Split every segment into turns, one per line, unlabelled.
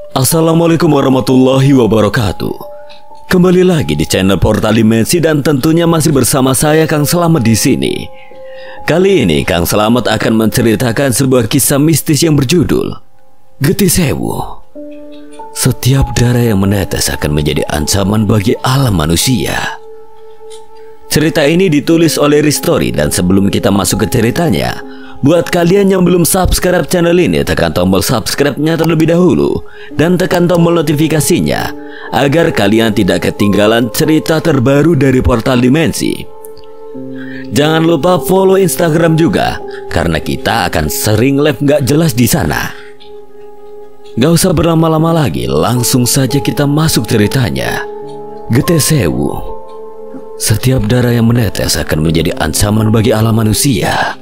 Assalamualaikum warahmatullahi wabarakatuh. Kembali lagi di channel Portal Dimensi dan tentunya masih bersama saya Kang Slamet di sini. Kali ini Kang Slamet akan menceritakan sebuah kisah mistis yang berjudul Getih Sewu. Setiap darah yang menetes akan menjadi ancaman bagi alam manusia. Cerita ini ditulis oleh Ristori dan sebelum kita masuk ke ceritanya, buat kalian yang belum subscribe channel ini, tekan tombol subscribe-nya terlebih dahulu dan tekan tombol notifikasinya agar kalian tidak ketinggalan cerita terbaru dari Portal Dimensi. Jangan lupa follow Instagram juga karena kita akan sering live gak jelas di sana. Gak usah berlama-lama lagi, langsung saja kita masuk ceritanya. Getih Sewu. Setiap darah yang menetes akan menjadi ancaman bagi alam manusia.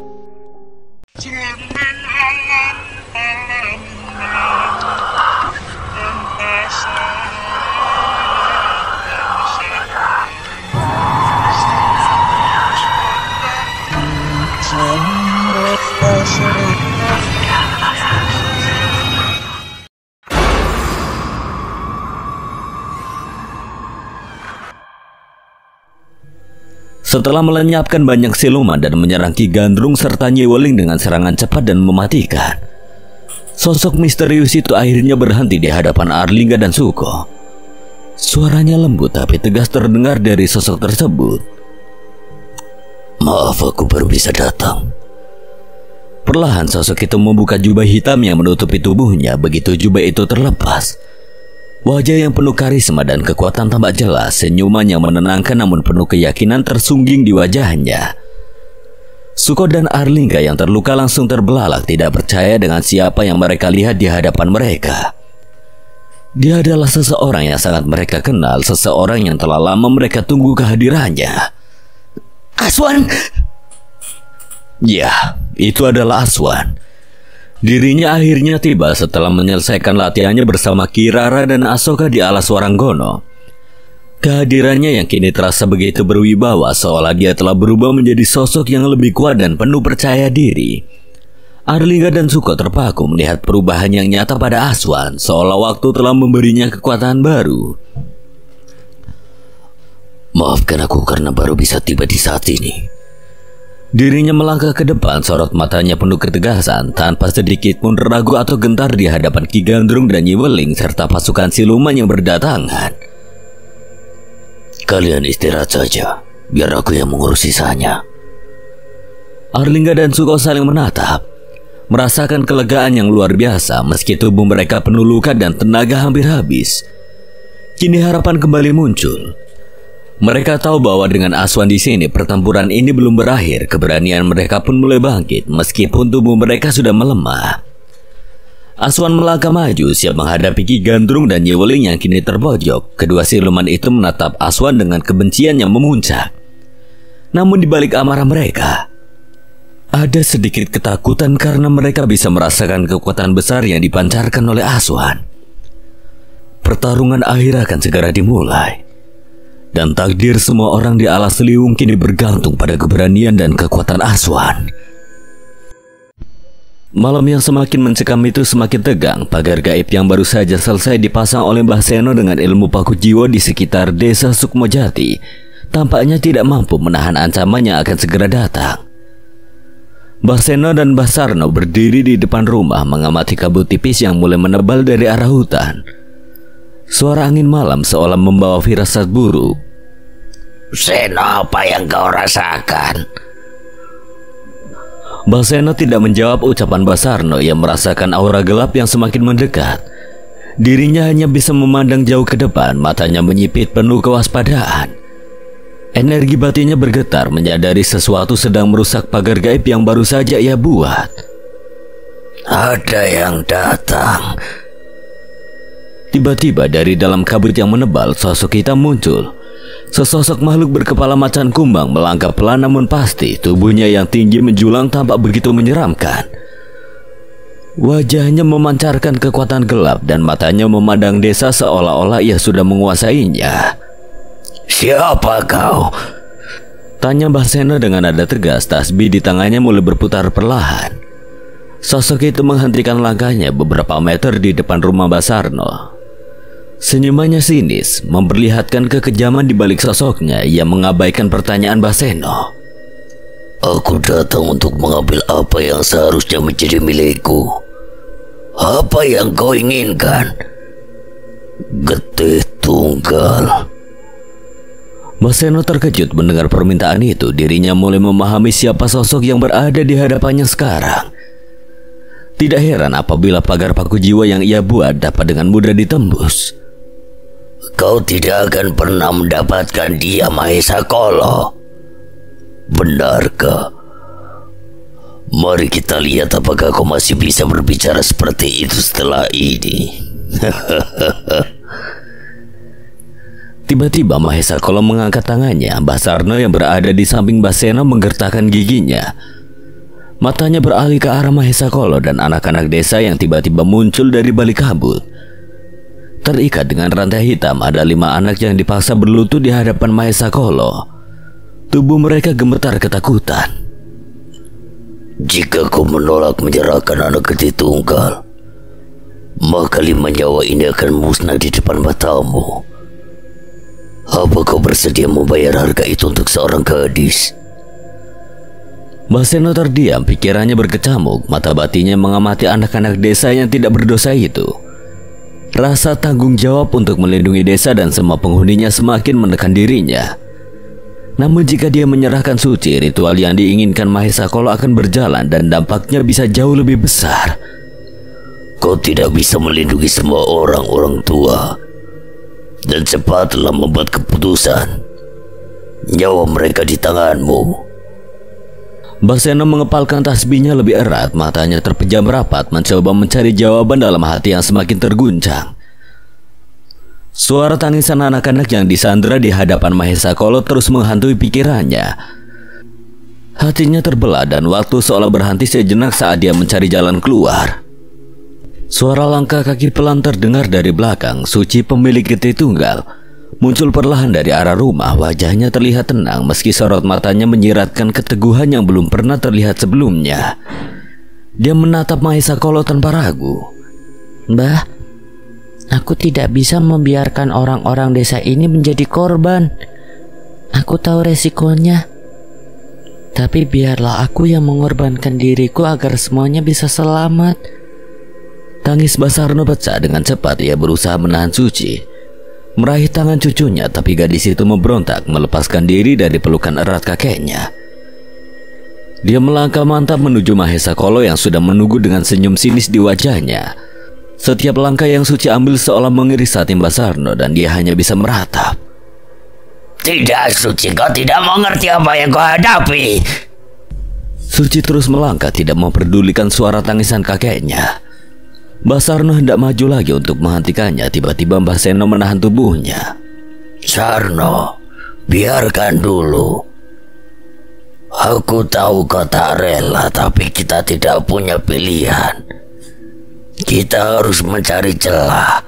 Setelah melenyapkan banyak siluman dan menyerang Ki Gandrung serta Nyi Weling dengan serangan cepat dan mematikan, sosok misterius itu akhirnya berhenti di hadapan Arlingga dan Suko. Suaranya lembut tapi tegas terdengar dari sosok tersebut. "Maaf, aku baru bisa datang." Perlahan sosok itu membuka jubah hitam yang menutupi tubuhnya. Begitu jubah itu terlepas, wajah yang penuh karisma dan kekuatan tampak jelas. Senyuman yang menenangkan namun penuh keyakinan tersungging di wajahnya. Suko dan Arlingga yang terluka langsung terbelalak, tidak percaya dengan siapa yang mereka lihat di hadapan mereka. Dia adalah seseorang yang sangat mereka kenal, seseorang yang telah lama mereka tunggu kehadirannya. "Aswan!" Ya, itu adalah Aswan. Dirinya akhirnya tiba setelah menyelesaikan latihannya bersama Kirara dan Asoka di alas Waranggono. Kehadirannya yang kini terasa begitu berwibawa, seolah dia telah berubah menjadi sosok yang lebih kuat dan penuh percaya diri. Arlingga dan Suko terpaku melihat perubahan yang nyata pada Aswan, seolah waktu telah memberinya kekuatan baru. "Maafkan aku karena baru bisa tiba di saat ini." Dirinya melangkah ke depan, sorot matanya penuh ketegasan, tanpa sedikit pun ragu atau gentar di hadapan Ki Gandrung dan Nyi Weling serta pasukan siluman yang berdatangan. "Kalian istirahat saja, biar aku yang mengurus sisanya." Arlingga dan Suko saling menatap, merasakan kelegaan yang luar biasa meski tubuh mereka penuh luka dan tenaga hampir habis. Kini harapan kembali muncul. Mereka tahu bahwa dengan Aswan di sini pertempuran ini belum berakhir. Keberanian mereka pun mulai bangkit meskipun tubuh mereka sudah melemah. Aswan melangkah maju siap menghadapi Ki Gandrung dan Nyi Weling yang kini terpojok. Kedua siluman itu menatap Aswan dengan kebencian yang memuncak. Namun di balik amarah mereka, ada sedikit ketakutan karena mereka bisa merasakan kekuatan besar yang dipancarkan oleh Aswan. Pertarungan akhir akan segera dimulai. Dan takdir semua orang di alas Liung kini bergantung pada keberanian dan kekuatan Aswan. Malam yang semakin mencekam itu semakin tegang. Pagar gaib yang baru saja selesai dipasang oleh Mbah Seno dengan ilmu paku jiwa di sekitar desa Sukmojati tampaknya tidak mampu menahan ancaman yang akan segera datang. Mbah Seno dan Mbah Sarno berdiri di depan rumah mengamati kabut tipis yang mulai menebal dari arah hutan. Suara angin malam seolah membawa firasat buruk.
"Seno, apa yang kau rasakan?"
Mbah Seno tidak menjawab ucapan Mbah Sarno yang merasakan aura gelap yang semakin mendekat. Dirinya hanya bisa memandang jauh ke depan, matanya menyipit penuh kewaspadaan. Energi batinnya bergetar menyadari sesuatu sedang merusak pagar gaib yang baru saja ia buat.
"Ada yang datang."
Tiba-tiba dari dalam kabut yang menebal, sosok hitam muncul. Sesosok makhluk berkepala macan kumbang melangkah pelan namun pasti. Tubuhnya yang tinggi menjulang tampak begitu menyeramkan. Wajahnya memancarkan kekuatan gelap dan matanya memandang desa seolah-olah ia sudah menguasainya.
"Siapa kau?"
Tanya Mbah Seno dengan nada tegas. Tasbih di tangannya mulai berputar perlahan. Sosok itu menghentikan langkahnya beberapa meter di depan rumah Basarno. Senyumannya sinis, memperlihatkan kekejaman di balik sosoknya yang mengabaikan pertanyaan Baseno.
Aku datang untuk mengambil apa yang seharusnya menjadi milikku. Apa yang kau inginkan? Getih Tunggal.
Baseno terkejut mendengar permintaan itu. Dirinya mulai memahami siapa sosok yang berada di hadapannya sekarang. Tidak heran apabila pagar paku jiwa yang ia buat dapat dengan mudah ditembus.
Kau tidak akan pernah mendapatkan dia, Mahesa Kolo. Benarkah? Mari kita lihat apakah kau masih bisa berbicara seperti itu setelah ini.
Tiba-tiba Mahesa Kolo mengangkat tangannya. Basarno yang berada di samping Baseno menggertakkan giginya. Matanya beralih ke arah Mahesa Kolo dan anak-anak desa yang tiba-tiba muncul dari balik kabut. Terikat dengan rantai hitam ada 5 anak yang dipaksa berlutut di hadapan Mahesa Kolo. Tubuh mereka gemetar ketakutan.
Jika kau menolak menyerahkan anak Getih Tunggal, maka 5 nyawa ini akan musnah di depan matamu. Apa kau bersedia membayar harga itu untuk seorang gadis?
Baseno terdiam, pikirannya berkecamuk. Mata batinnya mengamati anak-anak desa yang tidak berdosa itu. Rasa tanggung jawab untuk melindungi desa dan semua penghuninya semakin menekan dirinya. Namun jika dia menyerahkan Suci, ritual yang diinginkan Mahesa Kolo akan berjalan dan dampaknya bisa jauh lebih besar.
Kau tidak bisa melindungi semua orang tua, dan cepatlah membuat keputusan. Nyawa mereka di tanganmu.
Baseno mengepalkan tasbihnya lebih erat, matanya terpejam rapat, mencoba mencari jawaban dalam hati yang semakin terguncang. Suara tangisan anak-anak yang disandra di hadapan Mahesa Kolo terus menghantui pikirannya. Hatinya terbelah dan waktu seolah berhenti sejenak saat dia mencari jalan keluar. Suara langkah kaki pelan terdengar dari belakang. Suci, pemilik Getih Tunggal, muncul perlahan dari arah rumah. Wajahnya terlihat tenang meski sorot matanya menyiratkan keteguhan yang belum pernah terlihat sebelumnya. Dia menatap Mahesa Kolo tanpa ragu.
Mbah, aku tidak bisa membiarkan orang-orang desa ini menjadi korban. Aku tahu resikonya. Tapi biarlah aku yang mengorbankan diriku agar semuanya bisa selamat.
Tangis Basarno pecah dengan cepat. Ia berusaha menahan Suci, meraih tangan cucunya, tapi gadis itu memberontak, melepaskan diri dari pelukan erat kakeknya. Dia melangkah mantap menuju Mahesa Kolo yang sudah menunggu dengan senyum sinis di wajahnya. Setiap langkah yang Suci ambil seolah mengiris hati Basarno dan dia hanya bisa meratap.
Tidak, Suci, kau tidak mengerti apa yang kau hadapi.
Suci terus melangkah, tidak memperdulikan suara tangisan kakeknya. Basarno hendak maju lagi untuk menghentikannya. Tiba-tiba Baseno menahan tubuhnya.
Sarno, biarkan dulu. Aku tahu kau tak rela, tapi kita tidak punya pilihan. Kita harus mencari celah.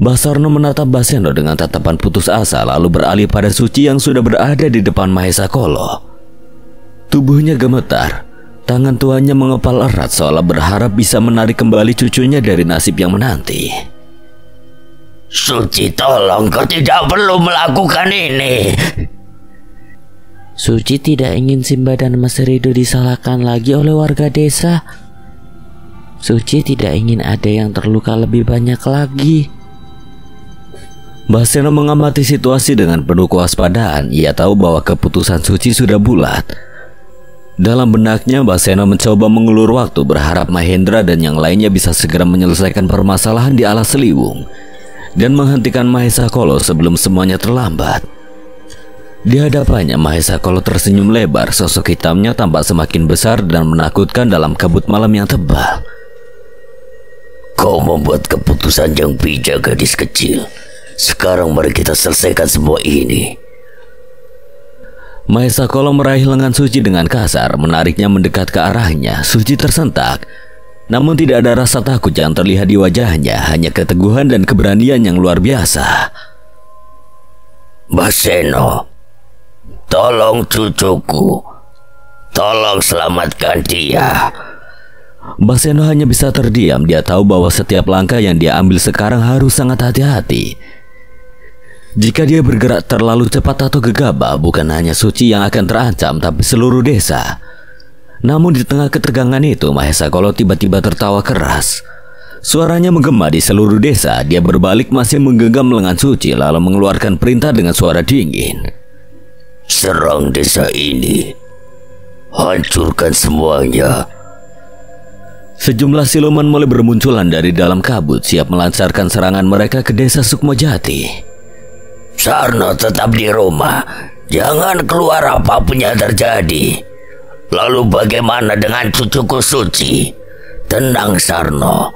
Basarno menatap Baseno dengan tatapan putus asa, lalu beralih pada Suci yang sudah berada di depan Mahesa Kolo. Tubuhnya gemetar. Tangan tuannya mengepal erat seolah berharap bisa menarik kembali cucunya dari nasib yang menanti.
Suci, tolong, kau tidak perlu melakukan ini.
Suci tidak ingin Simba dan Mas Rido disalahkan lagi oleh warga desa. Suci tidak ingin ada yang terluka lebih banyak lagi.
Baseno mengamati situasi dengan penuh kewaspadaan. Ia tahu bahwa keputusan Suci sudah bulat. Dalam benaknya, Baseno mencoba mengulur waktu, berharap Mahendra dan yang lainnya bisa segera menyelesaikan permasalahan di Alas Seliwung dan menghentikan Mahesa Kolo sebelum semuanya terlambat. Di hadapannya, Mahesa Kolo tersenyum lebar. Sosok hitamnya tampak semakin besar dan menakutkan dalam kabut malam yang tebal.
Kau membuat keputusan yang bijak, gadis kecil. Sekarang mari kita selesaikan semua ini.
Mahesa Kolo meraih lengan Suci dengan kasar, menariknya mendekat ke arahnya. Suci tersentak, namun tidak ada rasa takut yang terlihat di wajahnya, hanya keteguhan dan keberanian yang luar biasa.
Baseno, tolong cucuku, tolong selamatkan dia.
Mbah Seno hanya bisa terdiam. Dia tahu bahwa setiap langkah yang dia ambil sekarang harus sangat hati-hati. Jika dia bergerak terlalu cepat atau gegabah, bukan hanya Suci yang akan terancam, tapi seluruh desa. Namun di tengah ketegangan itu, Mahesa Kolo tiba-tiba tertawa keras. Suaranya menggema di seluruh desa. Dia berbalik masih menggenggam lengan Suci, lalu mengeluarkan perintah dengan suara dingin.
Serang desa ini. Hancurkan semuanya.
Sejumlah siluman mulai bermunculan dari dalam kabut, siap melancarkan serangan mereka ke desa Sukmojati.
Sarno tetap di rumah. Jangan keluar apapun yang terjadi. Lalu bagaimana dengan cucuku Suci? Tenang Sarno.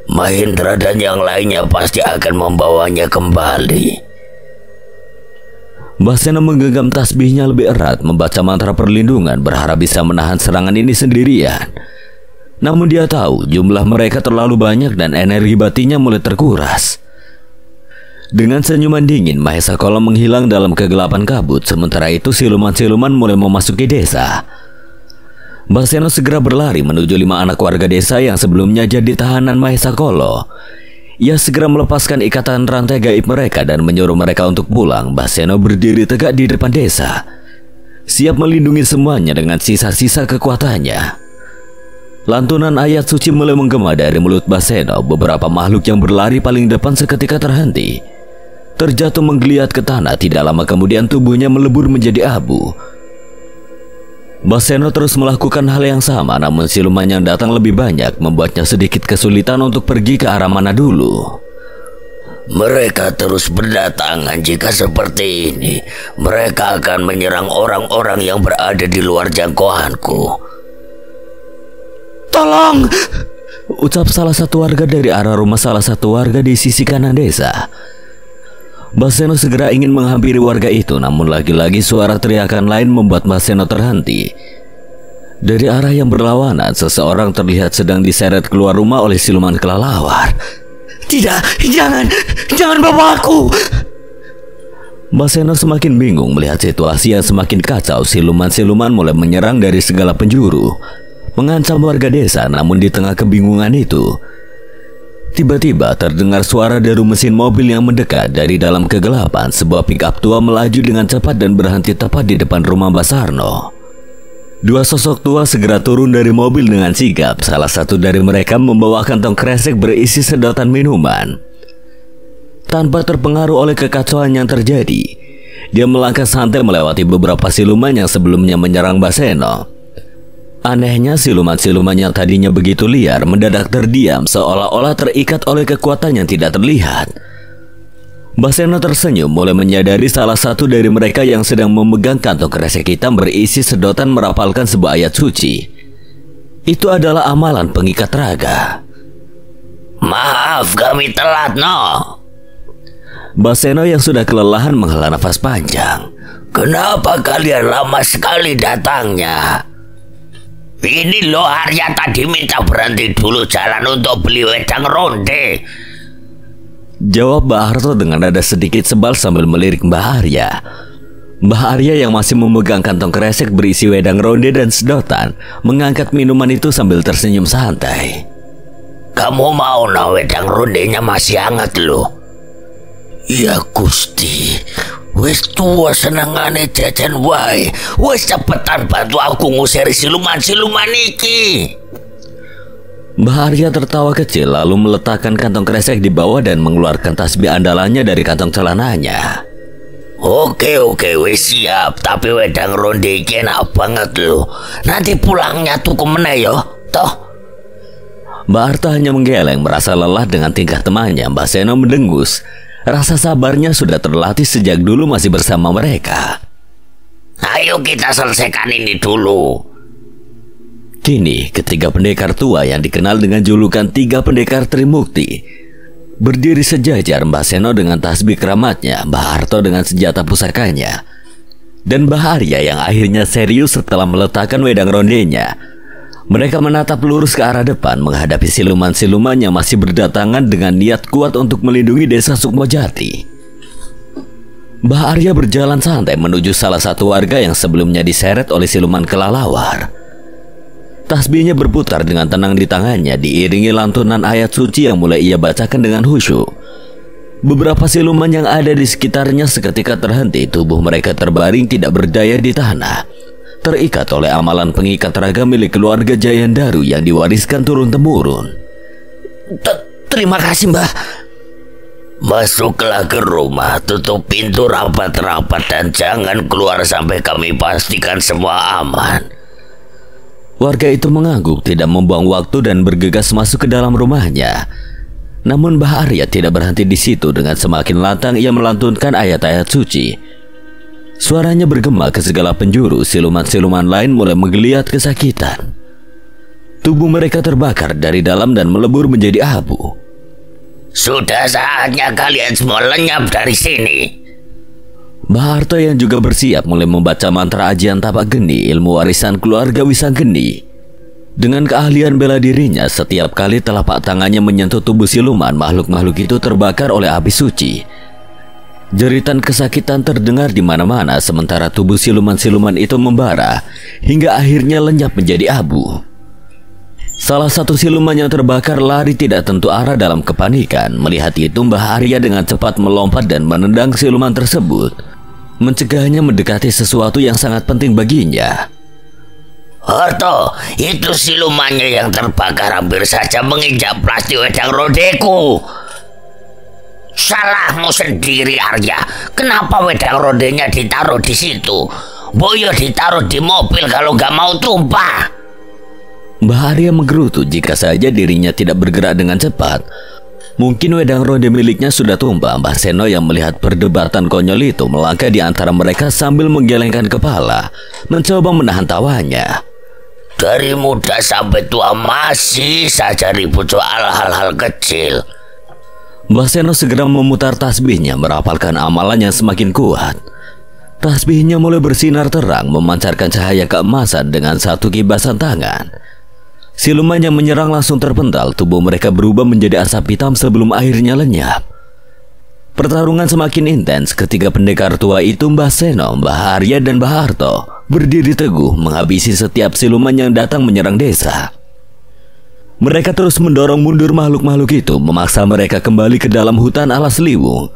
Mahendra dan yang lainnya pasti akan membawanya kembali.
Mbah Seno menggenggam tasbihnya lebih erat, membaca mantra perlindungan, berharap bisa menahan serangan ini sendirian. Namun dia tahu jumlah mereka terlalu banyak dan energi batinnya mulai terkuras. Dengan senyuman dingin, Mahesa Kolo menghilang dalam kegelapan kabut. Sementara itu siluman-siluman mulai memasuki desa. Mbah Seno segera berlari menuju 5 anak warga desa yang sebelumnya jadi tahanan Mahesa Kolo. Ia segera melepaskan ikatan rantai gaib mereka dan menyuruh mereka untuk pulang. Mbah Seno berdiri tegak di depan desa, siap melindungi semuanya dengan sisa-sisa kekuatannya. Lantunan ayat suci mulai menggema dari mulut Mbah Seno. Beberapa makhluk yang berlari paling depan seketika terhenti, terjatuh menggeliat ke tanah. Tidak lama kemudian tubuhnya melebur menjadi abu. Mbah Seno terus melakukan hal yang sama, namun siluman yang datang lebih banyak membuatnya sedikit kesulitan untuk pergi ke arah mana dulu.
Mereka terus berdatangan. Jika seperti ini, mereka akan menyerang orang-orang yang berada di luar jangkauanku.
Tolong! Ucap salah satu warga dari arah rumah salah satu warga di sisi kanan desa. Mbah Seno segera ingin menghampiri warga itu, namun lagi-lagi suara teriakan lain membuat Mbah Seno terhenti. Dari arah yang berlawanan, seseorang terlihat sedang diseret keluar rumah oleh siluman kelelawar.
Tidak, jangan bawa aku.
Mbah Seno semakin bingung melihat situasi yang semakin kacau. Siluman-siluman mulai menyerang dari segala penjuru, mengancam warga desa. Namun di tengah kebingungan itu, tiba-tiba terdengar suara deru mesin mobil yang mendekat. Dari dalam kegelapan, sebuah pick-up tua melaju dengan cepat dan berhenti tepat di depan rumah Mbah Sarno. Dua sosok tua segera turun dari mobil dengan sigap. Salah satu dari mereka membawa kantong kresek berisi sedotan minuman. Tanpa terpengaruh oleh kekacauan yang terjadi, dia melangkah santai melewati beberapa siluman yang sebelumnya menyerang Mbah Seno. Anehnya, siluman-siluman yang tadinya begitu liar mendadak terdiam, seolah-olah terikat oleh kekuatan yang tidak terlihat. Mbah Seno tersenyum, mulai menyadari salah satu dari mereka yang sedang memegang kantong kresek hitam berisi sedotan merapalkan sebuah ayat suci. Itu adalah amalan pengikat raga.
Maaf, kami telat, no.
Mbah Seno yang sudah kelelahan menghela nafas panjang.
Kenapa kalian lama sekali datangnya? Ini loh, Arya tadi minta berhenti dulu jalan untuk beli wedang ronde.
Jawab Mbah Harto dengan nada sedikit sebal sambil melirik Mbah Arya. Mbah Arya yang masih memegang kantong kresek berisi wedang ronde dan sedotan mengangkat minuman itu sambil tersenyum santai.
Kamu mau na wedang rondenya masih hangat loh. Ya Gusti, wis tua senengane jajan wae. Wis cepetan bantu aku ngusir siluman-siluman iki.
Mbah Arya tertawa kecil lalu meletakkan kantong kresek di bawah dan mengeluarkan tasbih andalannya dari kantong celananya.
Oke, wis siap. Tapi wedang ronde iki enak banget loh. Nanti pulangnya tuku meneh yo, toh.
Mbah Harto hanya menggeleng, merasa lelah dengan tingkah temannya. Mbah Seno mendengus. Rasa sabarnya sudah terlatih sejak dulu masih bersama mereka.
Ayo kita selesaikan ini dulu.
Kini ketiga pendekar tua yang dikenal dengan julukan tiga pendekar Trimukti berdiri sejajar, Mbah Seno dengan tasbih keramatnya, Mbah Harto dengan senjata pusakanya, dan Mbah Arya yang akhirnya serius setelah meletakkan wedang rondenya. Mereka menatap lurus ke arah depan menghadapi siluman-siluman yang masih berdatangan dengan niat kuat untuk melindungi desa Sukmojati. Mbah Arya berjalan santai menuju salah satu warga yang sebelumnya diseret oleh siluman kelelawar. Tasbihnya berputar dengan tenang di tangannya, diiringi lantunan ayat suci yang mulai ia bacakan dengan khusyuk. Beberapa siluman yang ada di sekitarnya seketika terhenti. Tubuh mereka terbaring tidak berdaya di tanah, terikat oleh amalan pengikat raga milik keluarga Jayandaru yang diwariskan turun-temurun.
Terima kasih, Mbah.
Masuklah ke rumah, tutup pintu rapat-rapat dan jangan keluar sampai kami pastikan semua aman.
Warga itu mengangguk, tidak membuang waktu dan bergegas masuk ke dalam rumahnya. Namun Mbah Arya tidak berhenti di situ. Dengan semakin lantang ia melantunkan ayat-ayat suci. Suaranya bergema ke segala penjuru. Siluman-siluman lain mulai menggeliat kesakitan. Tubuh mereka terbakar dari dalam dan melebur menjadi abu.
Sudah saatnya kalian semua lenyap dari sini.
Mbah Harto yang juga bersiap mulai membaca mantra ajian tapak geni, ilmu warisan keluarga Wisanggeni. Dengan keahlian bela dirinya, setiap kali telapak tangannya menyentuh tubuh siluman, makhluk-makhluk itu terbakar oleh api suci. Jeritan kesakitan terdengar di mana-mana, sementara tubuh siluman-siluman itu membara hingga akhirnya lenyap menjadi abu. Salah satu siluman yang terbakar lari tidak tentu arah dalam kepanikan. Melihat itu, Mbah Arya dengan cepat melompat dan menendang siluman tersebut, mencegahnya mendekati sesuatu yang sangat penting baginya.
Harto, itu silumannya yang terbakar hampir saja menginjak plastik wedang rodeku. Salahmu sendiri, Arya. Kenapa wedang rodenya ditaruh di situ? Boyo ditaruh di mobil kalau gak mau tumpah.
Mbah Arya menggerutu. Jika saja dirinya tidak bergerak dengan cepat, mungkin wedang rode miliknya sudah tumpah. Mbah Seno yang melihat perdebatan konyol itu melangkah di antara mereka sambil menggelengkan kepala, mencoba menahan tawanya.
Dari muda sampai tua masih saja ribut soal hal-hal kecil.
Mbah Seno segera memutar tasbihnya, merapalkan amalan yang semakin kuat. Tasbihnya mulai bersinar terang, memancarkan cahaya keemasan dengan satu kibasan tangan. Siluman yang menyerang langsung terpental. Tubuh mereka berubah menjadi asap hitam sebelum akhirnya lenyap. Pertarungan semakin intens. Ketiga pendekar tua itu, Mbah Seno, Mbah Arya, dan Mbah Harto, berdiri teguh menghabisi setiap siluman yang datang menyerang desa. Mereka terus mendorong mundur makhluk-makhluk itu, memaksa mereka kembali ke dalam hutan alas liwung.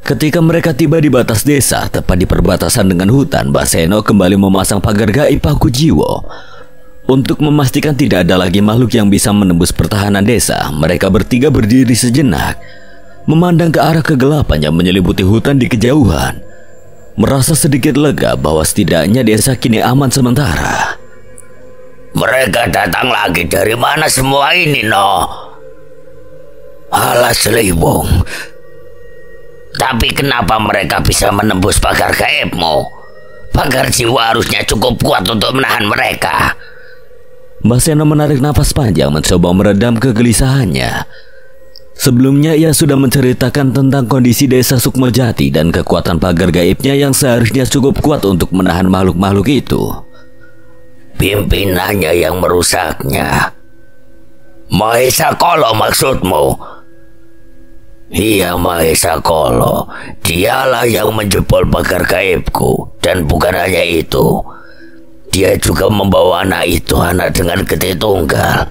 Ketika mereka tiba di batas desa, tepat di perbatasan dengan hutan, Mbah Seno kembali memasang pagar gaib Paku Jiwo. Untuk memastikan tidak ada lagi makhluk yang bisa menembus pertahanan desa, mereka bertiga berdiri sejenak, memandang ke arah kegelapan yang menyelimuti hutan di kejauhan, merasa sedikit lega bahwa setidaknya desa kini aman sementara.
Mereka datang lagi dari mana semua ini, no? Alas liwung. Tapi kenapa mereka bisa menembus pagar gaibmu? Pagar jiwa harusnya cukup kuat untuk menahan mereka.
Mbah Seno menarik nafas panjang mencoba meredam kegelisahannya. Sebelumnya ia sudah menceritakan tentang kondisi desa Sukmojati dan kekuatan pagar gaibnya yang seharusnya cukup kuat untuk menahan makhluk-makhluk itu.
Pimpinannya yang merusaknya. Mahesa Kolo maksudmu? Iya, Mahesa Kolo. Dialah yang menjebol pagar gaibku. Dan bukan hanya itu, dia juga membawa anak itu, anak dengan getih tunggal.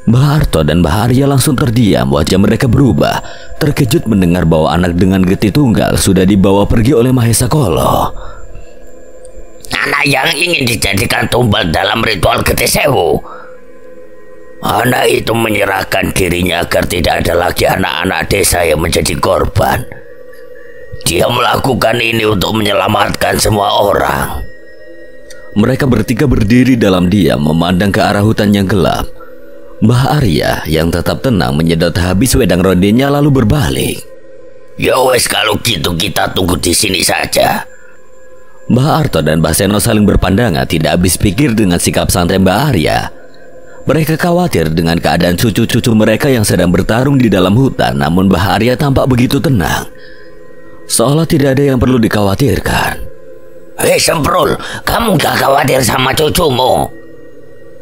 Mbah Harto dan Mbah Arya langsung terdiam. Wajah mereka berubah, terkejut mendengar bahwa anak dengan getih tunggal sudah dibawa pergi oleh Mahesa Kolo.
Anak yang ingin dijadikan tumbal dalam ritual Getih Sewu. Anak itu menyerahkan dirinya agar tidak ada lagi anak-anak desa yang menjadi korban. Dia melakukan ini untuk menyelamatkan semua orang.
Mereka bertiga berdiri dalam diam memandang ke arah hutan yang gelap. Mbah Arya yang tetap tenang menyedot habis wedang rondenya lalu berbalik.
Ya wes, kalau gitu kita tunggu di sini saja.
Mbah Harto dan Mbah Seno saling berpandangan, tidak habis pikir dengan sikap santai Mbah Arya. Mereka khawatir dengan keadaan cucu-cucu mereka yang sedang bertarung di dalam hutan, namun Mbah Arya tampak begitu tenang, seolah tidak ada yang perlu dikhawatirkan.
Hei Semprul, kamu gak khawatir sama cucumu?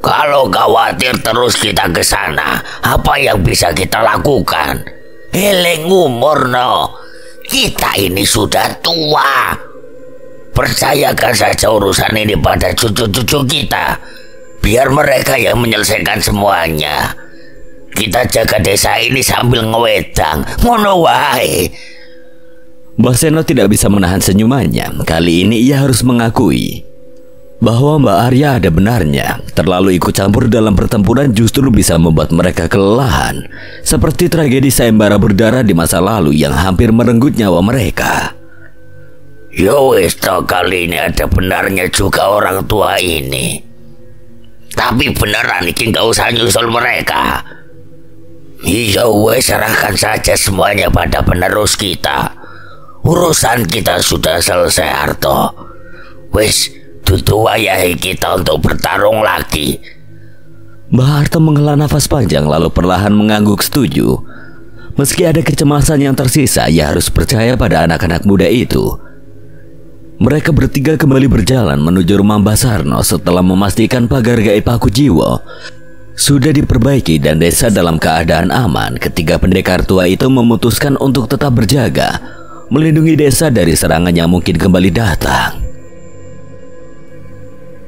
Kalau khawatir terus kita ke sana, apa yang bisa kita lakukan? Eleng umur, no. Kita ini sudah tua. Percayakan saja urusan ini pada cucu-cucu kita. Biar mereka yang menyelesaikan semuanya. Kita jaga desa ini sambil ngewedang. Ngono wae.
Mbah Seno tidak bisa menahan senyumannya. Kali ini ia harus mengakui bahwa Mbak Arya ada benarnya. Terlalu ikut campur dalam pertempuran justru bisa membuat mereka kelelahan, seperti tragedi sayembara berdarah di masa lalu yang hampir merenggut nyawa mereka.
Yo wis toh, kali ini ada benarnya juga orang tua ini. Tapi beneran iki gak usah nyusul mereka. Iya wes, serahkan saja semuanya pada penerus kita. Urusan kita sudah selesai, Harto. Wes, tutu wayahe kita untuk bertarung lagi.
Mbah Harto menghela nafas panjang lalu perlahan mengangguk setuju. Meski ada kecemasan yang tersisa, ia harus percaya pada anak-anak muda itu. Mereka bertiga kembali berjalan menuju rumah Mbah Sarno setelah memastikan pagar gaib Paku Jiwo sudah diperbaiki dan desa dalam keadaan aman. Ketiga pendekar tua itu memutuskan untuk tetap berjaga, melindungi desa dari serangan yang mungkin kembali datang.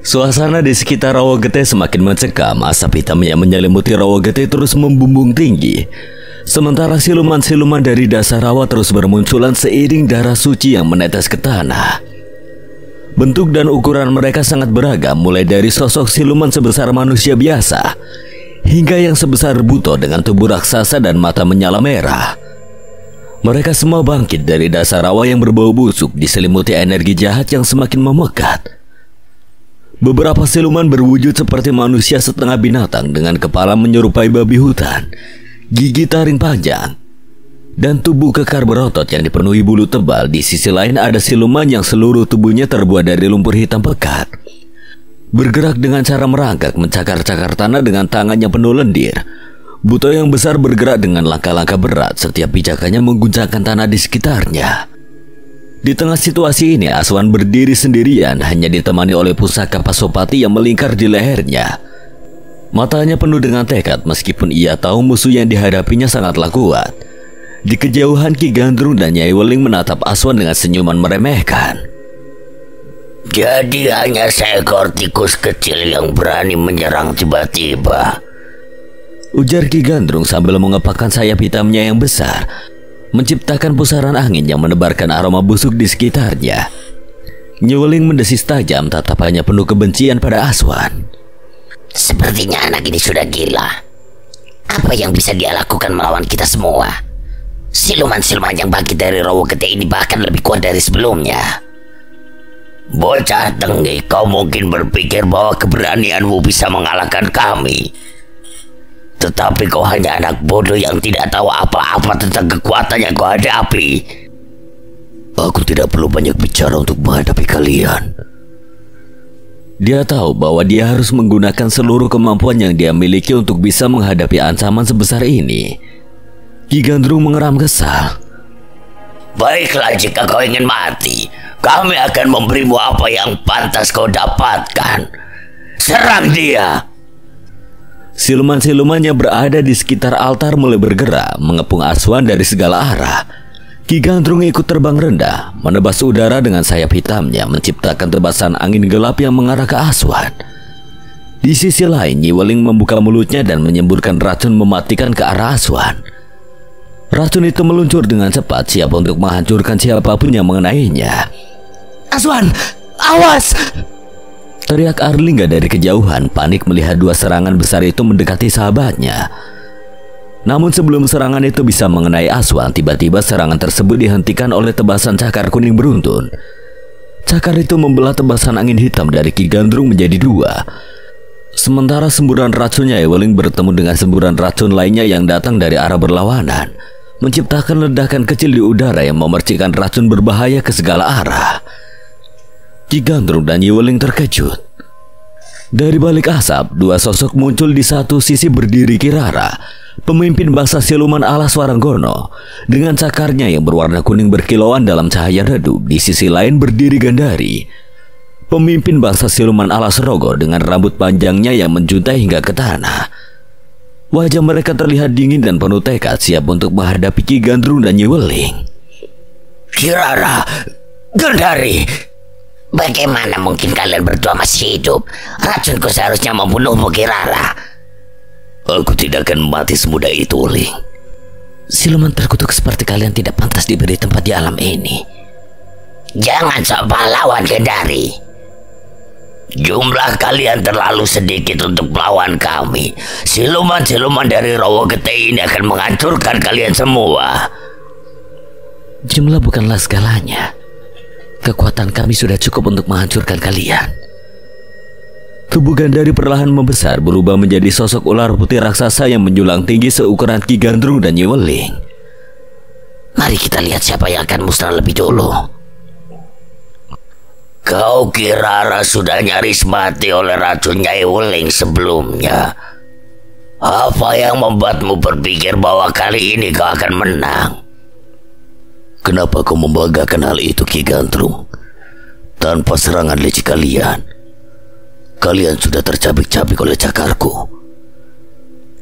Suasana di sekitar Rawagede semakin mencekam. Asap hitam yang menyelimuti Rawagede terus membumbung tinggi. Sementara siluman-siluman dari dasar rawa terus bermunculan seiring darah suci yang menetes ke tanah. Bentuk dan ukuran mereka sangat beragam, mulai dari sosok siluman sebesar manusia biasa hingga yang sebesar buto dengan tubuh raksasa dan mata menyala merah. Mereka semua bangkit dari dasar rawa yang berbau busuk, diselimuti energi jahat yang semakin memekat. Beberapa siluman berwujud seperti manusia setengah binatang dengan kepala menyerupai babi hutan, gigi taring panjang, dan tubuh kekar berotot yang dipenuhi bulu tebal. Di sisi lain ada siluman yang seluruh tubuhnya terbuat dari lumpur hitam pekat, bergerak dengan cara merangkak mencakar-cakar tanah dengan tangannya penuh lendir. Buto yang besar bergerak dengan langkah-langkah berat, setiap pijakannya mengguncangkan tanah di sekitarnya. Di tengah situasi ini, Aswan berdiri sendirian, hanya ditemani oleh pusaka Pasopati yang melingkar di lehernya. Matanya penuh dengan tekad meskipun ia tahu musuh yang dihadapinya sangatlah kuat. Di kejauhan Ki Gandrung dan Nyai Weling menatap Aswan dengan senyuman meremehkan.
Jadi hanya seekor tikus kecil yang berani menyerang tiba-tiba,
ujar Ki Gandrung sambil mengepakkan sayap hitamnya yang besar, menciptakan pusaran angin yang menebarkan aroma busuk di sekitarnya. Nyai Weling mendesis tajam, tatapannya penuh kebencian pada Aswan.
Sepertinya anak ini sudah gila. Apa yang bisa dia lakukan melawan kita semua? Siluman-siluman yang bangkit dari Rawagede ini bahkan lebih kuat dari sebelumnya. Bocah tengik, kau mungkin berpikir bahwa keberanianmu bisa mengalahkan kami. Tetapi kau hanya anak bodoh yang tidak tahu apa-apa tentang kekuatan yang kau hadapi.
Aku tidak perlu banyak bicara untuk menghadapi kalian. Dia tahu bahwa dia harus menggunakan seluruh kemampuan yang dia miliki untuk bisa menghadapi ancaman sebesar ini. Ki Gandrung mengeram kesal.
Baiklah, jika kau ingin mati, kami akan memberimu apa yang pantas kau dapatkan. Serang dia.
Siluman-siluman yang berada di sekitar altar mulai bergerak, mengepung Aswan dari segala arah. Ki Gandrung ikut terbang rendah, menebas udara dengan sayap hitamnya, menciptakan tebasan angin gelap yang mengarah ke Aswan. Di sisi lain, Nyi Weling membuka mulutnya dan menyemburkan racun mematikan ke arah Aswan. Racun itu meluncur dengan cepat, siap untuk menghancurkan siapapun yang mengenainya.
Aswan, awas!
Teriak Arlingga dari kejauhan, panik melihat dua serangan besar itu mendekati sahabatnya. Namun sebelum serangan itu bisa mengenai Aswan, tiba-tiba serangan tersebut dihentikan oleh tebasan cakar kuning beruntun. Cakar itu membelah tebasan angin hitam dari Ki Gandrung menjadi dua. Sementara semburan racunnya Weling bertemu dengan semburan racun lainnya yang datang dari arah berlawanan, menciptakan ledakan kecil di udara yang memercikan racun berbahaya ke segala arah. Ki Gandrung dan Nyi Weling terkejut. Dari balik asap, dua sosok muncul. Di satu sisi berdiri Kirara, pemimpin bangsa siluman alas Waranggono, dengan cakarnya yang berwarna kuning berkilauan dalam cahaya redup. Di sisi lain berdiri Gandari, pemimpin bangsa siluman alas Rogo, dengan rambut panjangnya yang menjuntai hingga ke tanah. Wajah mereka terlihat dingin dan penuh tekad, siap untuk menghadapi Ki Gandrung dan Nyi Weling.
Kirara, Gandari, Bagaimana mungkin kalian berdua masih hidup? Racunku seharusnya membunuhmu, Kirara. Aku tidak akan mati semudah itu, Ling.
Siluman terkutuk seperti kalian tidak pantas diberi tempat di alam ini.
Jangan sok pahlawan, Gendari. Jumlah kalian terlalu sedikit untuk melawan kami. Siluman-siluman dari Rowo Gede ini akan menghancurkan kalian semua.
Jumlah bukanlah segalanya. Kekuatan kami sudah cukup untuk menghancurkan kalian.
Tubuh Gandari perlahan membesar, berubah menjadi sosok ular putih raksasa yang menjulang tinggi seukuran Ki Gandrung dan Nyi Weling.
Mari kita lihat siapa yang akan musnah lebih dulu. Kau Kirara sudah nyaris mati oleh racun Nyai Weling sebelumnya. Apa yang membuatmu berpikir bahwa kali ini kau akan menang?
Kenapa kau membanggakan hal itu, Ki Gandrung? Tanpa serangan licik kalian sudah tercabik-cabik oleh cakarku.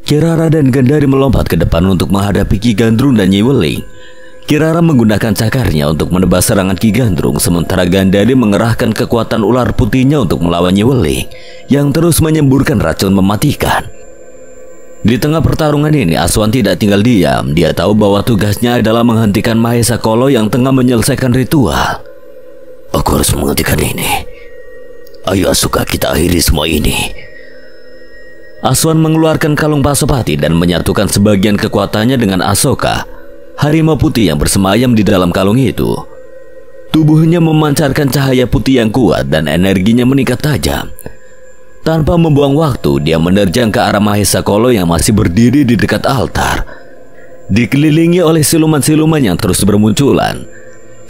Kirara dan Gandari melompat ke depan untuk menghadapi Ki Gandrung dan Nyi Weling. Kirara menggunakan cakarnya untuk menebas serangan Ki Gandrung, sementara Gandari mengerahkan kekuatan ular putihnya untuk melawan Nyi Weling yang terus menyemburkan racun mematikan. Di tengah pertarungan ini, Aswan tidak tinggal diam. Dia tahu bahwa tugasnya adalah menghentikan Mahesa Kolo yang tengah menyelesaikan ritual.
Aku harus menghentikan ini. Ayo Asuka, kita akhiri semua ini.
Aswan mengeluarkan kalung Pasopati dan menyatukan sebagian kekuatannya dengan Asoka, harimau putih yang bersemayam di dalam kalung itu. Tubuhnya memancarkan cahaya putih yang kuat dan energinya meningkat tajam. Tanpa membuang waktu, dia menerjang ke arah Mahesa Kolo yang masih berdiri di dekat altar. Dikelilingi oleh siluman-siluman yang terus bermunculan.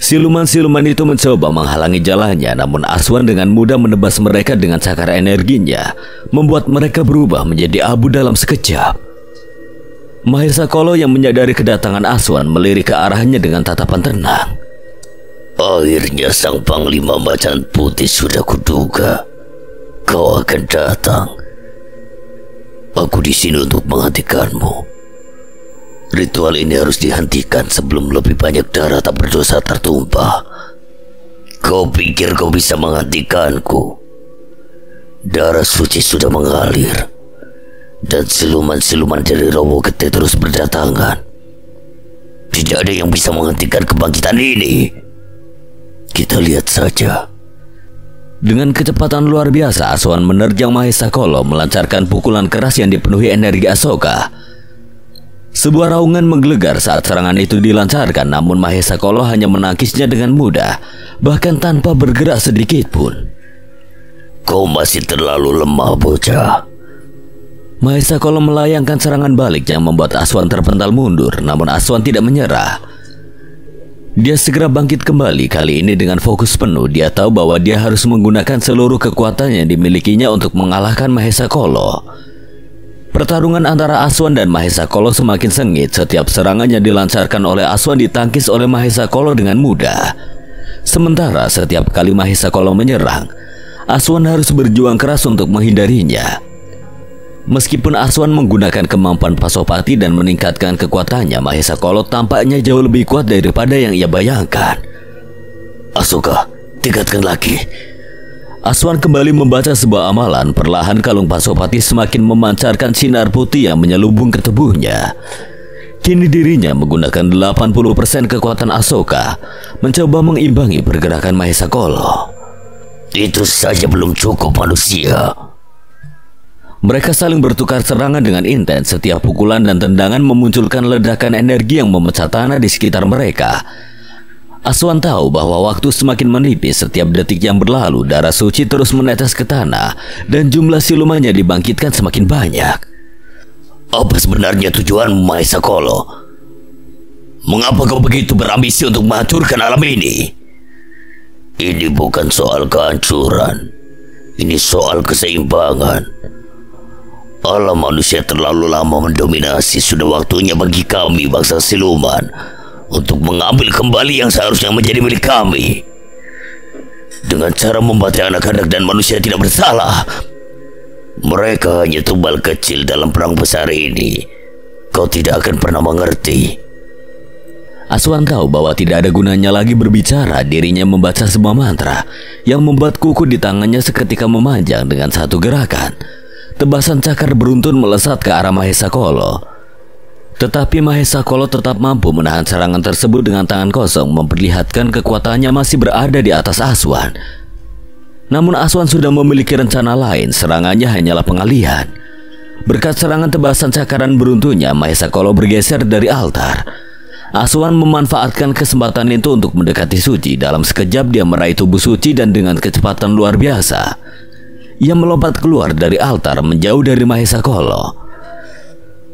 Siluman-siluman itu mencoba menghalangi jalannya, namun Aswan dengan mudah menebas mereka dengan cakar energinya, membuat mereka berubah menjadi abu dalam sekejap. Mahesa Kolo yang menyadari kedatangan Aswan melirik ke arahnya dengan tatapan tenang.
Akhirnya sang Panglima Macan Putih sudah kuduga. Kau akan datang. Aku di sini untuk menghentikanmu. Ritual ini harus dihentikan sebelum lebih banyak darah tak berdosa tertumpah. Kau pikir kau bisa menghentikanku? Darah suci sudah mengalir, dan siluman-siluman dari Rowo Gede terus berdatangan. Tidak ada yang bisa menghentikan kebangkitan ini. Kita lihat saja.
Dengan kecepatan luar biasa, Aswan menerjang Mahesa Kolo, melancarkan pukulan keras yang dipenuhi energi Asoka. Sebuah raungan menggelegar saat serangan itu dilancarkan, namun Mahesa Kolo hanya menangkisnya dengan mudah, bahkan tanpa bergerak sedikit pun.
Kau masih terlalu lemah, bocah.
Mahesa Kolo melayangkan serangan balik yang membuat Aswan terpental mundur, namun Aswan tidak menyerah. Dia segera bangkit kembali, kali ini dengan fokus penuh. Dia tahu bahwa dia harus menggunakan seluruh kekuatan yang dimilikinya untuk mengalahkan Mahesa Kolo. Pertarungan antara Aswan dan Mahesa Kolo semakin sengit. Setiap serangan yang dilancarkan oleh Aswan ditangkis oleh Mahesa Kolo dengan mudah. Sementara setiap kali Mahesa Kolo menyerang, Aswan harus berjuang keras untuk menghindarinya. Meskipun Aswan menggunakan kemampuan Pasopati dan meningkatkan kekuatannya, Mahesa Kolo tampaknya jauh lebih kuat daripada yang ia bayangkan.
Asoka, tingkatkan lagi.
Aswan kembali membaca sebuah amalan. Perlahan kalung Pasopati semakin memancarkan sinar putih yang menyelubung ke tubuhnya. Kini dirinya menggunakan 80% kekuatan Asoka, mencoba mengimbangi pergerakan Mahesa Kolo.
Itu saja belum cukup, manusia.
Mereka saling bertukar serangan dengan intens. Setiap pukulan dan tendangan memunculkan ledakan energi yang memecah tanah di sekitar mereka. Aswan tahu bahwa waktu semakin menipis. Setiap detik yang berlalu, darah suci terus menetes ke tanah, dan jumlah silumannya dibangkitkan semakin banyak.
Apa sebenarnya tujuan Mahesa Kolo? Mengapa kau begitu berambisi untuk menghancurkan alam ini? Ini bukan soal kehancuran. Ini soal keseimbangan. Alam manusia terlalu lama mendominasi. Sudah waktunya bagi kami, bangsa siluman, untuk mengambil kembali yang seharusnya menjadi milik kami. Dengan cara membantai anak-anak dan manusia tidak bersalah. Mereka hanya tumbal kecil dalam perang besar ini. Kau tidak akan pernah mengerti.
Aswan tahu bahwa tidak ada gunanya lagi berbicara. Dirinya membaca sebuah mantra yang membuat kuku di tangannya seketika memanjang dengan satu gerakan. Tebasan cakar beruntun melesat ke arah Mahesa Kolo. Tetapi Mahesa Kolo tetap mampu menahan serangan tersebut dengan tangan kosong, memperlihatkan kekuatannya masih berada di atas Aswan. Namun Aswan sudah memiliki rencana lain. Serangannya hanyalah pengalihan. Berkat serangan tebasan cakaran beruntunnya, Mahesa Kolo bergeser dari altar. Aswan memanfaatkan kesempatan itu untuk mendekati Suci. Dalam sekejap dia meraih tubuh Suci dan dengan kecepatan luar biasa ia melompat keluar dari altar menjauh dari Mahesa Kolo.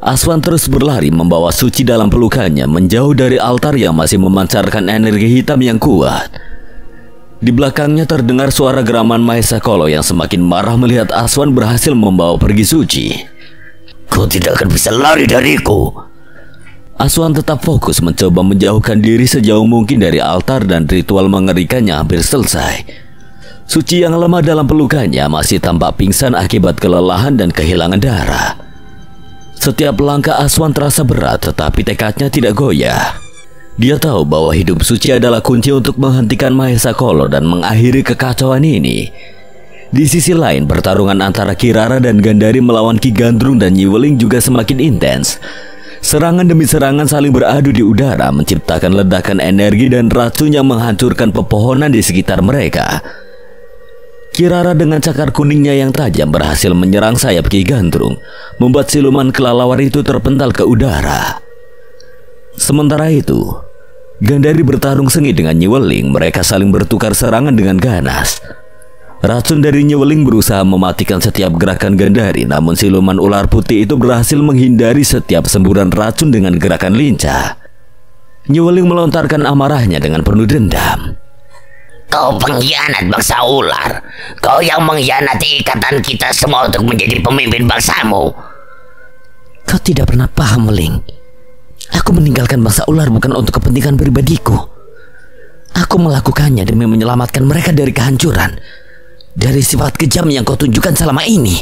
Aswan terus berlari membawa Suci dalam pelukannya menjauh dari altar yang masih memancarkan energi hitam yang kuat. Di belakangnya terdengar suara geraman Mahesa Kolo yang semakin marah melihat Aswan berhasil membawa pergi Suci.
Kau tidak akan bisa lari dariku.
Aswan tetap fokus mencoba menjauhkan diri sejauh mungkin dari altar dan ritual mengerikannya hampir selesai. Suci yang lemah dalam pelukannya masih tampak pingsan akibat kelelahan dan kehilangan darah. Setiap langkah Aswan terasa berat, tetapi tekadnya tidak goyah. Dia tahu bahwa hidup Suci adalah kunci untuk menghentikan Mahesa Kolo dan mengakhiri kekacauan ini. Di sisi lain, pertarungan antara Kirara dan Gandari melawan Ki Gandrung dan Nyi Weling juga semakin intens. Serangan demi serangan saling beradu di udara, menciptakan ledakan energi dan racun yang menghancurkan pepohonan di sekitar mereka. Kirara dengan cakar kuningnya yang tajam berhasil menyerang sayap Ki Gandrung, membuat siluman kelelawar itu terpental ke udara. Sementara itu, Gandari bertarung sengit dengan Nyi Weling. Mereka saling bertukar serangan dengan ganas. Racun dari Nyi Weling berusaha mematikan setiap gerakan Gandari, namun siluman ular putih itu berhasil menghindari setiap semburan racun dengan gerakan lincah. Nyi Weling melontarkan amarahnya dengan penuh dendam.
Kau pengkhianat bangsa ular. Kau yang mengkhianati ikatan kita semua untuk menjadi pemimpin bangsamu.
Kau tidak pernah paham, Weling. Aku meninggalkan bangsa ular bukan untuk kepentingan pribadiku. Aku melakukannya demi menyelamatkan mereka dari kehancuran, dari sifat kejam yang kau tunjukkan selama ini.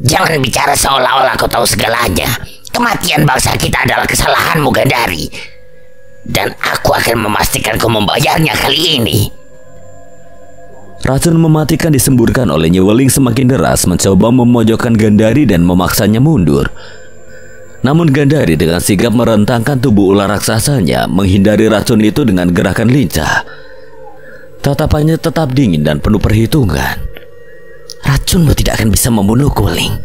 Jangan bicara seolah-olah kau tahu segalanya. Kematian bangsa kita adalah kesalahanmu, Gandari. Dan aku akan memastikan kau membayarnya kali ini.
Racun mematikan disemburkan oleh Nyi Weling semakin deras, mencoba memojokkan Gandari dan memaksanya mundur. Namun Gandari dengan sigap merentangkan tubuh ular raksasanya, menghindari racun itu dengan gerakan lincah. Tatapannya tetap dingin dan penuh perhitungan.
Racunmu tidak akan bisa membunuhku, Weling.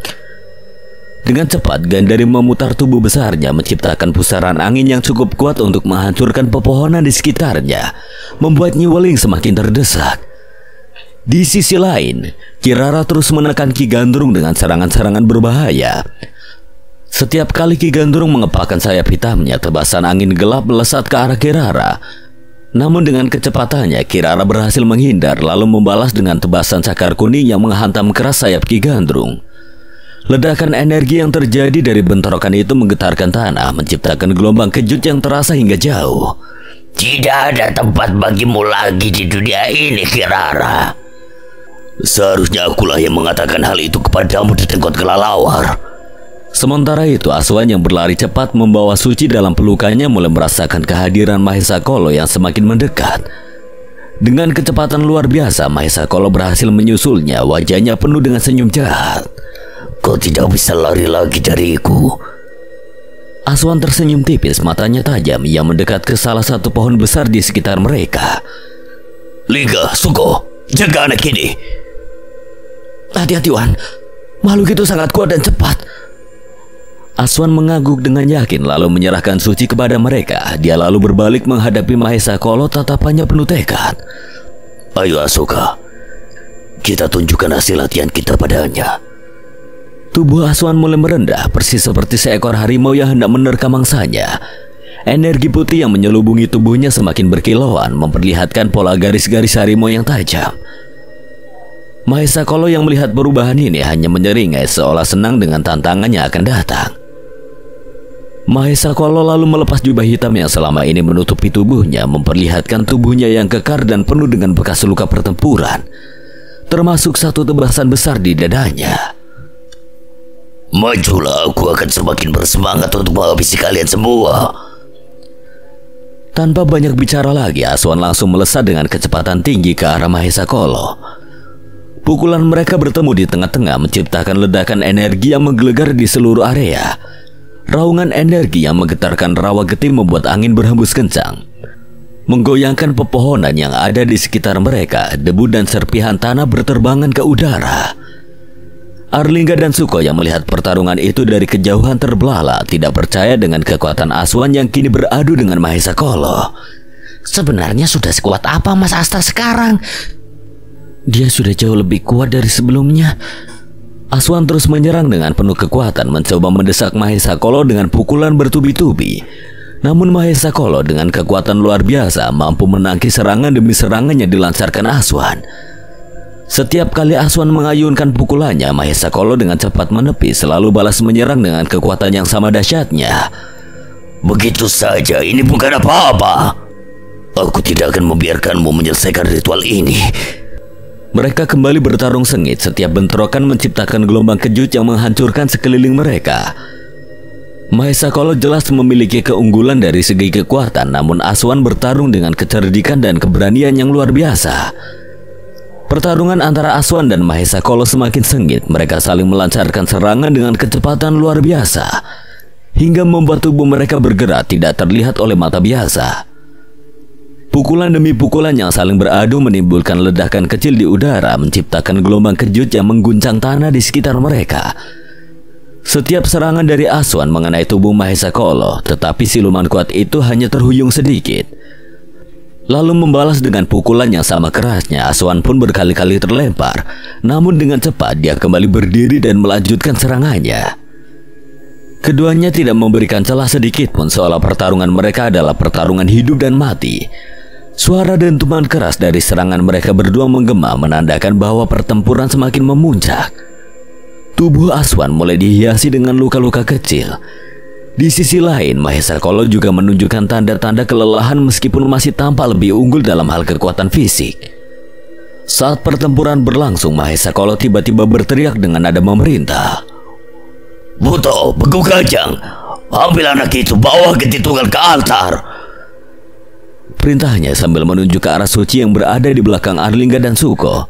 Dengan cepat Gandari memutar tubuh besarnya, menciptakan pusaran angin yang cukup kuat untuk menghancurkan pepohonan di sekitarnya, membuat Nyi Weling semakin terdesak. Di sisi lain, Kirara terus menekan Ki Gandrung dengan serangan-serangan berbahaya. Setiap kali Ki Gandrung mengepakkan sayap hitamnya, tebasan angin gelap melesat ke arah Kirara. Namun dengan kecepatannya, Kirara berhasil menghindar lalu membalas dengan tebasan cakar kuning yang menghantam keras sayap Ki Gandrung. Ledakan energi yang terjadi dari bentrokan itu menggetarkan tanah, menciptakan gelombang kejut yang terasa hingga jauh.
Tidak ada tempat bagimu lagi di dunia ini, Kirara. Seharusnya akulah yang mengatakan hal itu kepadamu di tengkot kelelawar.
Sementara itu, Aswan yang berlari cepat membawa Suci dalam pelukannya mulai merasakan kehadiran Mahesa Kolo yang semakin mendekat. Dengan kecepatan luar biasa, Mahesa Kolo berhasil menyusulnya, wajahnya penuh dengan senyum jahat.
Kau tidak bisa lari lagi dariku.
Aswan tersenyum tipis, matanya tajam. Ia mendekat ke salah satu pohon besar di sekitar mereka.
Liga, Suko, jaga anak ini.
Hati-hati, Wan. Makhluk itu sangat kuat dan cepat.
Aswan mengangguk dengan yakin lalu menyerahkan Suci kepada mereka. Dia lalu berbalik menghadapi Mahesa Kolo, tatapannya penuh tekad.
Ayo Asoka, kita tunjukkan hasil latihan kita padanya.
Tubuh Aswan mulai merendah, persis seperti seekor harimau yang hendak menerkam mangsanya. Energi putih yang menyelubungi tubuhnya semakin berkilauan, memperlihatkan pola garis-garis harimau yang tajam. Mahesa Kolo yang melihat perubahan ini hanya menyeringai seolah senang dengan tantangan yang akan datang. Mahesa Kolo lalu melepas jubah hitam yang selama ini menutupi tubuhnya, memperlihatkan tubuhnya yang kekar dan penuh dengan bekas luka pertempuran, termasuk satu tebasan besar di dadanya.
Majulah, aku akan semakin bersemangat untuk menghabisi kalian semua.
Tanpa banyak bicara lagi, Aswan langsung melesat dengan kecepatan tinggi ke arah Mahesa Kolo. Pukulan mereka bertemu di tengah-tengah menciptakan ledakan energi yang menggelegar di seluruh area. Raungan energi yang menggetarkan rawa getih membuat angin berhembus kencang, menggoyangkan pepohonan yang ada di sekitar mereka. Debu dan serpihan tanah berterbangan ke udara. Arlingga dan Suko yang melihat pertarungan itu dari kejauhan terbelalak, tidak percaya dengan kekuatan Aswan yang kini beradu dengan Mahesa Kolo.
Sebenarnya sudah sekuat apa Mas Asta sekarang? Dia sudah jauh lebih kuat dari sebelumnya.
Aswan terus menyerang dengan penuh kekuatan, mencoba mendesak Mahesa Kolo dengan pukulan bertubi-tubi. Namun Mahesa Kolo dengan kekuatan luar biasa mampu menangkis serangan demi serangan yang dilancarkan Aswan. Setiap kali Aswan mengayunkan pukulannya, Mahesa Kolo dengan cepat menepi, selalu balas menyerang dengan kekuatan yang sama dahsyatnya.
Begitu saja, ini bukan apa-apa. Aku tidak akan membiarkanmu menyelesaikan ritual ini.
Mereka kembali bertarung sengit. Setiap bentrokan menciptakan gelombang kejut yang menghancurkan sekeliling mereka. Mahesa Kolo jelas memiliki keunggulan dari segi kekuatan, namun Aswan bertarung dengan kecerdikan dan keberanian yang luar biasa. Pertarungan antara Aswan dan Mahesa Kolo semakin sengit. Mereka saling melancarkan serangan dengan kecepatan luar biasa, hingga membuat tubuh mereka bergerak tidak terlihat oleh mata biasa. Pukulan demi pukulan yang saling beradu menimbulkan ledakan kecil di udara, menciptakan gelombang kejut yang mengguncang tanah di sekitar mereka. Setiap serangan dari Aswan mengenai tubuh Mahesa Kolo, tetapi siluman kuat itu hanya terhuyung sedikit, lalu membalas dengan pukulan yang sama kerasnya. Aswan pun berkali-kali terlempar, namun dengan cepat dia kembali berdiri dan melanjutkan serangannya. Keduanya tidak memberikan celah sedikit pun, seolah pertarungan mereka adalah pertarungan hidup dan mati. Suara dentuman keras dari serangan mereka berdua menggema, menandakan bahwa pertempuran semakin memuncak. Tubuh Aswan mulai dihiasi dengan luka-luka kecil. Di sisi lain, Mahesa Kolo juga menunjukkan tanda-tanda kelelahan meskipun masih tampak lebih unggul dalam hal kekuatan fisik. Saat pertempuran berlangsung, Mahesa Kolo tiba-tiba berteriak dengan nada memerintah.
Buto, Beku Kajang, ambil anak itu, bawa Getih Tunggal ke altar.
Perintahnya sambil menunjuk ke arah suci yang berada di belakang Arlingga dan Suko.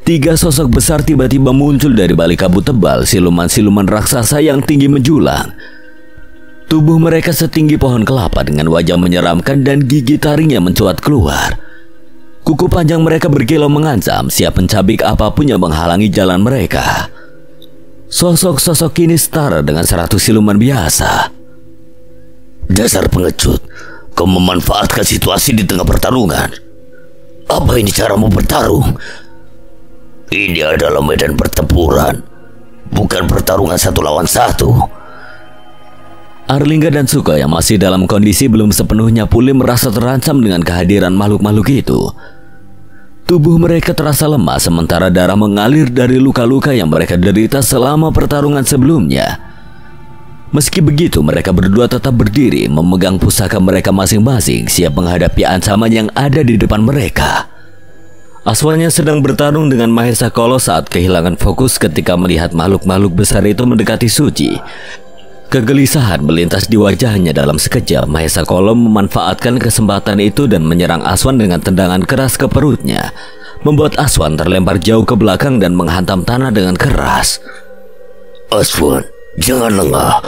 Tiga sosok besar tiba-tiba muncul dari balik kabut tebal, siluman-siluman raksasa yang tinggi menjulang. Tubuh mereka setinggi pohon kelapa dengan wajah menyeramkan dan gigi taringnya mencuat keluar. Kuku panjang mereka berkilau mengancam, siap mencabik apapun yang menghalangi jalan mereka. Sosok-sosok ini setara dengan 100 siluman biasa.
Dasar pengecut, kau memanfaatkan situasi di tengah pertarungan. Apa ini caramu bertarung? Ini adalah medan pertempuran, bukan pertarungan 1 lawan 1.
Arlingga dan Suko yang masih dalam kondisi belum sepenuhnya pulih merasa terancam dengan kehadiran makhluk-makhluk itu. Tubuh mereka terasa lemah sementara darah mengalir dari luka-luka yang mereka derita selama pertarungan sebelumnya. Meski begitu, mereka berdua tetap berdiri, memegang pusaka mereka masing-masing, siap menghadapi ancaman yang ada di depan mereka. Aswan yang sedang bertarung dengan Mahesa Kolo saat kehilangan fokus ketika melihat makhluk-makhluk besar itu mendekati suci. Kegelisahan melintas di wajahnya dalam sekejap. Mahesa Kolo memanfaatkan kesempatan itu dan menyerang Aswan dengan tendangan keras ke perutnya, membuat Aswan terlempar jauh ke belakang dan menghantam tanah dengan keras.
Aswan, jangan lengah.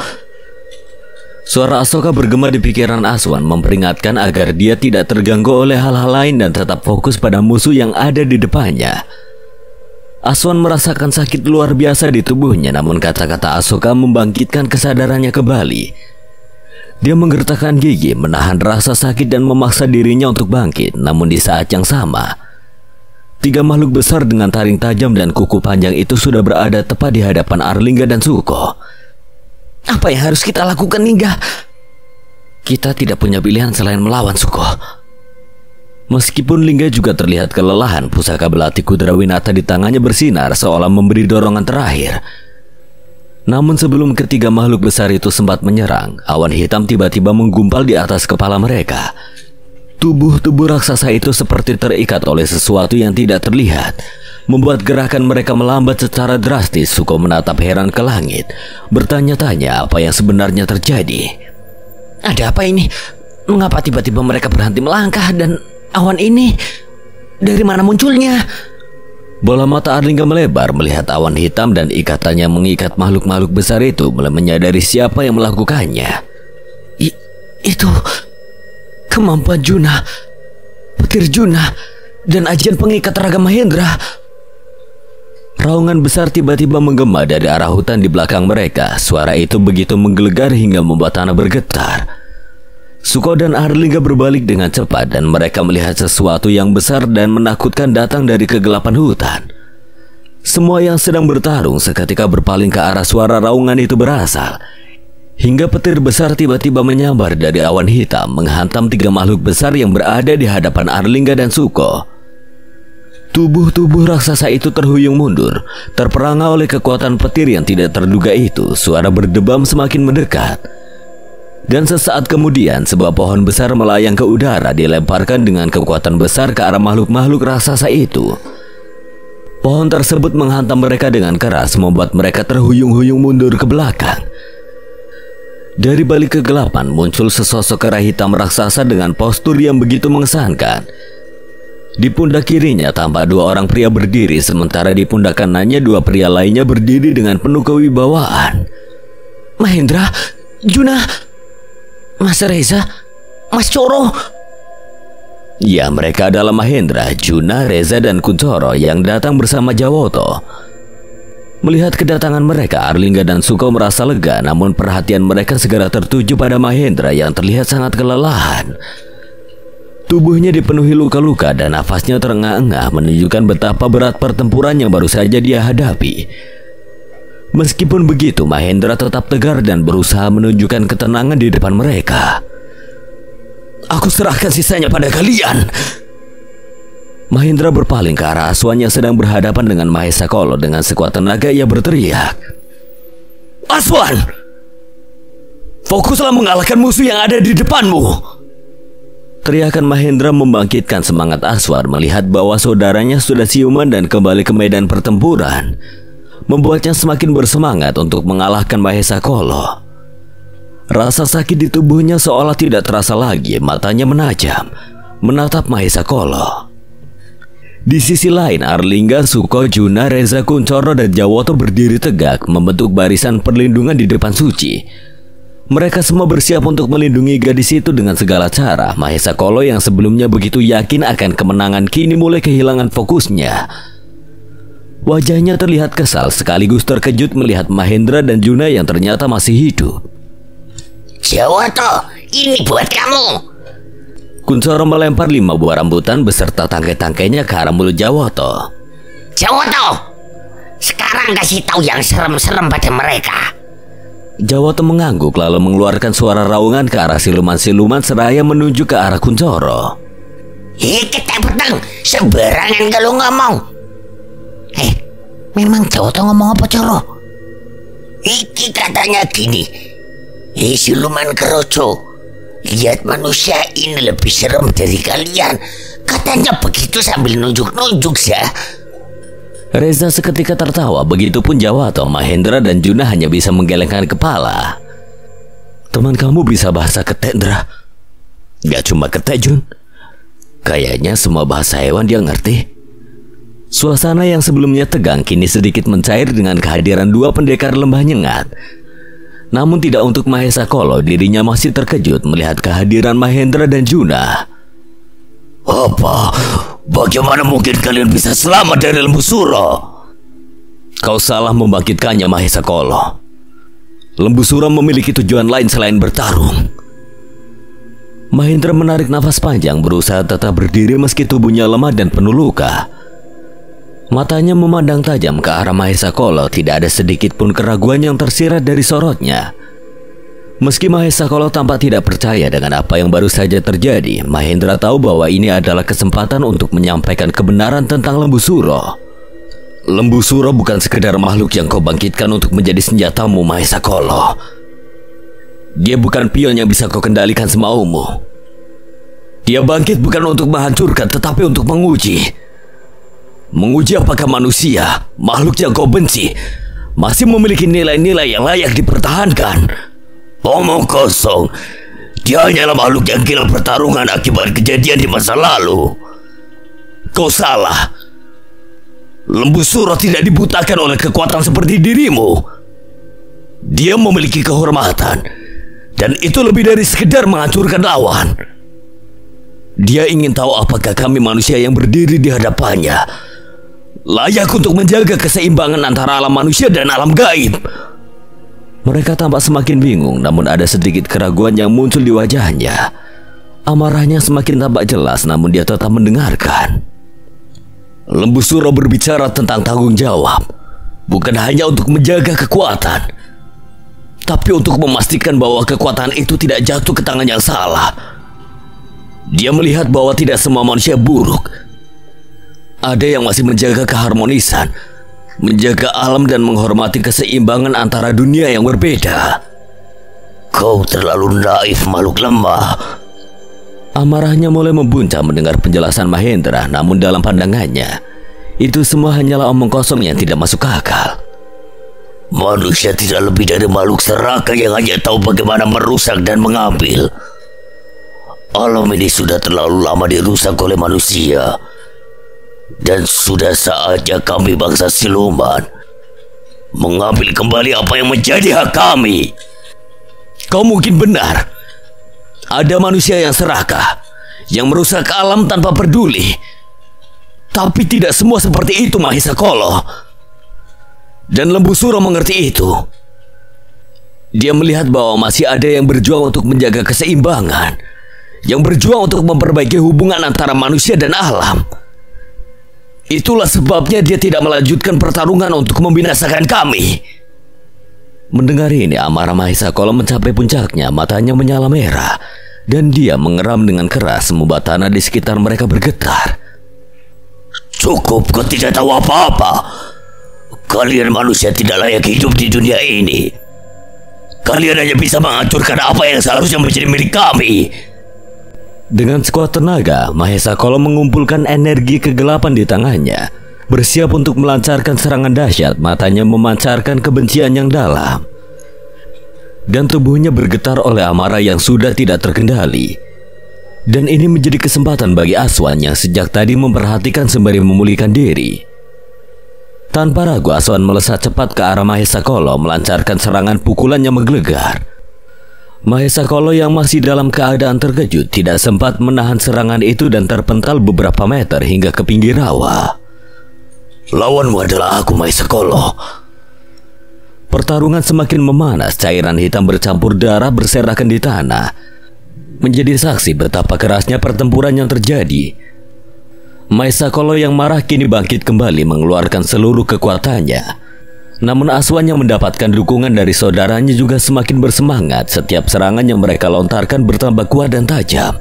Suara Asoka bergema di pikiran Aswan, memperingatkan agar dia tidak terganggu oleh hal-hal lain dan tetap fokus pada musuh yang ada di depannya. Aswan merasakan sakit luar biasa di tubuhnya, namun kata-kata Asoka membangkitkan kesadarannya kembali. Dia menggertakkan gigi, menahan rasa sakit dan memaksa dirinya untuk bangkit. Namun di saat yang sama, 3 makhluk besar dengan taring tajam dan kuku panjang itu sudah berada tepat di hadapan Arlingga dan Suko.
Apa yang harus kita lakukan, Lingga?
Kita tidak punya pilihan selain melawan, Suko. Meskipun Lingga juga terlihat kelelahan, pusaka belati Kudrawinata di tangannya bersinar seolah memberi dorongan terakhir. Namun sebelum ketiga makhluk besar itu sempat menyerang, awan hitam tiba-tiba menggumpal di atas kepala mereka. Tubuh-tubuh raksasa itu seperti terikat oleh sesuatu yang tidak terlihat, membuat gerakan mereka melambat secara drastis. Suko menatap heran ke langit, bertanya-tanya apa yang sebenarnya terjadi.
Ada apa ini? Mengapa tiba-tiba mereka berhenti melangkah dan awan ini dari mana munculnya?
Bola mata Arlingga melebar melihat awan hitam dan ikatannya mengikat makhluk-makhluk besar itu, mulai menyadari siapa yang melakukannya.
Itu kemampuan Juna, petir Juna, dan ajian pengikat raga Mahendra.
Raungan besar tiba-tiba menggema dari arah hutan di belakang mereka. Suara itu begitu menggelegar hingga membuat tanah bergetar. Suko dan Arlingga berbalik dengan cepat dan mereka melihat sesuatu yang besar dan menakutkan datang dari kegelapan hutan. Semua yang sedang bertarung seketika berpaling ke arah suara raungan itu berasal. Hingga petir besar tiba-tiba menyambar dari awan hitam menghantam 3 makhluk besar yang berada di hadapan Arlingga dan Suko. Tubuh-tubuh raksasa itu terhuyung mundur, terperangah oleh kekuatan petir yang tidak terduga itu. Suara berdebam semakin mendekat. Dan sesaat kemudian sebuah pohon besar melayang ke udara dilemparkan dengan kekuatan besar ke arah makhluk-makhluk raksasa itu. Pohon tersebut menghantam mereka dengan keras, membuat mereka terhuyung-huyung mundur ke belakang. Dari balik kegelapan muncul sesosok kera hitam raksasa dengan postur yang begitu mengesankan. Di pundak kirinya tampak 2 orang pria berdiri, sementara di pundak kanannya 2 pria lainnya berdiri dengan penuh kewibawaan.
Mahendra, Juna, Mas Reza, Mas Coro.
Ya, mereka adalah Mahendra, Juna, Reza, dan Kuncoro yang datang bersama Jawoto. Melihat kedatangan mereka, Arlingga dan Suko merasa lega, namun perhatian mereka segera tertuju pada Mahendra yang terlihat sangat kelelahan. Tubuhnya dipenuhi luka-luka dan nafasnya terengah-engah, menunjukkan betapa berat pertempuran yang baru saja dia hadapi. Meskipun begitu, Mahendra tetap tegar dan berusaha menunjukkan ketenangan di depan mereka.
Aku serahkan sisanya pada kalian.
Mahendra berpaling ke arah Aswan yang sedang berhadapan dengan Mahesa Kolo. Dengan sekuat tenaga ia berteriak,
Aswan, fokuslah mengalahkan musuh yang ada di depanmu.
Teriakan Mahendra membangkitkan semangat Aswan melihat bahwa saudaranya sudah siuman dan kembali ke medan pertempuran. Membuatnya semakin bersemangat untuk mengalahkan Mahesa Kolo. Rasa sakit di tubuhnya seolah tidak terasa lagi. Matanya menajam menatap Mahesa Kolo. Di sisi lain, Arlingga, Suko, Juna, Reza, Kuncoro, dan Jawoto berdiri tegak membentuk barisan perlindungan di depan Suci. Mereka semua bersiap untuk melindungi gadis itu dengan segala cara. Mahesa Kolo yang sebelumnya begitu yakin akan kemenangan kini mulai kehilangan fokusnya. Wajahnya terlihat kesal sekaligus terkejut melihat Mahendra dan Juna yang ternyata masih hidup.
Jawoto, ini buat kamu.
Kuncoro melempar 5 buah rambutan beserta tangkai-tangkainya ke arah mulut Jawoto.
Jawoto, sekarang kasih tahu yang serem-serem pada mereka.
Jawoto mengangguk lalu mengeluarkan suara raungan ke arah siluman-siluman seraya menuju ke arah Kuncoro.
Kita petang, sembarangan kalau ngomong. Memang Jawoto ngomong apa, Coro? Iki katanya gini, siluman keroco, lihat manusia ini lebih serem dari kalian. Katanya begitu sambil nunjuk-nunjuk ya.
Reza seketika tertawa, begitupun Jawoto. Mahendra dan Juna hanya bisa menggelengkan kepala. Teman kamu bisa bahasa ketek, Ndra? Gak cuma ketek, Jun. Kayaknya semua bahasa hewan dia ngerti. Suasana yang sebelumnya tegang kini sedikit mencair dengan kehadiran 2 pendekar lembah nyengat. Namun tidak untuk Mahesa Kolo, dirinya masih terkejut melihat kehadiran Mahendra dan Juna.
Apa? Bagaimana mungkin kalian bisa selamat dari Lembu Suro?
Kau salah membangkitkannya, Mahesa Kolo. Lembu Suro memiliki tujuan lain selain bertarung. Mahendra menarik nafas panjang, berusaha tetap berdiri meski tubuhnya lemah dan penuh luka. Matanya memandang tajam ke arah Mahesa Kolo, tidak ada sedikit pun keraguan yang tersirat dari sorotnya. Meski Mahesa Kolo tampak tidak percaya dengan apa yang baru saja terjadi, Mahendra tahu bahwa ini adalah kesempatan untuk menyampaikan kebenaran tentang Lembu Suro. Lembu Suro bukan sekedar makhluk yang kau bangkitkan untuk menjadi senjatamu, Mahesa Kolo. Dia bukan pion yang bisa kau kendalikan semaumu. Dia bangkit bukan untuk menghancurkan, tetapi untuk menguji. Menguji apakah manusia, makhluk yang kau benci, masih memiliki nilai-nilai yang layak dipertahankan.
Omong kosong. Dia hanyalah makhluk yang gila pertarungan akibat kejadian di masa lalu.
Kau salah. Lembu Suro tidak dibutakan oleh kekuatan seperti dirimu. Dia memiliki kehormatan, dan itu lebih dari sekedar menghancurkan lawan. Dia ingin tahu apakah kami manusia yang berdiri di hadapannya layak untuk menjaga keseimbangan antara alam manusia dan alam gaib. Mereka tampak semakin bingung, namun ada sedikit keraguan yang muncul di wajahnya. Amarahnya semakin tampak jelas, namun dia tetap mendengarkan. Lembu Suro berbicara tentang tanggung jawab, bukan hanya untuk menjaga kekuatan, tapi untuk memastikan bahwa kekuatan itu tidak jatuh ke tangan yang salah. Dia melihat bahwa tidak semua manusia buruk. Ada yang masih menjaga keharmonisan, menjaga alam dan menghormati keseimbangan antara dunia yang berbeda.
Kau terlalu naif, makhluk lemah.
Amarahnya mulai membuncah mendengar penjelasan Mahendra, namun dalam pandangannya, itu semua hanyalah omong kosong yang tidak masuk akal.
Manusia tidak lebih dari makhluk serakah yang hanya tahu bagaimana merusak dan mengambil. Alam ini sudah terlalu lama dirusak oleh manusia, dan sudah saatnya kami bangsa siluman mengambil kembali apa yang menjadi hak kami.
Kau mungkin benar. Ada manusia yang serakah, yang merusak alam tanpa peduli. Tapi tidak semua seperti itu, Mahesa Kolo. Dan Lembu Suro mengerti itu. Dia melihat bahwa masih ada yang berjuang untuk menjaga keseimbangan, yang berjuang untuk memperbaiki hubungan antara manusia dan alam. Itulah sebabnya dia tidak melanjutkan pertarungan untuk membinasakan kami. Mendengar ini, amarah Mahesa Kolo mencapai puncaknya. Matanya menyala merah, dan dia mengeram dengan keras, membuat tanah di sekitar mereka bergetar.
Cukup, kau tidak tahu apa-apa. Kalian manusia tidak layak hidup di dunia ini. Kalian hanya bisa menghancurkan apa yang seharusnya menjadi milik kami.
Dengan sekuat tenaga, Mahesa Kolo mengumpulkan energi kegelapan di tangannya, bersiap untuk melancarkan serangan dahsyat. Matanya memancarkan kebencian yang dalam, dan tubuhnya bergetar oleh amarah yang sudah tidak terkendali. Dan ini menjadi kesempatan bagi Aswan yang sejak tadi memperhatikan sembari memulihkan diri. Tanpa ragu, Aswan melesat cepat ke arah Mahesa Kolo, melancarkan serangan pukulan yang menggelegar. Mahesa Kolo yang masih dalam keadaan terkejut tidak sempat menahan serangan itu dan terpental beberapa meter hingga ke pinggir rawa.
Lawanmu adalah aku, Mahesa Kolo.
Pertarungan semakin memanas, cairan hitam bercampur darah berserakan di tanah, menjadi saksi betapa kerasnya pertempuran yang terjadi. Mahesa Kolo yang marah kini bangkit kembali mengeluarkan seluruh kekuatannya. Namun Aswan yang mendapatkan dukungan dari saudaranya juga semakin bersemangat. Setiap serangan yang mereka lontarkan bertambah kuat dan tajam.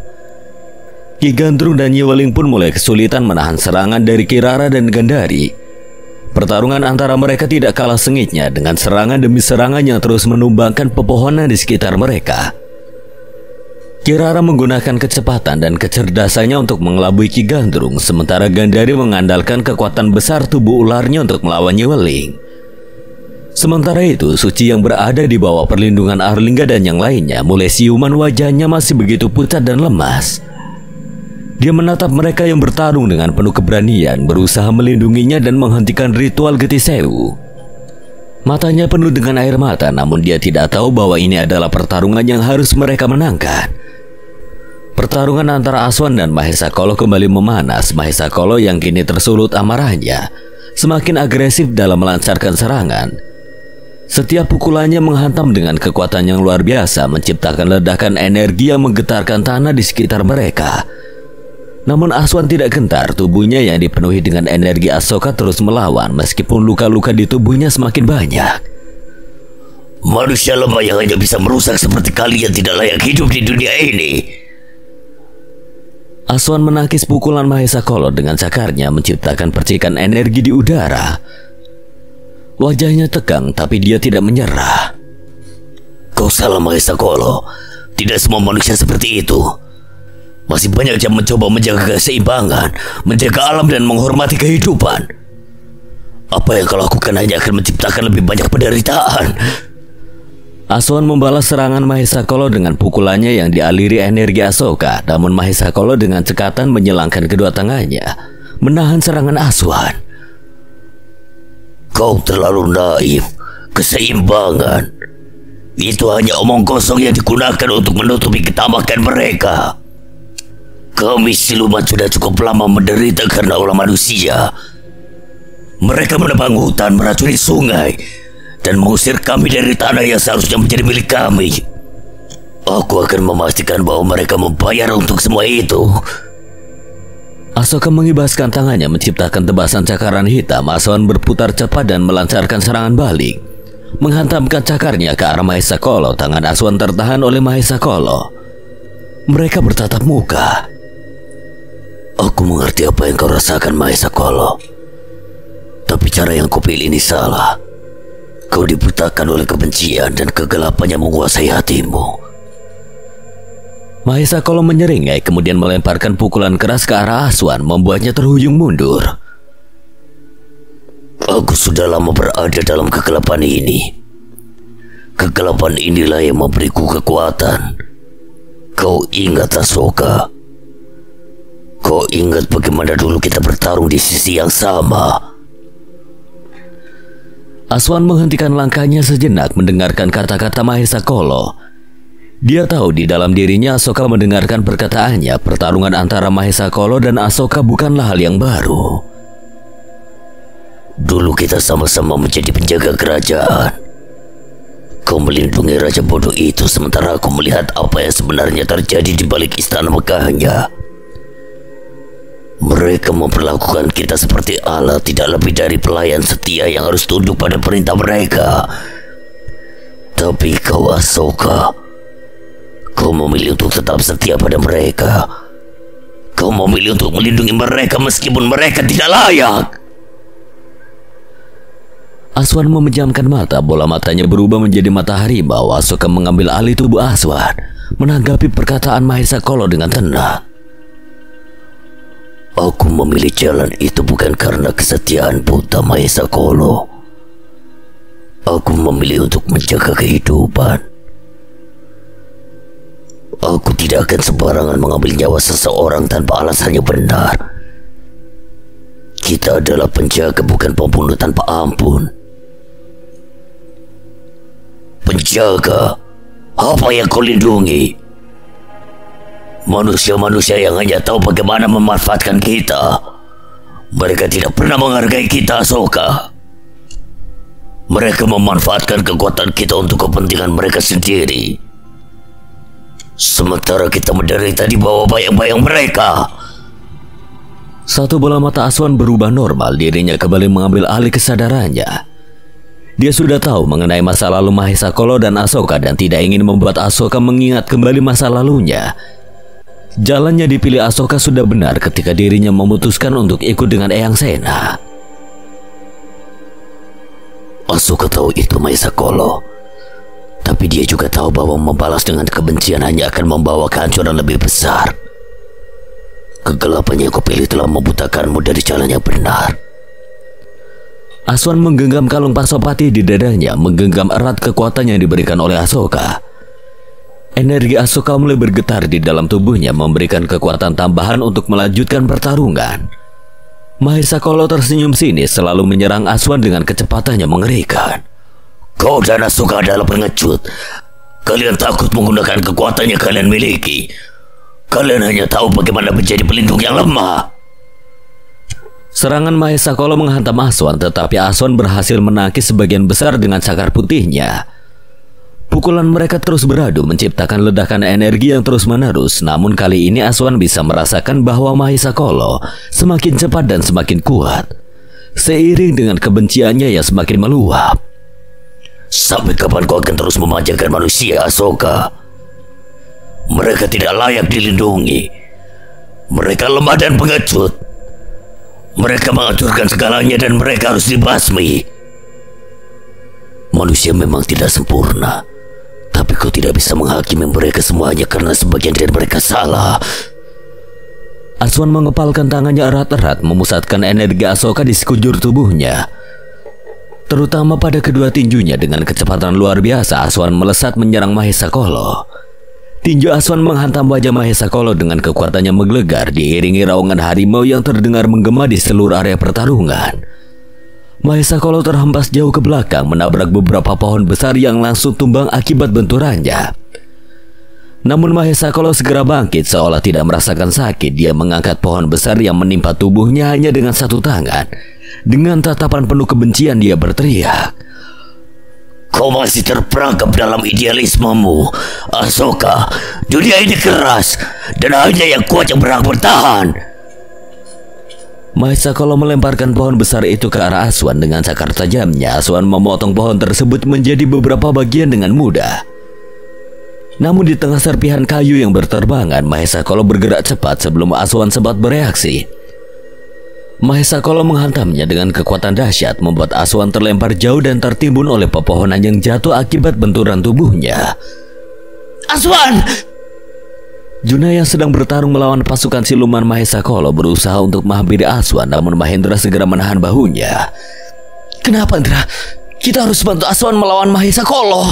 Ki Gandrung dan Nyi Weling pun mulai kesulitan menahan serangan dari Kirara dan Gandari. Pertarungan antara mereka tidak kalah sengitnya dengan serangan demi serangan yang terus menumbangkan pepohonan di sekitar mereka. Kirara menggunakan kecepatan dan kecerdasannya untuk mengelabui Ki Gandrung, sementara Gandari mengandalkan kekuatan besar tubuh ularnya untuk melawan Nyi Weling. Sementara itu, Suci yang berada di bawah perlindungan Arlingga dan yang lainnya mulai siuman, wajahnya masih begitu pucat dan lemas. Dia menatap mereka yang bertarung dengan penuh keberanian, berusaha melindunginya dan menghentikan ritual Geti Sewu. Matanya penuh dengan air mata, namun dia tidak tahu bahwa ini adalah pertarungan yang harus mereka menangkan. Pertarungan antara Aswan dan Mahesa Kolo kembali memanas. Mahesa Kolo yang kini tersulut amarahnya semakin agresif dalam melancarkan serangan. Setiap pukulannya menghantam dengan kekuatan yang luar biasa, menciptakan ledakan energi yang menggetarkan tanah di sekitar mereka. Namun Aswan tidak gentar, tubuhnya yang dipenuhi dengan energi Asoka terus melawan meskipun luka-luka di tubuhnya semakin banyak.
Manusia lemah yang hanya bisa merusak seperti kalian tidak layak hidup di dunia ini.
Aswan menangkis pukulan Mahesa Kolo dengan cakarnya, menciptakan percikan energi di udara. Wajahnya tegang, tapi dia tidak menyerah.
Kau salah, Mahesa Kolo. Tidak semua manusia seperti itu. Masih banyak yang mencoba menjaga keseimbangan, menjaga alam dan menghormati kehidupan. Apa yang kau lakukan hanya akan menciptakan lebih banyak penderitaan.
Aswan membalas serangan Mahesa Kolo dengan pukulannya yang dialiri energi Asoka. Namun Mahesa Kolo dengan cekatan menyilangkan kedua tangannya, menahan serangan Aswan.
Kau terlalu naif. Keseimbangan itu hanya omong kosong yang digunakan untuk menutupi ketamakan mereka. Kami siluman sudah cukup lama menderita karena ulah manusia. Mereka menebang hutan, meracuni sungai, dan mengusir kami dari tanah yang seharusnya menjadi milik kami. Aku akan memastikan bahwa mereka membayar untuk semua itu.
Asoka mengibaskan tangannya menciptakan tebasan cakaran hitam. Aswan berputar cepat dan melancarkan serangan balik, menghantamkan cakarnya ke arah Mahesa Kolo. Tangan Aswan tertahan oleh Mahesa Kolo. Mereka bertatap muka.
Aku mengerti apa yang kau rasakan, Mahesa Kolo. Tapi cara yang kau pilih ini salah. Kau dibutakan oleh kebencian dan kegelapan yang menguasai hatimu.
Mahesa Kolo menyeringai kemudian melemparkan pukulan keras ke arah Aswan, membuatnya terhuyung mundur.
Aku sudah lama berada dalam kegelapan ini. Kegelapan inilah yang memberiku kekuatan. Kau ingat, Asoka? Kau ingat bagaimana dulu kita bertarung di sisi yang sama?
Aswan menghentikan langkahnya sejenak mendengarkan kata-kata Mahesa Kolo. Dia tahu di dalam dirinya Asoka mendengarkan perkataannya. Pertarungan antara Mahesa Kolo dan Asoka bukanlah hal yang baru.
Dulu kita sama-sama menjadi penjaga kerajaan. Kau melindungi raja bodoh itu, sementara aku melihat apa yang sebenarnya terjadi di balik istana megahnya. Mereka memperlakukan kita seperti Allah, tidak lebih dari pelayan setia yang harus tunduk pada perintah mereka. Tapi kau, Asoka, kau memilih untuk tetap setia pada mereka. Kau memilih untuk melindungi mereka meskipun mereka tidak layak.
Aswan memejamkan mata. Bola matanya berubah menjadi mata harimau. Asoka mengambil alih tubuh Aswan, menanggapi perkataan Mahesa Kolo dengan tenang.
Aku memilih jalan itu bukan karena kesetiaan buta, Mahesa Kolo. Aku memilih untuk menjaga kehidupan. Aku tidak akan sembarangan mengambil nyawa seseorang tanpa alasannya benar. Kita adalah penjaga, bukan pembunuh tanpa ampun. Penjaga? Apa yang kau lindungi? Manusia-manusia yang hanya tahu bagaimana memanfaatkan kita. Mereka tidak pernah menghargai kita, Asoka. Mereka memanfaatkan kekuatan kita untuk kepentingan mereka sendiri. Sementara kita menderita di bawah bayang-bayang mereka.
Satu bola mata Aswan berubah normal. Dirinya kembali mengambil alih kesadarannya. Dia sudah tahu mengenai masa lalu Mahesa Kolo dan Asoka dan tidak ingin membuat Asoka mengingat kembali masa lalunya. Jalannya dipilih Asoka sudah benar ketika dirinya memutuskan untuk ikut dengan Eyang Sena.
Asoka tahu itu, Mahesa Kolo. Tapi dia juga tahu bahwa membalas dengan kebencian hanya akan membawa kehancuran lebih besar. Kegelapan yang kau pilih telah membutakanmu dari jalan yang benar.
Aswan menggenggam kalung Pasopati di dadanya, menggenggam erat kekuatan yang diberikan oleh Asoka. Energi Asoka mulai bergetar di dalam tubuhnya, memberikan kekuatan tambahan untuk melanjutkan pertarungan. Mahesa Kolo tersenyum sinis, selalu menyerang Aswan dengan kecepatan yang mengerikan.
Kau dan Asoka adalah pengecut. Kalian takut menggunakan kekuatan yang kalian miliki. Kalian hanya tahu bagaimana menjadi pelindung yang lemah.
Serangan Mahesa Kolo menghantam Aswan, tetapi Aswan berhasil menangkis sebagian besar dengan cakar putihnya. Pukulan mereka terus beradu menciptakan ledakan energi yang terus-menerus. Namun kali ini Aswan bisa merasakan bahwa Mahesa Kolo semakin cepat dan semakin kuat, seiring dengan kebenciannya yang semakin meluap.
Sampai kapan kau akan terus memanjakan manusia, Asoka? Mereka tidak layak dilindungi. Mereka lemah dan pengecut. Mereka menghancurkan segalanya dan mereka harus dibasmi. Manusia memang tidak sempurna, tapi kau tidak bisa menghakimi mereka semuanya karena sebagian dari mereka salah.
Aswan mengepalkan tangannya erat-erat, memusatkan energi Asoka di sekujur tubuhnya. Terutama pada kedua tinjunya dengan kecepatan luar biasa, Aswan melesat menyerang Mahesa Kolo. Tinju Aswan menghantam wajah Mahesa Kolo dengan kekuatannya menggelegar, diiringi raungan harimau yang terdengar menggema di seluruh area pertarungan. Mahesa Kolo terhempas jauh ke belakang, menabrak beberapa pohon besar yang langsung tumbang akibat benturannya. Namun Mahesa Kolo segera bangkit seolah tidak merasakan sakit. Dia mengangkat pohon besar yang menimpa tubuhnya hanya dengan satu tangan. Dengan tatapan penuh kebencian dia berteriak,
"Kau masih terperangkap dalam idealismemu, Asoka. Dunia ini keras dan hanya yang kuat yang berhak bertahan."
Mahesa Kolo melemparkan pohon besar itu ke arah Aswan dengan cakar tajamnya. Aswan memotong pohon tersebut menjadi beberapa bagian dengan mudah. Namun di tengah serpihan kayu yang berterbangan, Mahesa Kolo bergerak cepat sebelum Aswan sempat bereaksi. Mahesa Kolo menghantamnya dengan kekuatan dahsyat, membuat Aswan terlempar jauh dan tertimbun oleh pepohonan yang jatuh akibat benturan tubuhnya.
Aswan!
Juna yang sedang bertarung melawan pasukan siluman Mahesa Kolo berusaha untuk menghampiri Aswan, namun Mahendra segera menahan bahunya.
Kenapa, Indra? Kita harus bantu Aswan melawan Mahesa Kolo.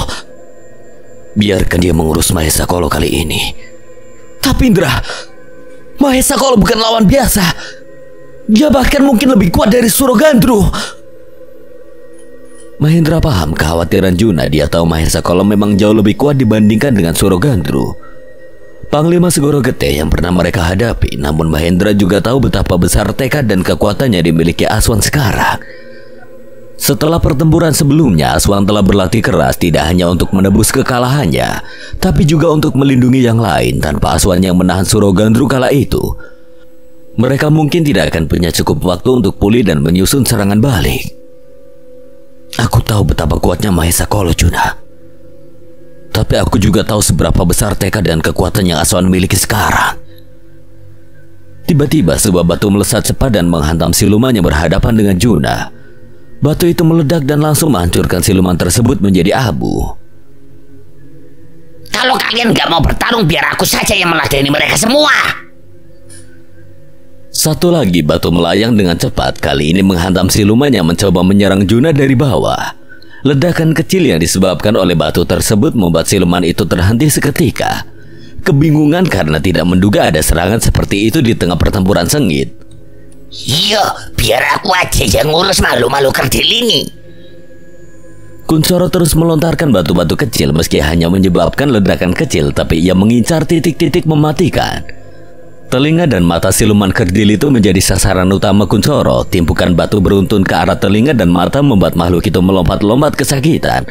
Biarkan dia mengurus Mahesa Kolo kali ini.
Tapi Indra, Mahesa Kolo bukan lawan biasa. Dia bahkan mungkin lebih kuat dari Surogandru.
Mahendra paham kekhawatiran Juna. Dia tahu Mahesa Kolo memang jauh lebih kuat dibandingkan dengan Surogandru, Panglima Segoro Gede yang pernah mereka hadapi. Namun Mahendra juga tahu betapa besar tekad dan kekuatannya dimiliki Aswan sekarang. Setelah pertempuran sebelumnya, Aswan telah berlatih keras tidak hanya untuk menebus kekalahannya, tapi juga untuk melindungi yang lain. Tanpa Aswan yang menahan Surogandru kala itu, mereka mungkin tidak akan punya cukup waktu untuk pulih dan menyusun serangan balik. Aku tahu betapa kuatnya Mahesa Kolo, Juna. Tapi aku juga tahu seberapa besar tekad dan kekuatan yang Aswan miliki sekarang. Tiba-tiba sebuah batu melesat cepat dan menghantam siluman yang berhadapan dengan Juna. Batu itu meledak dan langsung menghancurkan siluman tersebut menjadi abu.
Kalau kalian gak mau bertarung, biar aku saja yang meladeni mereka semua.
Satu lagi batu melayang dengan cepat, kali ini menghantam siluman yang mencoba menyerang Juna dari bawah. Ledakan kecil yang disebabkan oleh batu tersebut membuat siluman itu terhenti seketika. Kebingungan karena tidak menduga ada serangan seperti itu di tengah pertempuran sengit.
Iya, biar aku aja yang ngurus malu-malu kerdil ini.
Kuncoro terus melontarkan batu-batu kecil meski hanya menyebabkan ledakan kecil, tapi ia mengincar titik-titik mematikan. Telinga dan mata siluman kerdil itu menjadi sasaran utama Kuncoro. Timpukan batu beruntun ke arah telinga dan mata membuat makhluk itu melompat-lompat kesakitan,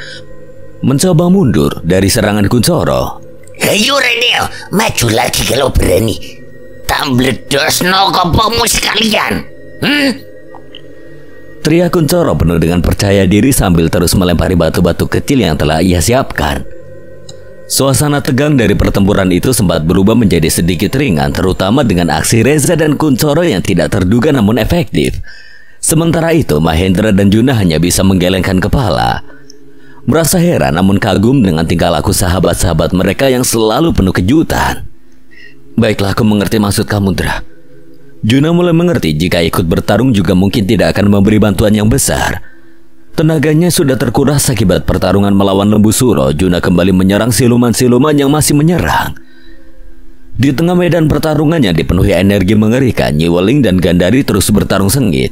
mencoba mundur dari serangan Kuncoro.
Ayo Reneo, maju lagi kalau berani. Tak meledos no kopomu sekalian.
Teriak Kuncoro penuh dengan percaya diri sambil terus melempari batu-batu kecil yang telah ia siapkan. Suasana tegang dari pertempuran itu sempat berubah menjadi sedikit ringan, terutama dengan aksi Reza dan Kuncoro yang tidak terduga namun efektif. Sementara itu, Mahendra dan Juna hanya bisa menggelengkan kepala, merasa heran namun kagum dengan tingkah laku sahabat-sahabat mereka yang selalu penuh kejutan. Baiklah, aku mengerti maksud kamu, Dra. Juna mulai mengerti jika ikut bertarung juga mungkin tidak akan memberi bantuan yang besar. Tenaganya sudah terkuras akibat pertarungan melawan Lembu Suro. Juna kembali menyerang siluman-siluman yang masih menyerang. Di tengah medan pertarungan yang dipenuhi energi mengerikan, Nyi Weling dan Gandari terus bertarung sengit.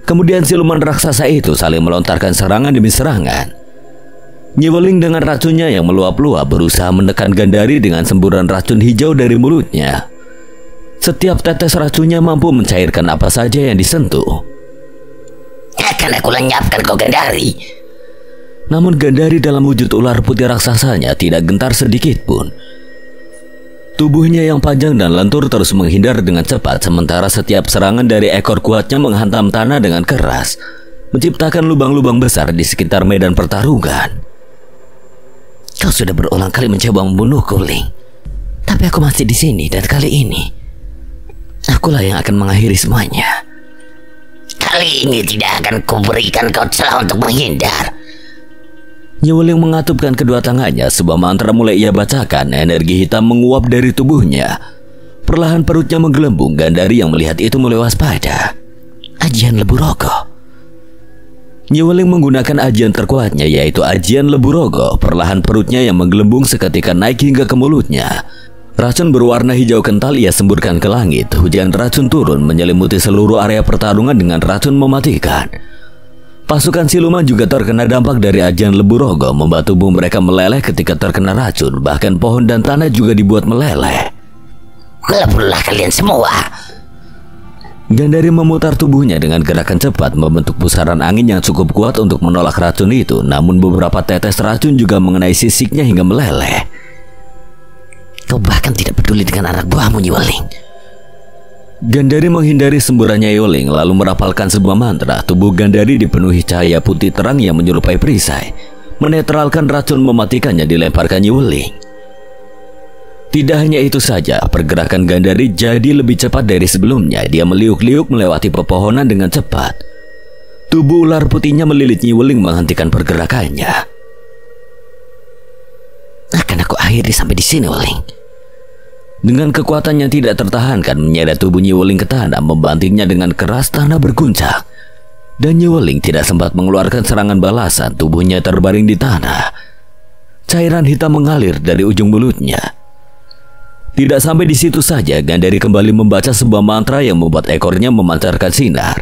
Kemudian siluman raksasa itu saling melontarkan serangan demi serangan. Nyi Weling dengan racunnya yang meluap-luap berusaha menekan Gandari dengan semburan racun hijau dari mulutnya. Setiap tetes racunnya mampu mencairkan apa saja yang disentuh.
Akan aku lenyapkan kau, Gandari.
Namun Gandari dalam wujud ular putih raksasanya tidak gentar sedikit pun. Tubuhnya yang panjang dan lentur terus menghindar dengan cepat, sementara setiap serangan dari ekor kuatnya menghantam tanah dengan keras, menciptakan lubang-lubang besar di sekitar medan pertarungan.
Kau sudah berulang kali mencoba membunuhku, Ling. Tapi aku masih di sini dan kali ini akulah yang akan mengakhiri semuanya.
Kali ini tidak akan kuberikan kau celah untuk menghindar.
Nyi Weling mengatupkan kedua tangannya, sebuah mantra mulai ia bacakan. Energi hitam menguap dari tubuhnya. Perlahan perutnya menggelembung. Gandari yang melihat itu mulai waspada.
Ajian Lebu Rogo.
Nyi menggunakan ajian terkuatnya, yaitu ajian lebu rogo. Perlahan perutnya yang menggelembung seketika naik hingga ke mulutnya. Racun berwarna hijau kental ia semburkan ke langit. Hujan racun turun menyelimuti seluruh area pertarungan dengan racun mematikan. Pasukan siluman juga terkena dampak dari ajian lebu rogo, membuat tubuh mereka meleleh ketika terkena racun. Bahkan pohon dan tanah juga dibuat meleleh.
Meleburlah kalian semua.
Gandari memutar tubuhnya dengan gerakan cepat, membentuk pusaran angin yang cukup kuat untuk menolak racun itu. Namun beberapa tetes racun juga mengenai sisiknya hingga meleleh.
Kau bahkan tidak peduli dengan anak buahmu, Nyi Weling.
Gandari menghindari semburannya Nyi Weling, lalu merapalkan sebuah mantra. Tubuh Gandari dipenuhi cahaya putih terang yang menyerupai perisai. Menetralkan racun mematikannya dilemparkan Nyi Weling. Tidak hanya itu saja, pergerakan Gandari jadi lebih cepat dari sebelumnya. Dia meliuk-liuk melewati pepohonan dengan cepat. Tubuh ular putihnya melilit Nyi Weling menghentikan pergerakannya.
Akan aku akhiri sampai di sini, Weling.
Dengan kekuatan yang tidak tertahankan, menyeret tubuh Nyi Weling ke tanah, membantingnya dengan keras. Tanah berguncang. Dan Nyi Weling tidak sempat mengeluarkan serangan balasan. Tubuhnya terbaring di tanah. Cairan hitam mengalir dari ujung mulutnya. Tidak sampai di situ saja, Gandari kembali membaca sebuah mantra yang membuat ekornya memancarkan sinar.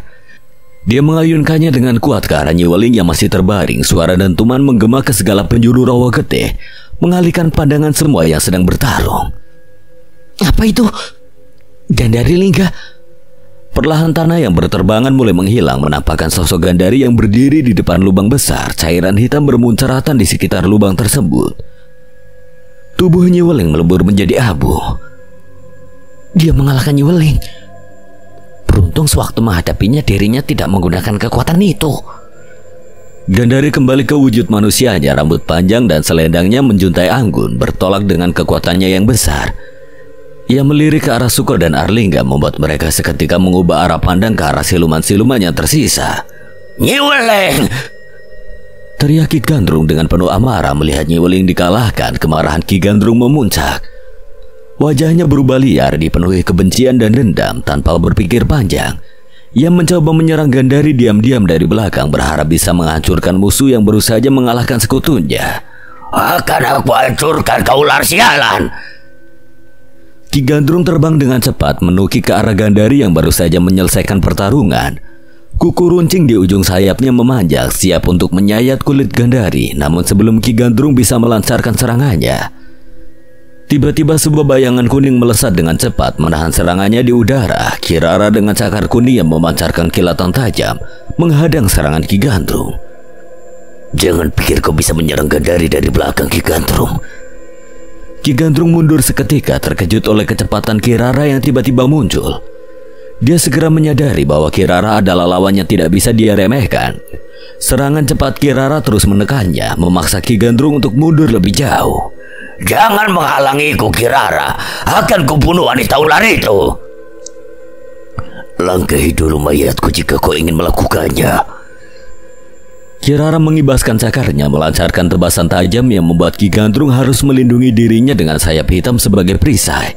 Dia mengayunkannya dengan kuat ke arah Nyi Weling yang masih terbaring. Suara dentuman menggema ke segala penjuru rawa getih, mengalihkan pandangan semua yang sedang bertarung.
Apa itu?
Gandari Lingga.
Perlahan tanah yang berterbangan mulai menghilang, menampakkan sosok Gandari yang berdiri di depan lubang besar. Cairan hitam bermuncaratan di sekitar lubang tersebut. Tubuh Nyi Weling melebur menjadi abu.
Dia mengalahkan Nyi Weling. Beruntung sewaktu menghadapinya dirinya tidak menggunakan kekuatan itu.
Gandari kembali ke wujud manusianya. Rambut panjang dan selendangnya menjuntai anggun, bertolak dengan kekuatannya yang besar. Ia melirik ke arah Suko dan Arlingga, membuat mereka seketika mengubah arah pandang ke arah siluman-siluman yang tersisa.
Nyi Weling!
Teriak Ki Gandrung dengan penuh amarah melihat Nyi Weling dikalahkan. Kemarahan Ki Gandrung memuncak. Wajahnya berubah liar, dipenuhi kebencian dan dendam. Tanpa berpikir panjang, ia mencoba menyerang Gandari diam-diam dari belakang, berharap bisa menghancurkan musuh yang baru saja mengalahkan sekutunya.
Akan aku hancurkan kau, ular sialan!
Ki Gandrung terbang dengan cepat menuki ke arah Gandari yang baru saja menyelesaikan pertarungan. Kuku runcing di ujung sayapnya memanjang, siap untuk menyayat kulit Gandari. Namun sebelum Ki Gandrung bisa melancarkan serangannya, tiba-tiba sebuah bayangan kuning melesat dengan cepat, menahan serangannya di udara. Kirara dengan cakar kuning yang memancarkan kilatan tajam menghadang serangan Ki Gandrung.
Jangan pikir kau bisa menyerang Gandari dari belakang, Ki Gandrung.
Ki Gandrung mundur seketika, terkejut oleh kecepatan Kirara yang tiba-tiba muncul. Dia segera menyadari bahwa Kirara adalah lawan yang tidak bisa dia remehkan. Serangan cepat Kirara terus menekannya, memaksa Ki Gandrung untuk mundur lebih jauh.
Jangan menghalangiku, Kirara. Akan kubunuh wanita ular itu.
Langkahi dulu mayatku jika kau ingin melakukannya.
Kirara mengibaskan cakarnya, melancarkan tebasan tajam yang membuat Ki Gandrung harus melindungi dirinya dengan sayap hitam sebagai perisai.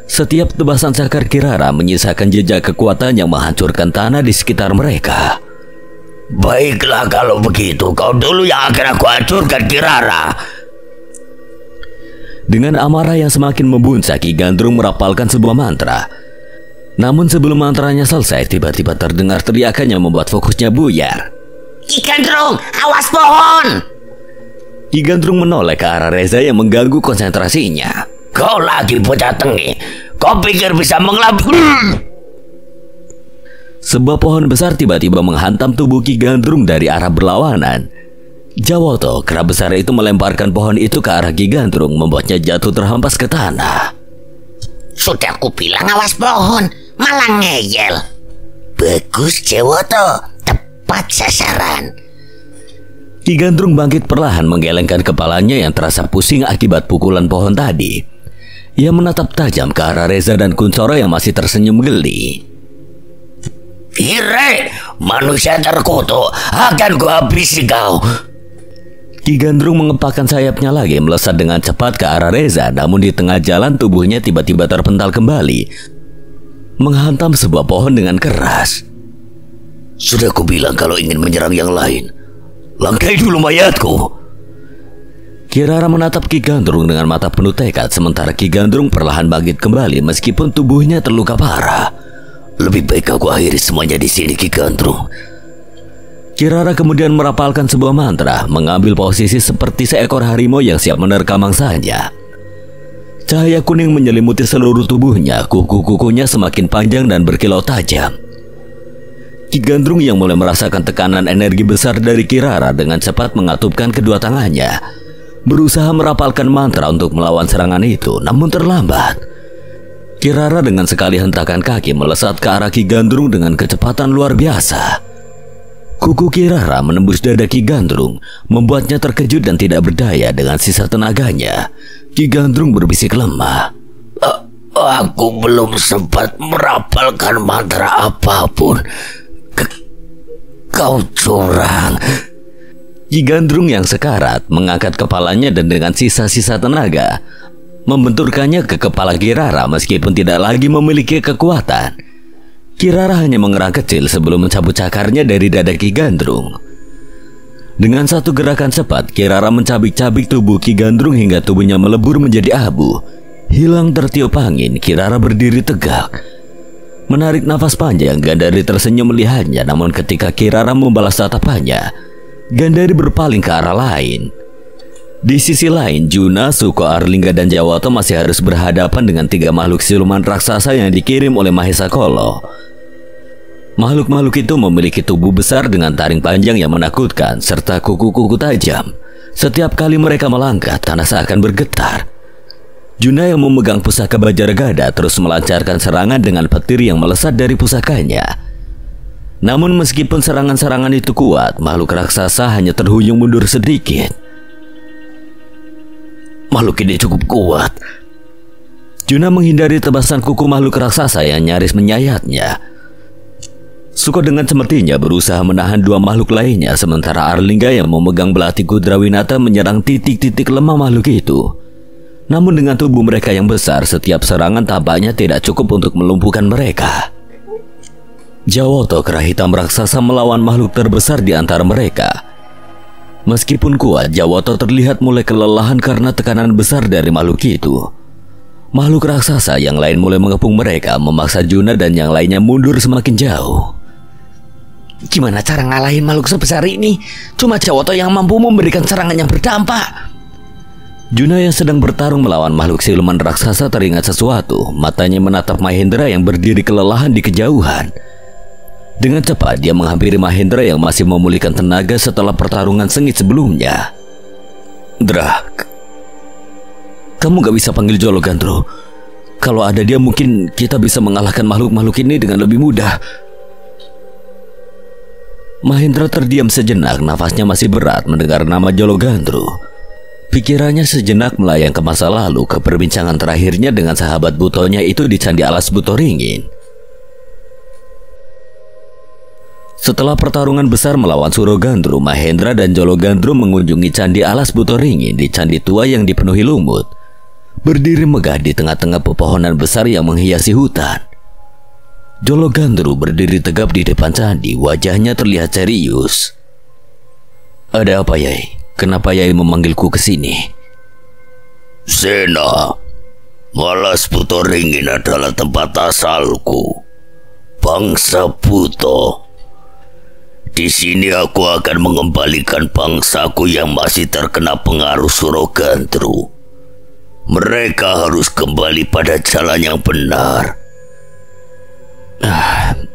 Setiap tebasan cakar Kirara menyisakan jejak kekuatan yang menghancurkan tanah di sekitar mereka.
Baiklah kalau begitu, kau dulu yang akan aku hancurkan, Kirara.
Dengan amarah yang semakin membuncah, Ki Gandrung merapalkan sebuah mantra. Namun sebelum mantranya selesai, tiba-tiba terdengar teriakan yang membuat fokusnya buyar.
Ki Gandrung, awas pohon!
Ki Gandrung menoleh ke arah Reza yang mengganggu konsentrasinya.
Kau lagi bocah tengik. Kau pikir bisa mengelabui?
Sebuah pohon besar tiba-tiba menghantam tubuh Ki Gandrung dari arah berlawanan. Jawoto, kera besar itu melemparkan pohon itu ke arah Ki Gandrung, membuatnya jatuh terhempas ke tanah.
Sudah aku bilang awas pohon, malah ngeyel. Bagus, Jawoto. Tepat sasaran.
Ki Gandrung bangkit perlahan, menggelengkan kepalanya yang terasa pusing akibat pukulan pohon tadi. Ia menatap tajam ke arah Reza dan Kuncoro yang masih tersenyum geli.
Ire, manusia terkutuk, akan kuhabisi kau.
Ki Gandrung mengepakkan sayapnya lagi, melesat dengan cepat ke arah Reza. Namun di tengah jalan tubuhnya tiba-tiba terpental kembali, menghantam sebuah pohon dengan keras.
Sudah kubilang kalau ingin menyerang yang lain, langkai dulu mayatku.
Kirara menatap Ki Gandrung dengan mata penuh tekad, sementara Ki Gandrung perlahan bangkit kembali meskipun tubuhnya terluka parah.
Lebih baik aku akhiri semuanya di sini, Ki Gandrung.
Kirara kemudian merapalkan sebuah mantra, mengambil posisi seperti seekor harimau yang siap menerkam mangsanya. Cahaya kuning menyelimuti seluruh tubuhnya, kuku-kukunya semakin panjang dan berkilau tajam. Ki Gandrung yang mulai merasakan tekanan energi besar dari Kirara dengan cepat mengatupkan kedua tangannya, berusaha merapalkan mantra untuk melawan serangan itu, namun terlambat. Kirara dengan sekali hentakan kaki melesat ke arah Ki Gandrung dengan kecepatan luar biasa. Kuku Kirara menembus dada Ki Gandrung, membuatnya terkejut dan tidak berdaya dengan sisa tenaganya. Ki Gandrung berbisik lemah.
Aku belum sempat merapalkan mantra apapun. Kau curang.
Ki Gandrung yang sekarat mengangkat kepalanya dan dengan sisa-sisa tenaga membenturkannya ke kepala Kirara meskipun tidak lagi memiliki kekuatan. Kirara hanya mengerang kecil sebelum mencabut cakarnya dari dada Ki Gandrung. Dengan satu gerakan cepat, Kirara mencabik-cabik tubuh Ki Gandrung hingga tubuhnya melebur menjadi abu. Hilang tertiup angin, Kirara berdiri tegak. Menarik nafas panjang, Gandari tersenyum melihatnya, namun ketika Kirara membalas tatapannya, Gandari berpaling ke arah lain. Di sisi lain, Juna, Suko, Arlingga, dan Jawato masih harus berhadapan dengan 3 makhluk siluman raksasa yang dikirim oleh Mahesa Kolo. Makhluk-makhluk itu memiliki tubuh besar dengan taring panjang yang menakutkan serta kuku-kuku tajam. Setiap kali mereka melangkah, tanah seakan bergetar. Juna yang memegang pusaka Bajaragada terus melancarkan serangan dengan petir yang melesat dari pusakanya. Namun meskipun serangan-serangan itu kuat, makhluk raksasa hanya terhuyung mundur sedikit.
Makhluk ini cukup kuat.
Juna menghindari tebasan kuku makhluk raksasa yang nyaris menyayatnya. Suko dengan semestinya berusaha menahan 2 makhluk lainnya, sementara Arlingga yang memegang belati Kudrawinata menyerang titik-titik lemah makhluk itu. Namun dengan tubuh mereka yang besar, setiap serangan tampaknya tidak cukup untuk melumpuhkan mereka. Jawoto, kera hitam raksasa, melawan makhluk terbesar di antara mereka. Meskipun kuat, Jawoto terlihat mulai kelelahan karena tekanan besar dari makhluk itu. Makhluk raksasa yang lain mulai mengepung mereka, memaksa Juna dan yang lainnya mundur semakin jauh.
Gimana cara ngalahin makhluk sebesar ini? Cuma Jawoto yang mampu memberikan serangan yang berdampak.
Juna yang sedang bertarung melawan makhluk siluman raksasa teringat sesuatu. Matanya menatap Mahendra yang berdiri kelelahan di kejauhan. Dengan cepat dia menghampiri Mahendra yang masih memulihkan tenaga setelah pertarungan sengit sebelumnya.
Drak,
kamu gak bisa panggil Jologandro. Kalau ada dia mungkin kita bisa mengalahkan makhluk-makhluk ini dengan lebih mudah. Mahendra terdiam sejenak, nafasnya masih berat mendengar nama Jologandro. Pikirannya sejenak melayang ke masa lalu, ke perbincangan terakhirnya dengan sahabat butonya itu di Candi Alas Butoringin. Setelah pertarungan besar melawan Surogandru, Mahendra dan Jologandru mengunjungi Candi Alas Butoringin di candi tua yang dipenuhi lumut. Berdiri megah di tengah-tengah pepohonan besar yang menghiasi hutan. Jologandru berdiri tegap di depan candi, wajahnya terlihat serius. Ada apa, Yai? Kenapa Yai memanggilku ke sini?
Sena, Alas Butoringin adalah tempat asalku, bangsa Buto. Di sini aku akan mengembalikan bangsaku yang masih terkena pengaruh Surogandru. Mereka harus kembali pada jalan yang benar.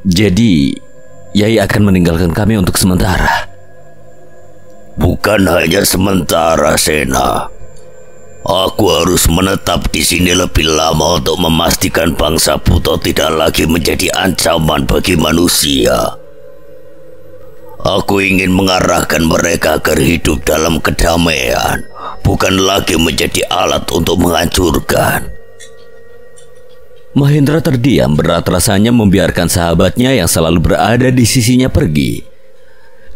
Jadi Yai akan meninggalkan kami untuk sementara?
Bukan hanya sementara, Sena. Aku harus menetap di sini lebih lama untuk memastikan bangsa Buto tidak lagi menjadi ancaman bagi manusia. Aku ingin mengarahkan mereka agar hidup dalam kedamaian, bukan lagi menjadi alat untuk menghancurkan.
Mahendra terdiam, berat rasanya membiarkan sahabatnya yang selalu berada di sisinya pergi.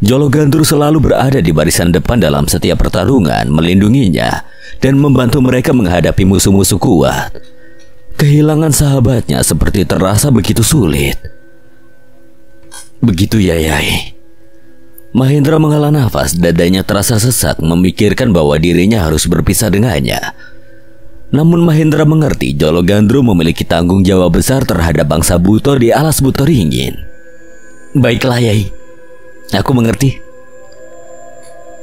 Jologandru selalu berada di barisan depan dalam setiap pertarungan, melindunginya dan membantu mereka menghadapi musuh-musuh kuat. Kehilangan sahabatnya seperti terasa begitu sulit. Begitu ya, Yai. Mahendra menghela nafas, dadanya terasa sesak memikirkan bahwa dirinya harus berpisah dengannya. Namun Mahendra mengerti Jolo Gandru memiliki tanggung jawab besar terhadap bangsa Buto di alas Buto Ringin. Baiklah, Yai. Aku mengerti.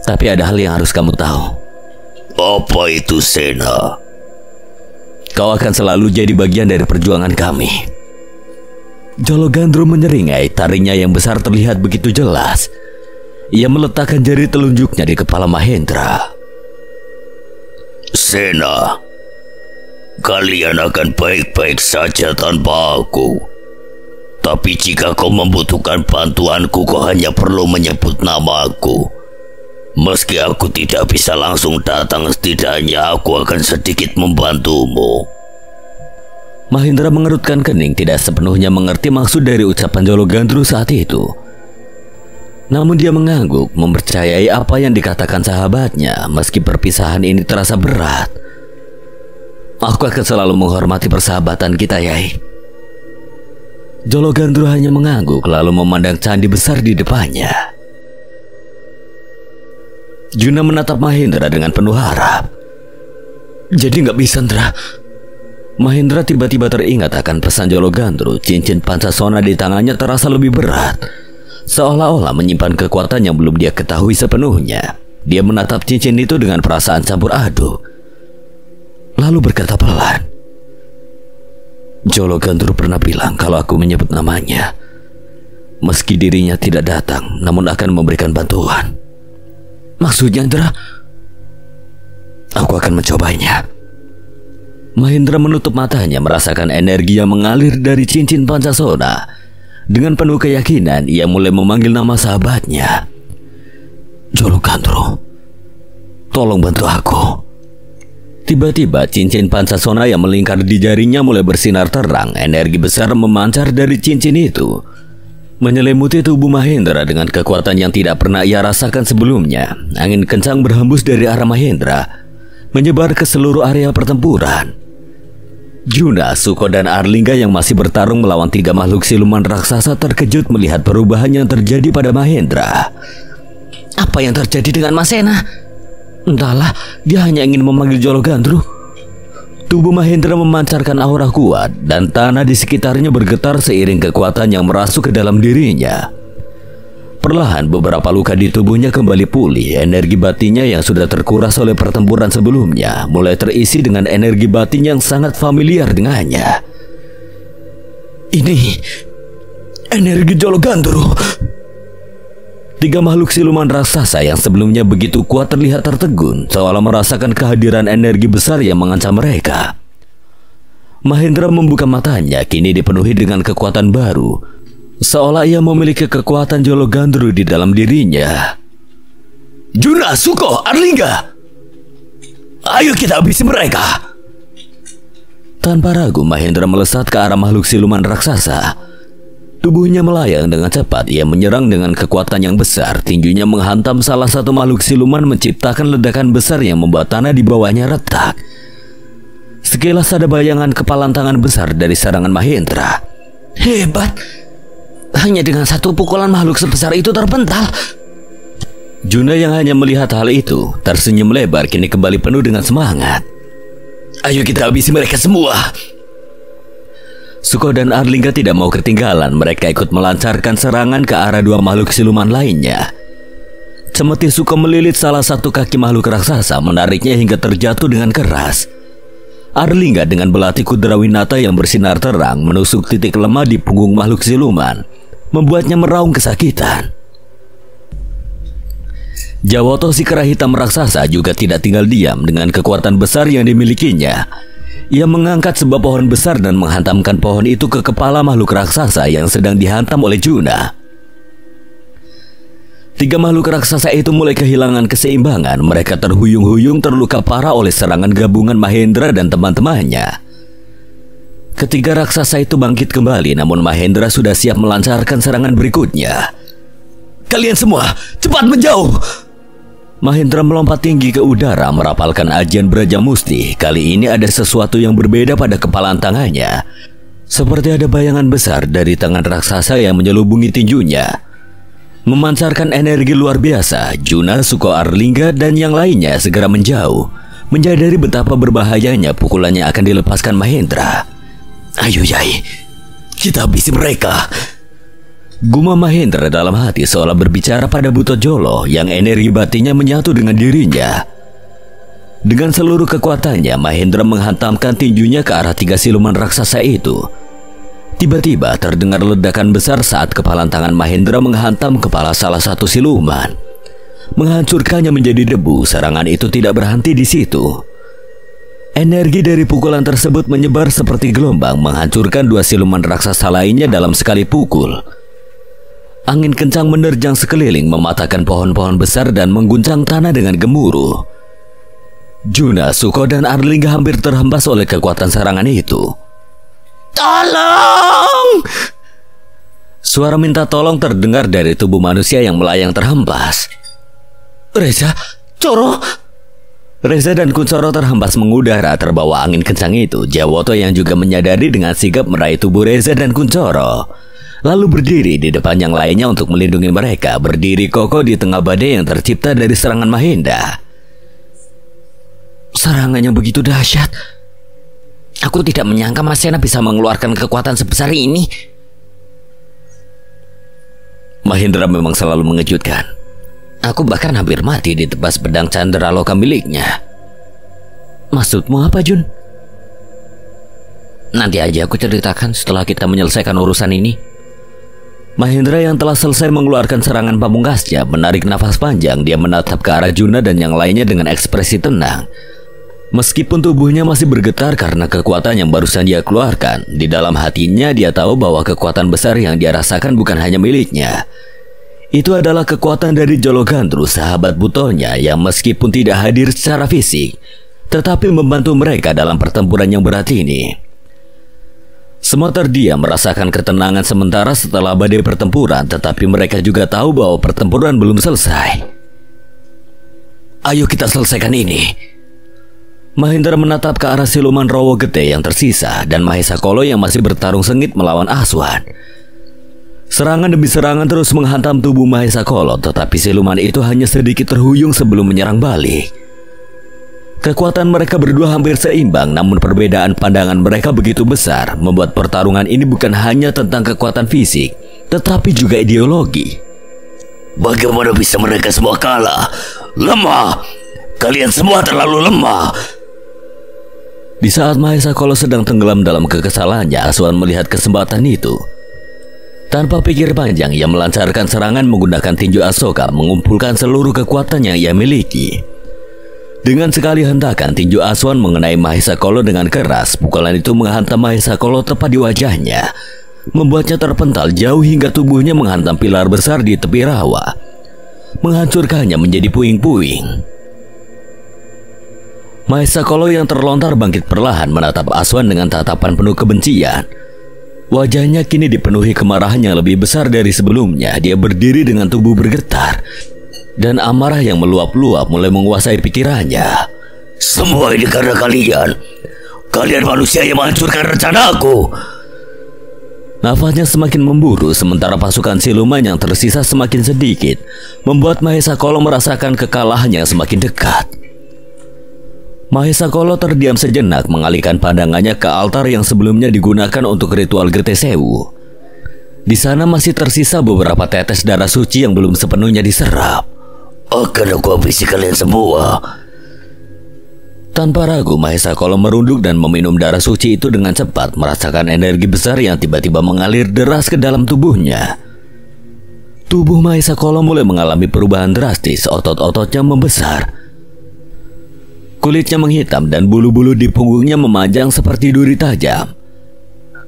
Tapi ada hal yang harus kamu tahu.
Apa itu, Sena?
Kau akan selalu jadi bagian dari perjuangan kami. Jolo Gandru menyeringai, taringnya yang besar terlihat begitu jelas. Ia meletakkan jari telunjuknya di kepala Mahendra.
Sena, kalian akan baik-baik saja tanpa aku. Tapi jika kau membutuhkan bantuanku, kau hanya perlu menyebut namaku. Meski aku tidak bisa langsung datang, setidaknya aku akan sedikit membantumu.
Mahendra mengerutkan kening, tidak sepenuhnya mengerti maksud dari ucapan Jolo Gandru saat itu. Namun dia mengangguk, mempercayai apa yang dikatakan sahabatnya, meski perpisahan ini terasa berat. Aku akan selalu menghormati persahabatan kita, Yai. Jolo Gandru hanya mengangguk, lalu memandang candi besar di depannya. Juna menatap Mahendra dengan penuh harap. Jadi nggak bisa, Ndra. Mahendra tiba-tiba teringat akan pesan Jolo Gandru. Cincin Pancasona di tangannya terasa lebih berat, seolah-olah menyimpan kekuatan yang belum dia ketahui sepenuhnya. Dia menatap cincin itu dengan perasaan campur aduk, lalu berkata pelan, Jolo Gandru pernah bilang kalau aku menyebut namanya, meski dirinya tidak datang, namun akan memberikan bantuan. Maksudnya, Ndra? Aku akan mencobanya. Mahendra menutup matanya, merasakan energi yang mengalir dari cincin Pancasona. Dengan penuh keyakinan, ia mulai memanggil nama sahabatnya. Jolo Gandru, tolong bantu aku. Tiba-tiba cincin Pancasona yang melingkar di jarinya mulai bersinar terang. Energi besar memancar dari cincin itu, menyelimuti tubuh Mahendra dengan kekuatan yang tidak pernah ia rasakan sebelumnya. Angin kencang berhembus dari arah Mahendra, menyebar ke seluruh area pertempuran. Juna, Suko, dan Arlingga yang masih bertarung melawan 3 makhluk siluman raksasa terkejut melihat perubahan yang terjadi pada Mahendra. Apa yang terjadi dengan Mas Sena? Entahlah, dia hanya ingin memanggil Jolo Gandru. Tubuh Mahendra memancarkan aura kuat dan tanah di sekitarnya bergetar seiring kekuatan yang merasuk ke dalam dirinya. Perlahan beberapa luka di tubuhnya kembali pulih. Energi batinnya yang sudah terkuras oleh pertempuran sebelumnya mulai terisi dengan energi batin yang sangat familiar dengannya. Ini energi Jolo Gandru. 3 makhluk siluman raksasa yang sebelumnya begitu kuat terlihat tertegun, seolah merasakan kehadiran energi besar yang mengancam mereka. Mahendra membuka matanya, kini dipenuhi dengan kekuatan baru, seolah ia memiliki kekuatan Jolo Gandru di dalam dirinya. Juna, Suko, Arlingga, ayo kita habisi mereka. Tanpa ragu, Mahendra melesat ke arah makhluk siluman raksasa. Tubuhnya melayang dengan cepat. Ia menyerang dengan kekuatan yang besar. Tinjunya menghantam salah satu makhluk siluman, menciptakan ledakan besar yang membuat tanah di bawahnya retak. Sekilas ada bayangan kepalan tangan besar dari serangan Mahendra. Hebat! Hanya dengan satu pukulan makhluk sebesar itu terpental. Juna yang hanya melihat hal itu tersenyum lebar, kini kembali penuh dengan semangat. Ayo kita habisi mereka semua. Suko dan Arlingga tidak mau ketinggalan. Mereka ikut melancarkan serangan ke arah 2 makhluk siluman lainnya. Cemeti Suko melilit salah satu kaki makhluk raksasa, menariknya hingga terjatuh dengan keras. Arlingga dengan belati Kudrawinata yang bersinar terang menusuk titik lemah di punggung makhluk siluman, membuatnya meraung kesakitan. Jawoto, si kera hitam raksasa, juga tidak tinggal diam. Dengan kekuatan besar yang dimilikinya, ia mengangkat sebuah pohon besar dan menghantamkan pohon itu ke kepala makhluk raksasa yang sedang dihantam oleh Juna. 3 makhluk raksasa itu mulai kehilangan keseimbangan. Mereka terhuyung-huyung terluka parah oleh serangan gabungan Mahendra dan teman-temannya. Ketiga raksasa itu bangkit kembali, namun Mahendra sudah siap melancarkan serangan berikutnya. Kalian semua, cepat menjauh! Mahendra melompat tinggi ke udara, merapalkan ajian Braja Musti. Kali ini ada sesuatu yang berbeda pada kepalan tangannya. Seperti ada bayangan besar dari tangan raksasa yang menyelubungi tinjunya. Memancarkan energi luar biasa, Juna, Suko, Arlingga, dan yang lainnya segera menjauh, menyadari betapa berbahayanya pukulannya akan dilepaskan Mahendra.
Ayo Yai, kita habisi mereka.
Gumam Mahendra dalam hati seolah berbicara pada Buto Jolo yang energi batinnya menyatu dengan dirinya. Dengan seluruh kekuatannya, Mahendra menghantamkan tinjunya ke arah 3 siluman raksasa itu. Tiba-tiba terdengar ledakan besar saat kepalan tangan Mahendra menghantam kepala salah satu siluman, menghancurkannya menjadi debu. Serangan itu tidak berhenti di situ. Energi dari pukulan tersebut menyebar seperti gelombang, menghancurkan 2 siluman raksasa lainnya dalam sekali pukul. Angin kencang menerjang sekeliling, mematahkan pohon-pohon besar dan mengguncang tanah dengan gemuruh. Juna, Suko, dan Arlingga hampir terhempas oleh kekuatan serangan itu.
Tolong!
Suara minta tolong terdengar dari tubuh manusia yang melayang terhempas.
Reza, Coro.
Reza dan Kuncoro terhempas mengudara terbawa angin kencang itu. Jawoto yang juga menyadari dengan sigap meraih tubuh Reza dan Kuncoro, lalu berdiri di depan yang lainnya untuk melindungi mereka, berdiri kokoh di tengah badai yang tercipta dari serangan Mahendra.
Serangannya begitu dahsyat. Aku tidak menyangka Mas Sena bisa mengeluarkan kekuatan sebesar ini.
Mahendra memang selalu mengejutkan.
Aku bahkan hampir mati di tebas pedang Candraloka miliknya.
Maksudmu apa, Jun?
Nanti aja aku ceritakan setelah kita menyelesaikan urusan ini.
Mahendra yang telah selesai mengeluarkan serangan pamungkasnya menarik nafas panjang. Dia menatap ke arah Juna dan yang lainnya dengan ekspresi tenang. Meskipun tubuhnya masih bergetar karena kekuatan yang barusan dia keluarkan, di dalam hatinya dia tahu bahwa kekuatan besar yang dia rasakan bukan hanya miliknya. Itu adalah kekuatan dari Jologandru, sahabat butonya yang meskipun tidak hadir secara fisik, tetapi membantu mereka dalam pertempuran yang berat ini. Semua terdiam merasakan ketenangan sementara setelah badai pertempuran, tetapi mereka juga tahu bahwa pertempuran belum selesai.
Ayo kita selesaikan ini.
Mahendra menatap ke arah siluman Rowo Gede yang tersisa dan Mahesa Kolo yang masih bertarung sengit melawan Aswan. Serangan demi serangan terus menghantam tubuh Mahesa Kolo, tetapi siluman itu hanya sedikit terhuyung sebelum menyerang balik. Kekuatan mereka berdua hampir seimbang, namun perbedaan pandangan mereka begitu besar, membuat pertarungan ini bukan hanya tentang kekuatan fisik, tetapi juga ideologi.
Bagaimana bisa mereka semua kalah? Lemah! Kalian semua terlalu lemah!
Di saat Mahesa Kolo sedang tenggelam dalam kekesalannya, Aswan melihat kesempatan itu. Tanpa pikir panjang, ia melancarkan serangan menggunakan tinju Asoka, mengumpulkan seluruh kekuatan yang ia miliki. Dengan sekali hentakan, tinju Aswan mengenai Mahesa Kolo dengan keras. Pukulan itu menghantam Mahesa Kolo tepat di wajahnya, membuatnya terpental jauh hingga tubuhnya menghantam pilar besar di tepi rawa, menghancurkannya menjadi puing-puing. Mahesa Kolo yang terlontar bangkit perlahan menatap Aswan dengan tatapan penuh kebencian. Wajahnya kini dipenuhi kemarahan yang lebih besar dari sebelumnya. Dia berdiri dengan tubuh bergetar, dan amarah yang meluap-luap mulai menguasai pikirannya.
Semua ini karena kalian. Kalian manusia yang menghancurkan rencanaku.
Nafasnya semakin memburu sementara pasukan siluman yang tersisa semakin sedikit, membuat Mahesa Kolo merasakan kekalahannya semakin dekat. Mahesa Kolo terdiam sejenak mengalihkan pandangannya ke altar yang sebelumnya digunakan untuk ritual Gete Sewu. Di sana masih tersisa beberapa tetes darah suci yang belum sepenuhnya diserap.
Akan aku habisi kalian semua.
Tanpa ragu, Mahesa Kolo merunduk dan meminum darah suci itu dengan cepat, merasakan energi besar yang tiba-tiba mengalir deras ke dalam tubuhnya. Tubuh Mahesa Kolo mulai mengalami perubahan drastis, otot-ototnya membesar. Kulitnya menghitam dan bulu-bulu di punggungnya memanjang seperti duri tajam.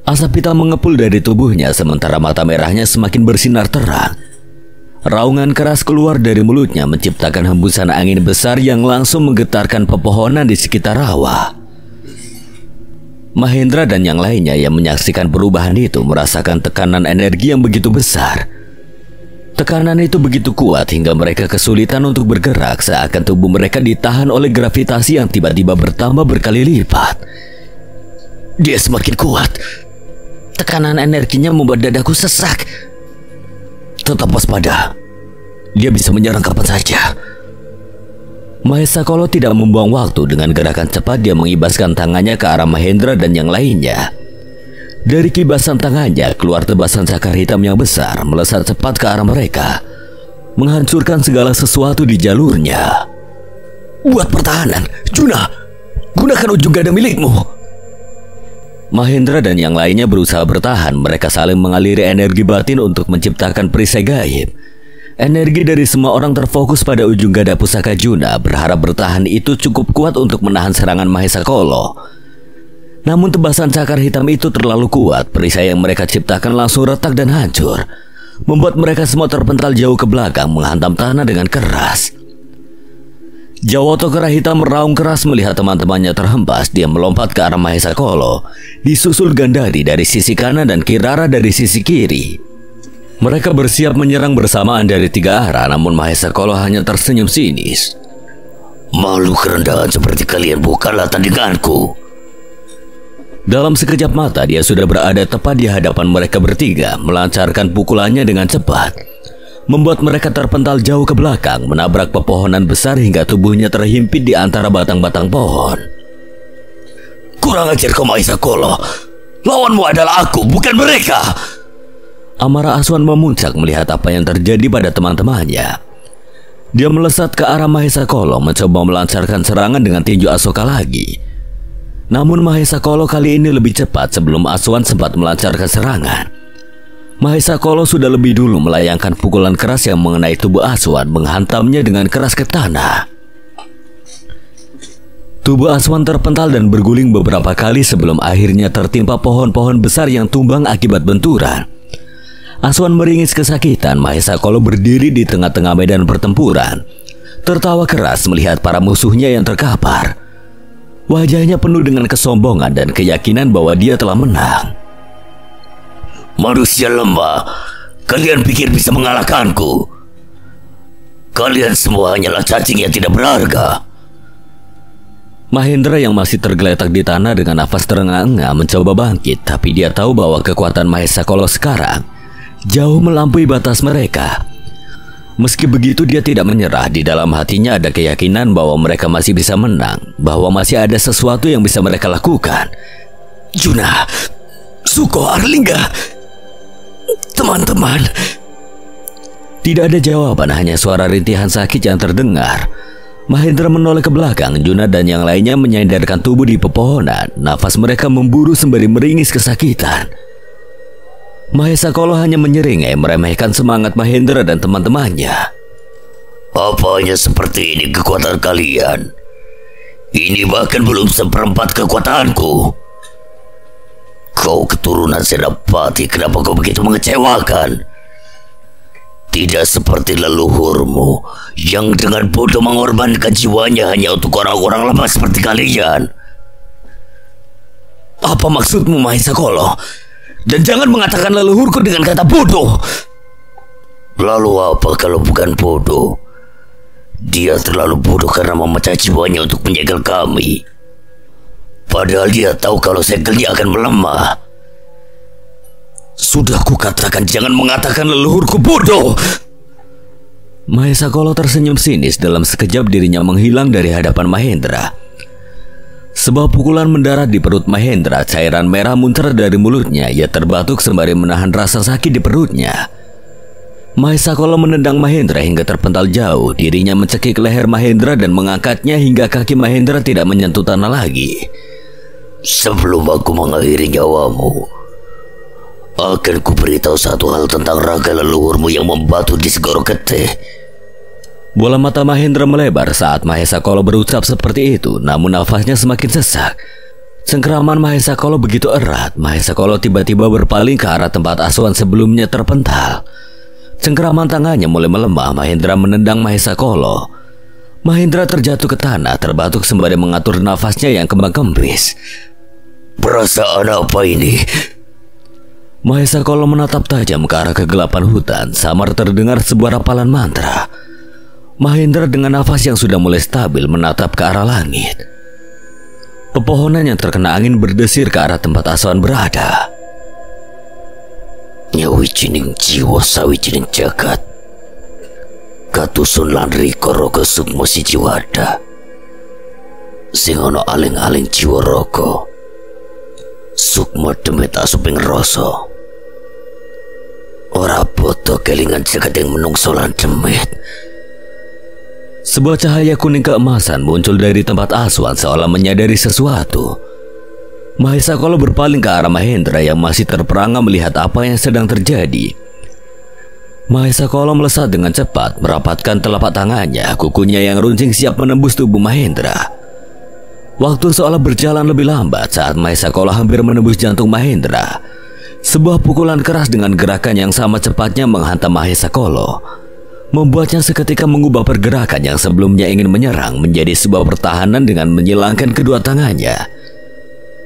Asap hitam mengepul dari tubuhnya sementara mata merahnya semakin bersinar terang. Raungan keras keluar dari mulutnya menciptakan hembusan angin besar yang langsung menggetarkan pepohonan di sekitar rawa. Mahendra dan yang lainnya yang menyaksikan perubahan itu merasakan tekanan energi yang begitu besar. Tekanan itu begitu kuat hingga mereka kesulitan untuk bergerak, seakan tubuh mereka ditahan oleh gravitasi yang tiba-tiba bertambah berkali lipat.
Dia semakin kuat.
Tekanan energinya membuat dadaku sesak.
Tetap waspada. Dia bisa menyerang kapan saja.
Mahesa Kolo tidak membuang waktu. Dengan gerakan cepat dia mengibaskan tangannya ke arah Mahendra dan yang lainnya. Dari kibasan tangannya keluar tebasan cakar hitam yang besar melesat cepat ke arah mereka, menghancurkan segala sesuatu di jalurnya.
Buat pertahanan, Juna, gunakan ujung gada milikmu.
Mahendra dan yang lainnya berusaha bertahan. Mereka saling mengaliri energi batin untuk menciptakan perisai gaib. Energi dari semua orang terfokus pada ujung gada pusaka Juna, berharap bertahan itu cukup kuat untuk menahan serangan Mahesa Kolo. Namun tebasan cakar hitam itu terlalu kuat. Perisai yang mereka ciptakan langsung retak dan hancur, membuat mereka semua terpental jauh ke belakang, menghantam tanah dengan keras. Jawoto Kera Hitam meraung keras melihat teman-temannya terhempas. Dia melompat ke arah Mahesa Kolo, disusul Gandhari dari sisi kanan dan Kirara dari sisi kiri. Mereka bersiap menyerang bersamaan dari 3 arah, namun Mahesa Kolo hanya tersenyum sinis.
Makhluk kerendahan seperti kalian bukanlah tandinganku.
Dalam sekejap mata dia sudah berada tepat di hadapan mereka bertiga, melancarkan pukulannya dengan cepat, membuat mereka terpental jauh ke belakang, menabrak pepohonan besar hingga tubuhnya terhimpit di antara batang-batang pohon.
Kurang ajar kau Mahesa Kolo. Lawanmu adalah aku, bukan mereka.
Amarah Aswan memuncak melihat apa yang terjadi pada teman-temannya. Dia melesat ke arah Mahesa Kolo, mencoba melancarkan serangan dengan tinju Asoka lagi. Namun Mahesa Kolo kali ini lebih cepat. Sebelum Aswan sempat melancarkan serangan, Mahesa Kolo sudah lebih dulu melayangkan pukulan keras yang mengenai tubuh Aswan, menghantamnya dengan keras ke tanah. Tubuh Aswan terpental dan berguling beberapa kali sebelum akhirnya tertimpa pohon-pohon besar yang tumbang akibat benturan. Aswan meringis kesakitan. Mahesa Kolo berdiri di tengah-tengah medan pertempuran, tertawa keras melihat para musuhnya yang terkapar. Wajahnya penuh dengan kesombongan dan keyakinan bahwa dia telah menang.
Manusia lemah, kalian pikir bisa mengalahkanku? Kalian semua hanyalah cacing yang tidak berharga.
Mahendra yang masih tergeletak di tanah dengan nafas terengah-engah mencoba bangkit, tapi dia tahu bahwa kekuatan Mahesa Kolo sekarang jauh melampaui batas mereka. Meski begitu dia tidak menyerah. Di dalam hatinya ada keyakinan bahwa mereka masih bisa menang, bahwa masih ada sesuatu yang bisa mereka lakukan.
Juna, Suko, Arlingga, teman-teman.
Tidak ada jawaban, hanya suara rintihan sakit yang terdengar. Mahendra menoleh ke belakang. Juna dan yang lainnya menyandarkan tubuh di pepohonan. Nafas mereka memburu sembari meringis kesakitan. Mahesa Kolo hanya menyeringai, meremehkan semangat Mahendra dan teman-temannya.
Apa hanya seperti ini kekuatan kalian? Ini bahkan belum seperempat kekuatanku. Kau keturunan Senapati, kenapa kau begitu mengecewakan? Tidak seperti leluhurmu yang dengan bodoh mengorbankan jiwanya hanya untuk orang-orang lemah seperti kalian.
Apa maksudmu Mahesa Kolo? Dan jangan mengatakan leluhurku dengan kata bodoh.
Lalu apa kalau bukan bodoh? Dia terlalu bodoh karena memecah jiwanya untuk menyegel kami. Padahal dia tahu kalau segelnya akan melemah.
Sudah kukatakan jangan mengatakan leluhurku bodoh. Mahesa Kolo tersenyum sinis. Dalam sekejap dirinya menghilang dari hadapan Mahendra. Sebuah pukulan mendarat di perut Mahendra. Cairan merah muncrat dari mulutnya. Ia terbatuk sembari menahan rasa sakit di perutnya. Mahesa Kolo menendang Mahendra hingga terpental jauh. Dirinya mencekik leher Mahendra dan mengangkatnya hingga kaki Mahendra tidak menyentuh tanah lagi.
Sebelum aku mengakhiri nyawamu, akan kuberitahu satu hal tentang raga leluhurmu yang membatu di segoro getih.
Bola mata Mahendra melebar saat Mahesa Kolo berucap seperti itu, namun nafasnya semakin sesak. Cengkeraman Mahesa Kolo begitu erat. Mahesa Kolo tiba-tiba berpaling ke arah tempat Aswan sebelumnya terpental. Cengkeraman tangannya mulai melemah. Mahendra menendang Mahesa Kolo. Mahendra terjatuh ke tanah, terbatuk sembari mengatur nafasnya yang kembang kempis.
Perasaan apa ini?
Mahesa Kolo menatap tajam ke arah kegelapan hutan. Samar terdengar sebuah rapalan mantra. Mahendra dengan nafas yang sudah mulai stabil menatap ke arah langit. Pepohonan yang terkena angin berdesir ke arah tempat Aswan berada.
sawijining jiwa sawijining jagat. Katusun lan rika raga sukma siji wadah. Sing ana aling-aling jiwa raga. Sukma demet asuping rasa. Ora bodo kelingan jagat yang menungso lan demet.
Sebuah cahaya kuning keemasan muncul dari tempat Aswan seolah menyadari sesuatu. Mahesa Kala berpaling ke arah Mahendra yang masih terperangah melihat apa yang sedang terjadi. Mahesa Kala melesat dengan cepat, merapatkan telapak tangannya, kukunya yang runcing siap menembus tubuh Mahendra. Waktu seolah berjalan lebih lambat saat Mahesa Kala hampir menembus jantung Mahendra. Sebuah pukulan keras dengan gerakan yang sama cepatnya menghantam Mahesa Kala, membuatnya seketika mengubah pergerakan yang sebelumnya ingin menyerang menjadi sebuah pertahanan dengan menyilangkan kedua tangannya.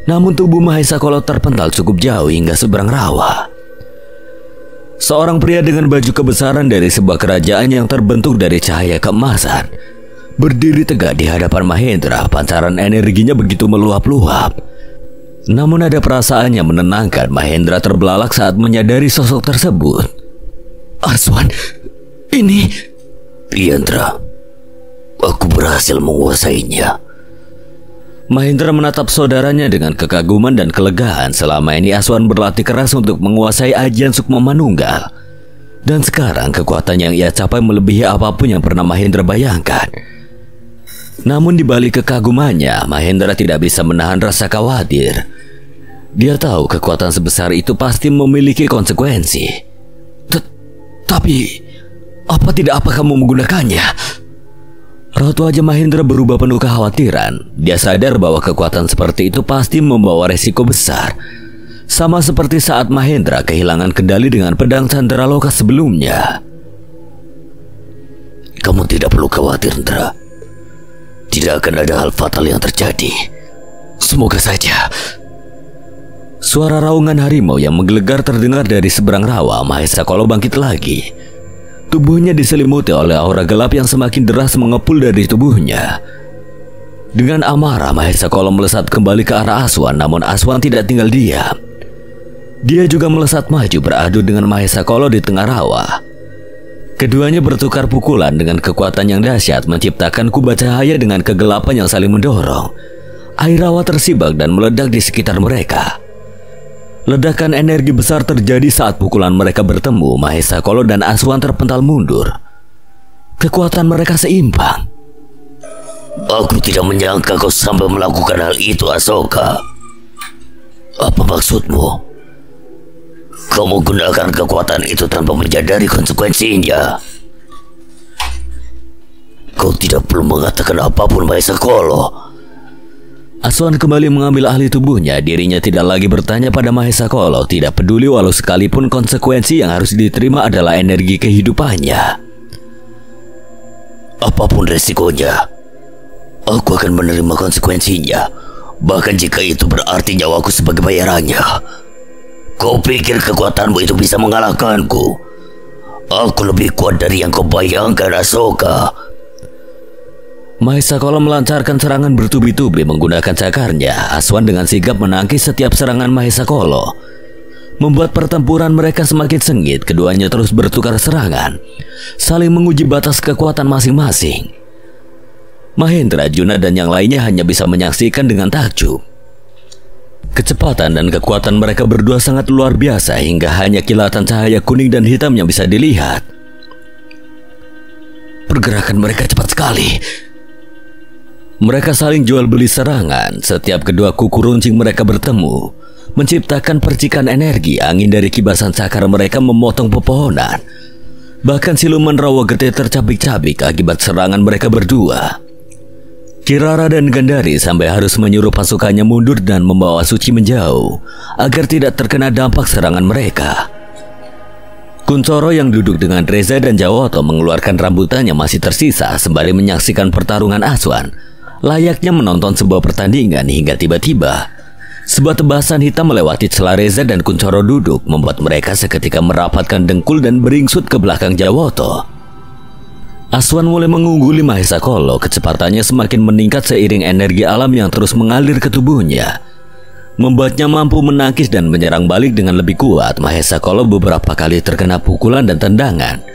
Namun tubuh Mahesa Kala terpental cukup jauh hingga seberang rawa. Seorang pria dengan baju kebesaran dari sebuah kerajaan yang terbentuk dari cahaya keemasan berdiri tegak di hadapan Mahendra. Pancaran energinya begitu meluap-luap. Namun ada perasaan yang menenangkan. Mahendra terbelalak saat menyadari sosok tersebut.
Aswan, ini Piandra. Aku berhasil menguasainya.
Mahendra menatap saudaranya dengan kekaguman dan kelegaan. Selama ini Aswan berlatih keras untuk menguasai ajian Sukma Manunggal. Dan sekarang kekuatan yang ia capai melebihi apapun yang pernah Mahendra bayangkan. Namun di balik kekagumannya, Mahendra tidak bisa menahan rasa khawatir. Dia tahu kekuatan sebesar itu pasti memiliki konsekuensi.
Tapi apa kamu menggunakannya?
Raut wajah Mahendra berubah penuh kekhawatiran. Dia sadar bahwa kekuatan seperti itu pasti membawa resiko besar. Sama seperti saat Mahendra kehilangan kendali dengan pedang Candraloka sebelumnya.
Kamu tidak perlu khawatir, Indra. Tidak akan ada hal fatal yang terjadi. Semoga saja.
Suara raungan harimau yang menggelegar terdengar dari seberang rawa. Mahesa Kala bangkit lagi. Tubuhnya diselimuti oleh aura gelap yang semakin deras mengepul dari tubuhnya. Dengan amarah, Mahesa Kala melesat kembali ke arah Aswan, namun Aswan tidak tinggal diam. Dia juga melesat maju beradu dengan Mahesa Kala di tengah rawa. Keduanya bertukar pukulan dengan kekuatan yang dahsyat, menciptakan kubah cahaya dengan kegelapan yang saling mendorong. Air rawa tersibak dan meledak di sekitar mereka. Ledakan energi besar terjadi saat pukulan mereka bertemu. Mahesa Kala dan Aswan terpental mundur. Kekuatan mereka seimbang.
Aku tidak menyangka kau sampai melakukan hal itu, Asoka. Apa maksudmu? Kau menggunakan kekuatan itu tanpa menyadari konsekuensinya. Kau tidak perlu mengatakan apapun, Mahesa Kala.
Aswan kembali mengambil alih tubuhnya. Dirinya tidak lagi bertanya pada Mahesa Kala, tidak peduli walau sekalipun konsekuensi yang harus diterima adalah energi kehidupannya.
Apapun resikonya, aku akan menerima konsekuensinya, bahkan jika itu berarti nyawaku sebagai bayarannya. Kau pikir kekuatanmu itu bisa mengalahkanku? Aku lebih kuat dari yang kau bayangkan, Asoka.
Mahesa Kala melancarkan serangan bertubi-tubi menggunakan cakarnya. Aswan dengan sigap menangkis setiap serangan Mahesa Kala. Membuat pertempuran mereka semakin sengit. Keduanya terus bertukar serangan, saling menguji batas kekuatan masing-masing. Mahendra, Junna dan yang lainnya hanya bisa menyaksikan dengan takjub. Kecepatan dan kekuatan mereka berdua sangat luar biasa hingga hanya kilatan cahaya kuning dan hitam yang bisa dilihat.
Pergerakan mereka cepat sekali.
Mereka saling jual beli serangan. Setiap kedua kuku runcing mereka bertemu, menciptakan percikan energi. Angin dari kibasan cakar mereka memotong pepohonan. Bahkan siluman rawa gede tercabik-cabik akibat serangan mereka berdua. Kirara dan Gandari sampai harus menyuruh pasukannya mundur dan membawa Suci menjauh agar tidak terkena dampak serangan mereka. Kuncoro yang duduk dengan Reza dan Jawoto mengeluarkan rambutan yang masih tersisa sembari menyaksikan pertarungan Aswan, layaknya menonton sebuah pertandingan hingga tiba-tiba sebuah tebasan hitam melewati celah Reza dan Kuncoro duduk, membuat mereka seketika merapatkan dengkul dan beringsut ke belakang Jawoto. Aswan mulai mengungguli Mahesa Kala. Kecepatannya semakin meningkat seiring energi alam yang terus mengalir ke tubuhnya. membuatnya mampu menangkis dan menyerang balik dengan lebih kuat. Mahesa Kolo beberapa kali terkena pukulan dan tendangan,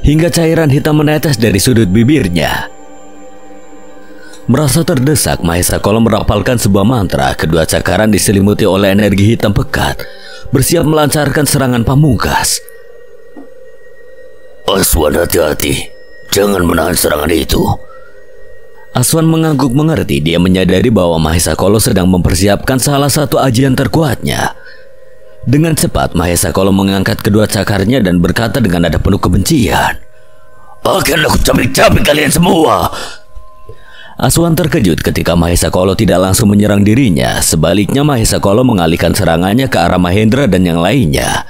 hingga cairan hitam menetes dari sudut bibirnya. Merasa terdesak, Mahesa Kolo merapalkan sebuah mantra. Kedua cakaran diselimuti oleh energi hitam pekat, bersiap melancarkan serangan pamungkas.
Aswan, hati-hati, jangan menahan serangan itu.
Aswan mengangguk mengerti. Dia menyadari bahwa Mahesa Kolo sedang mempersiapkan salah satu ajian terkuatnya. Dengan cepat, Mahesa Kolo mengangkat kedua cakarnya dan berkata dengan nada penuh kebencian,
"Akan aku cabik-cabik kalian semua."
Aswan terkejut ketika Mahesa Kolo tidak langsung menyerang dirinya. Sebaliknya, Mahesa Kolo mengalihkan serangannya ke arah Mahendra dan yang lainnya.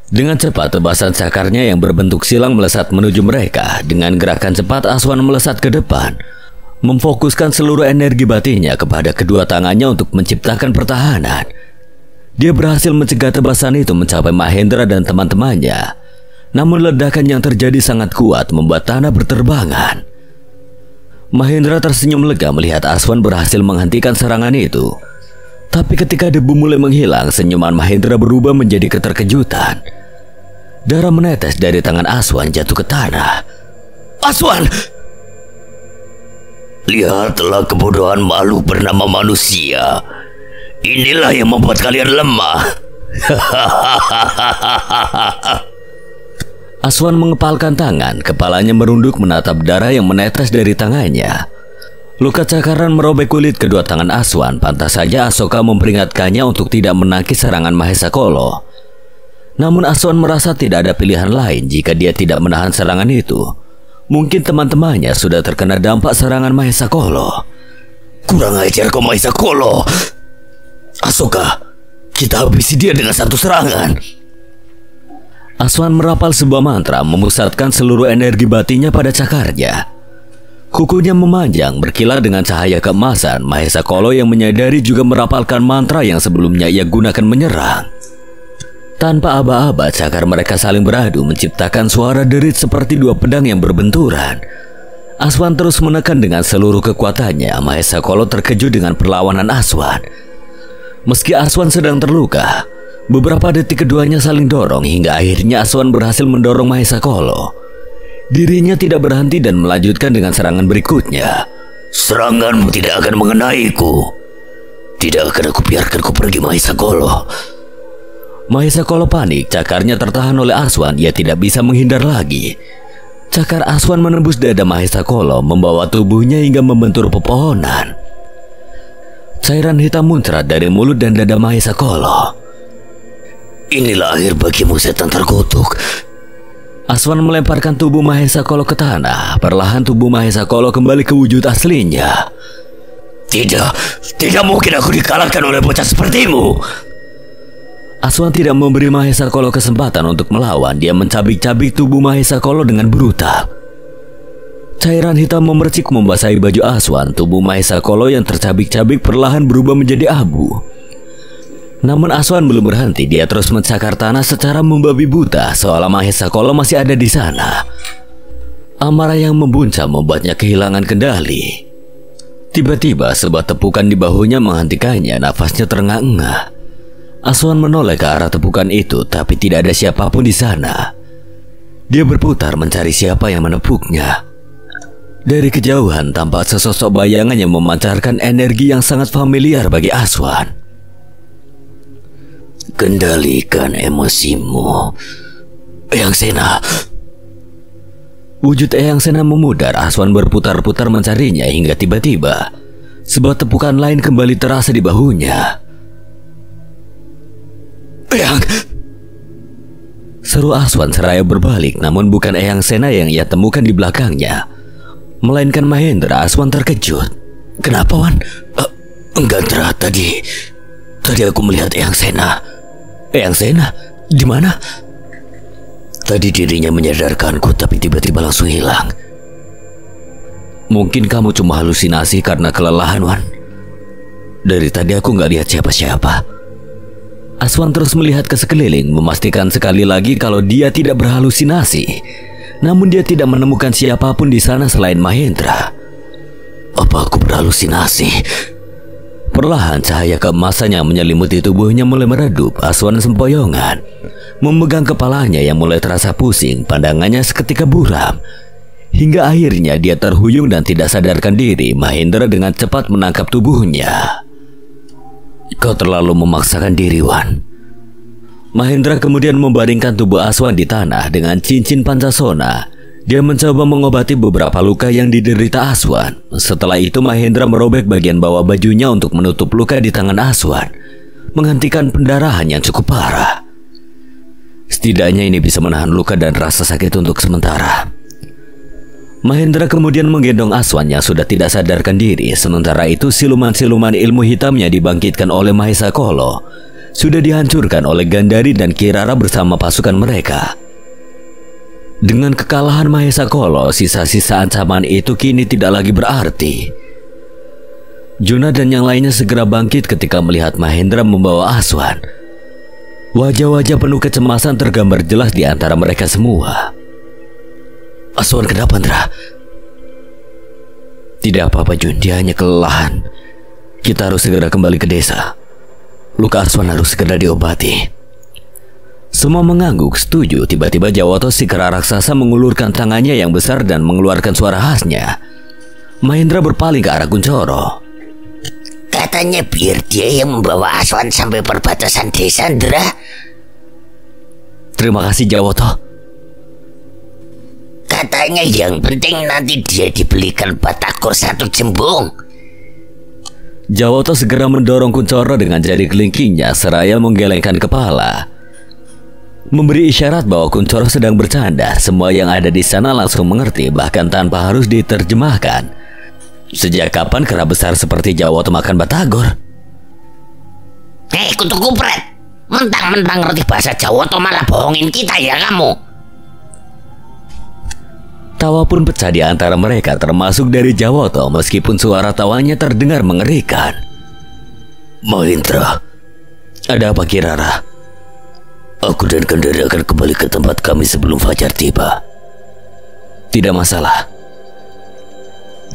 Dengan cepat, tebasan cakarnya yang berbentuk silang melesat menuju mereka. Dengan gerakan cepat, Aswan melesat ke depan, memfokuskan seluruh energi batinnya kepada kedua tangannya untuk menciptakan pertahanan. Dia berhasil mencegah tebasan itu mencapai Mahendra dan teman-temannya. Namun ledakan yang terjadi sangat kuat membuat tanah berterbangan. Mahendra tersenyum lega melihat Aswan berhasil menghentikan serangan itu. Tapi ketika debu mulai menghilang, senyuman Mahendra berubah menjadi keterkejutan. Darah menetes dari tangan Aswan jatuh ke tanah.
"Aswan! Lihatlah kebodohan makhluk bernama manusia. Inilah yang membuat kalian lemah."
Aswan mengepalkan tangan, kepalanya merunduk menatap darah yang menetes dari tangannya. Luka cakaran merobek kulit kedua tangan Aswan. Pantas saja Asoka memperingatkannya untuk tidak menangkis serangan Mahesa Kolo. Namun Aswan merasa tidak ada pilihan lain jika dia tidak menahan serangan itu. Mungkin teman-temannya sudah terkena dampak serangan Mahesa Kolo.
"Kurang ajar kau, Mahesa Kolo. Asoka, kita habisi dia dengan satu serangan."
Aswan merapal sebuah mantra, memusatkan seluruh energi batinnya pada cakarnya. Kukunya memanjang, berkilat dengan cahaya keemasan. Mahesa Kolo yang menyadari juga merapalkan mantra yang sebelumnya ia gunakan menyerang. Tanpa aba-aba, cakar mereka saling beradu, menciptakan suara derit seperti dua pedang yang berbenturan. Aswan terus menekan dengan seluruh kekuatannya. Mahesa Kolo terkejut dengan perlawanan Aswan. Meski Aswan sedang terluka, beberapa detik keduanya saling dorong hingga akhirnya Aswan berhasil mendorong Mahesa Kolo. Dirinya tidak berhenti dan melanjutkan dengan serangan berikutnya.
"Seranganmu tidak akan mengenaiku. Tidak akan aku biarkan kau pergi, Mahesa Kolo."
Mahesa Kolo panik, cakarnya tertahan oleh Aswan. Ia tidak bisa menghindar lagi. Cakar Aswan menembus dada Mahesa Kolo, membawa tubuhnya hingga membentur pepohonan. Cairan hitam muncrat dari mulut dan dada Mahesa Kolo.
"Inilah akhir bagimu, setan terkutuk."
Aswan melemparkan tubuh Mahesa Kolo ke tanah. Perlahan tubuh Mahesa Kolo kembali ke wujud aslinya.
Tidak mungkin aku dikalahkan oleh bocah sepertimu."
Aswan tidak memberi Mahesa Kolo kesempatan untuk melawan. Dia mencabik-cabik tubuh Mahesa Kolo dengan brutal. Cairan hitam memercik membasahi baju Aswan. Tubuh Mahesa Kolo yang tercabik-cabik perlahan berubah menjadi abu. Namun Aswan belum berhenti. Dia terus mencakar tanah secara membabi buta, seolah Mahesa Kolo masih ada di sana. Amarah yang membuncah membuatnya kehilangan kendali. Tiba-tiba sebuah tepukan di bahunya menghentikannya. Nafasnya terengah-engah. Aswan menoleh ke arah tepukan itu, tapi tidak ada siapapun di sana. Dia berputar mencari siapa yang menepuknya. Dari kejauhan tampak sesosok bayangan yang memancarkan energi yang sangat familiar bagi Aswan.
"Kendalikan emosimu, Eyang Sena."
Wujud Eyang Sena memudar. Aswan berputar-putar mencarinya hingga tiba-tiba sebuah tepukan lain kembali terasa di bahunya.
"Eyang!"
seru Aswan seraya berbalik, namun bukan Eyang Sena yang ia temukan di belakangnya, melainkan Mahendra. Aswan terkejut.
"Kenapa, Wan?" Enggak, tadi aku melihat Eyang Sena."
Eyang Sena? Di mana?"
"Tadi dirinya menyadarkanku, tapi tiba-tiba langsung hilang."
"Mungkin kamu cuma halusinasi karena kelelahan, Wan. Dari tadi aku nggak lihat siapa-siapa." Aswan terus melihat ke sekeliling, memastikan sekali lagi kalau dia tidak berhalusinasi. Namun dia tidak menemukan siapapun di sana selain Mahendra.
"Apa aku berhalusinasi?"
perlahan cahaya keemasan yang menyelimuti tubuhnya mulai meredup. Aswan sempoyongan memegang kepalanya yang mulai terasa pusing. Pandangannya seketika buram. Hingga akhirnya dia terhuyung dan tidak sadarkan diri. Mahendra dengan cepat menangkap tubuhnya. Kau terlalu memaksakan diri, Wan. Mahendra kemudian membaringkan tubuh Aswan di tanah dengan cincin Pancasona. Dia mencoba mengobati beberapa luka yang diderita Aswan. Setelah itu Mahendra merobek bagian bawah bajunya untuk menutup luka di tangan Aswan, menghentikan pendarahan yang cukup parah. Setidaknya ini bisa menahan luka dan rasa sakit untuk sementara. Mahendra kemudian menggendong Aswan yang sudah tidak sadarkan diri. Sementara itu siluman-siluman ilmu hitamnya dibangkitkan oleh Mahesa Kolo sudah dihancurkan oleh Gandari dan Kirara bersama pasukan mereka. Dengan kekalahan Mahesa Kolo, sisa-sisa ancaman itu kini tidak lagi berarti. Juna dan yang lainnya segera bangkit ketika melihat Mahendra membawa Aswan. Wajah-wajah penuh kecemasan tergambar jelas di antara mereka semua. Aswan, kenapa, Ndra? Tidak apa-apa, Jun. Dia hanya kelelahan. Kita harus segera kembali ke desa. Luka Aswan harus segera diobati. Semua mengangguk setuju. Tiba-tiba Jawoto si kera raksasa mengulurkan tangannya yang besar dan mengeluarkan suara khasnya. Mahendra berpaling ke arah Kuncoro.
Katanya biar dia yang membawa Aswan sampai perbatasan desa, Ndra.
Terima kasih, Jawoto.
Katanya yang penting nanti dia dibelikan batagor 1 jembung.
Jawoto segera mendorong Kuncoro dengan jari kelingkingnya seraya menggelengkan kepala, memberi isyarat bahwa Kuncoro sedang bercanda. Semua yang ada di sana langsung mengerti, bahkan tanpa harus diterjemahkan. Sejak kapan kera besar seperti Jawoto makan batagor?
Kutu kupret, mentang-mentang ngerti bahasa Jawoto malah bohongin kita ya kamu.
Tawa pun pecah di antara mereka, termasuk dari Jawoto, meskipun suara tawanya terdengar mengerikan.
Mahendra,
ada apa, Kirara?
Aku dan Gandari akan kembali ke tempat kami sebelum fajar tiba.
Tidak masalah.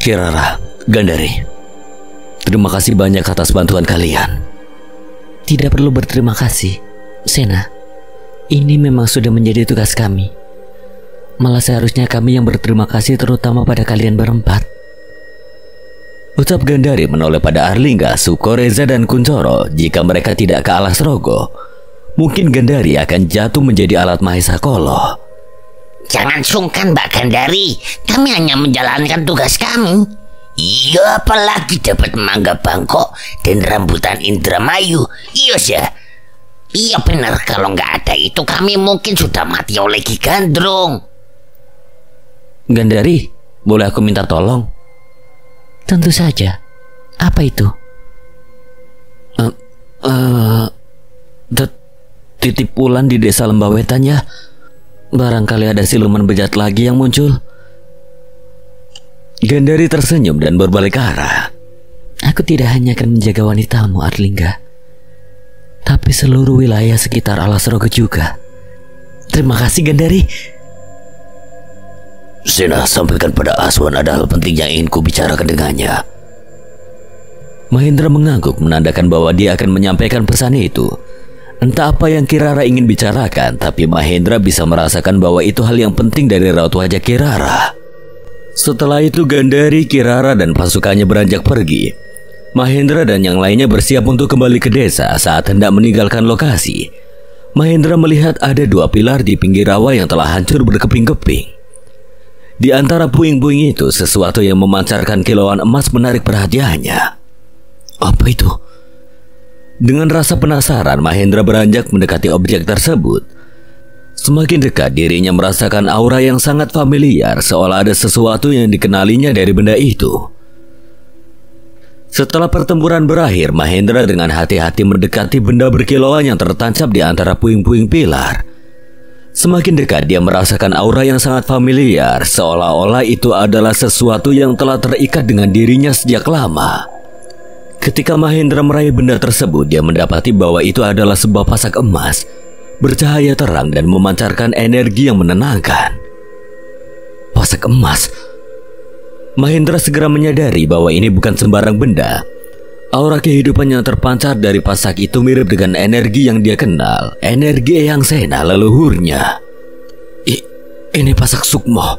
Kirara, Gandari, terima kasih banyak atas bantuan kalian.
Tidak perlu berterima kasih, Sena. Ini memang sudah menjadi tugas kami. Malah seharusnya kami yang berterima kasih, terutama pada kalian berempat.
Ucap Gandari menoleh pada Arlingga, Suko, Reza, dan Kuncoro. Jika mereka tidak ke Alas Rogo, mungkin Gandari akan jatuh menjadi alat Mahesa Kolo.
Jangan sungkan, Mbak Gandari. Kami hanya menjalankan tugas kami. Iya, apalagi dapat mangga bangkok dan rambutan Indramayu. Iya sih. Iya benar, kalau nggak ada itu kami mungkin sudah mati oleh Ki Gandrung.
Gandari, boleh aku minta tolong?
Tentu saja. Apa itu?
Titip Wulan di desa Lembawetan ya. Barangkali ada siluman bejat lagi yang muncul. Gandari tersenyum dan berbalik arah.
Aku tidak hanya akan menjaga wanitamu, Arlingga, tapi seluruh wilayah sekitar Alas Rogo juga.
Terima kasih, Gandari.
Sena, sampaikan pada Aswan ada hal penting yang ingin kubicarakan dengannya.
Mahendra mengangguk menandakan bahwa dia akan menyampaikan pesan itu. Entah apa yang Kirara ingin bicarakan, tapi Mahendra bisa merasakan bahwa itu hal yang penting dari raut wajah Kirara. Setelah itu Gandari, Kirara, dan pasukannya beranjak pergi. Mahendra dan yang lainnya bersiap untuk kembali ke desa. Saat hendak meninggalkan lokasi, Mahendra melihat ada 2 pilar di pinggir rawa yang telah hancur berkeping-keping. Di antara puing-puing itu, sesuatu yang memancarkan kilauan emas menarik perhatiannya. Apa itu? Dengan rasa penasaran, Mahendra beranjak mendekati objek tersebut. Semakin dekat, dirinya merasakan aura yang sangat familiar, seolah ada sesuatu yang dikenalinya dari benda itu. Setelah pertempuran berakhir, Mahendra dengan hati-hati mendekati benda berkilauan yang tertancap di antara puing-puing pilar. Semakin dekat, dia merasakan aura yang sangat familiar, seolah-olah itu adalah sesuatu yang telah terikat dengan dirinya sejak lama. Ketika Mahendra meraih benda tersebut, dia mendapati bahwa itu adalah sebuah pasak emas, bercahaya terang dan memancarkan energi yang menenangkan. Pasak emas. Mahendra segera menyadari bahwa ini bukan sembarang benda. Aura kehidupan yang terpancar dari pasak itu mirip dengan energi yang dia kenal, energi Eyang Sena leluhurnya. Ini pasak sukmo.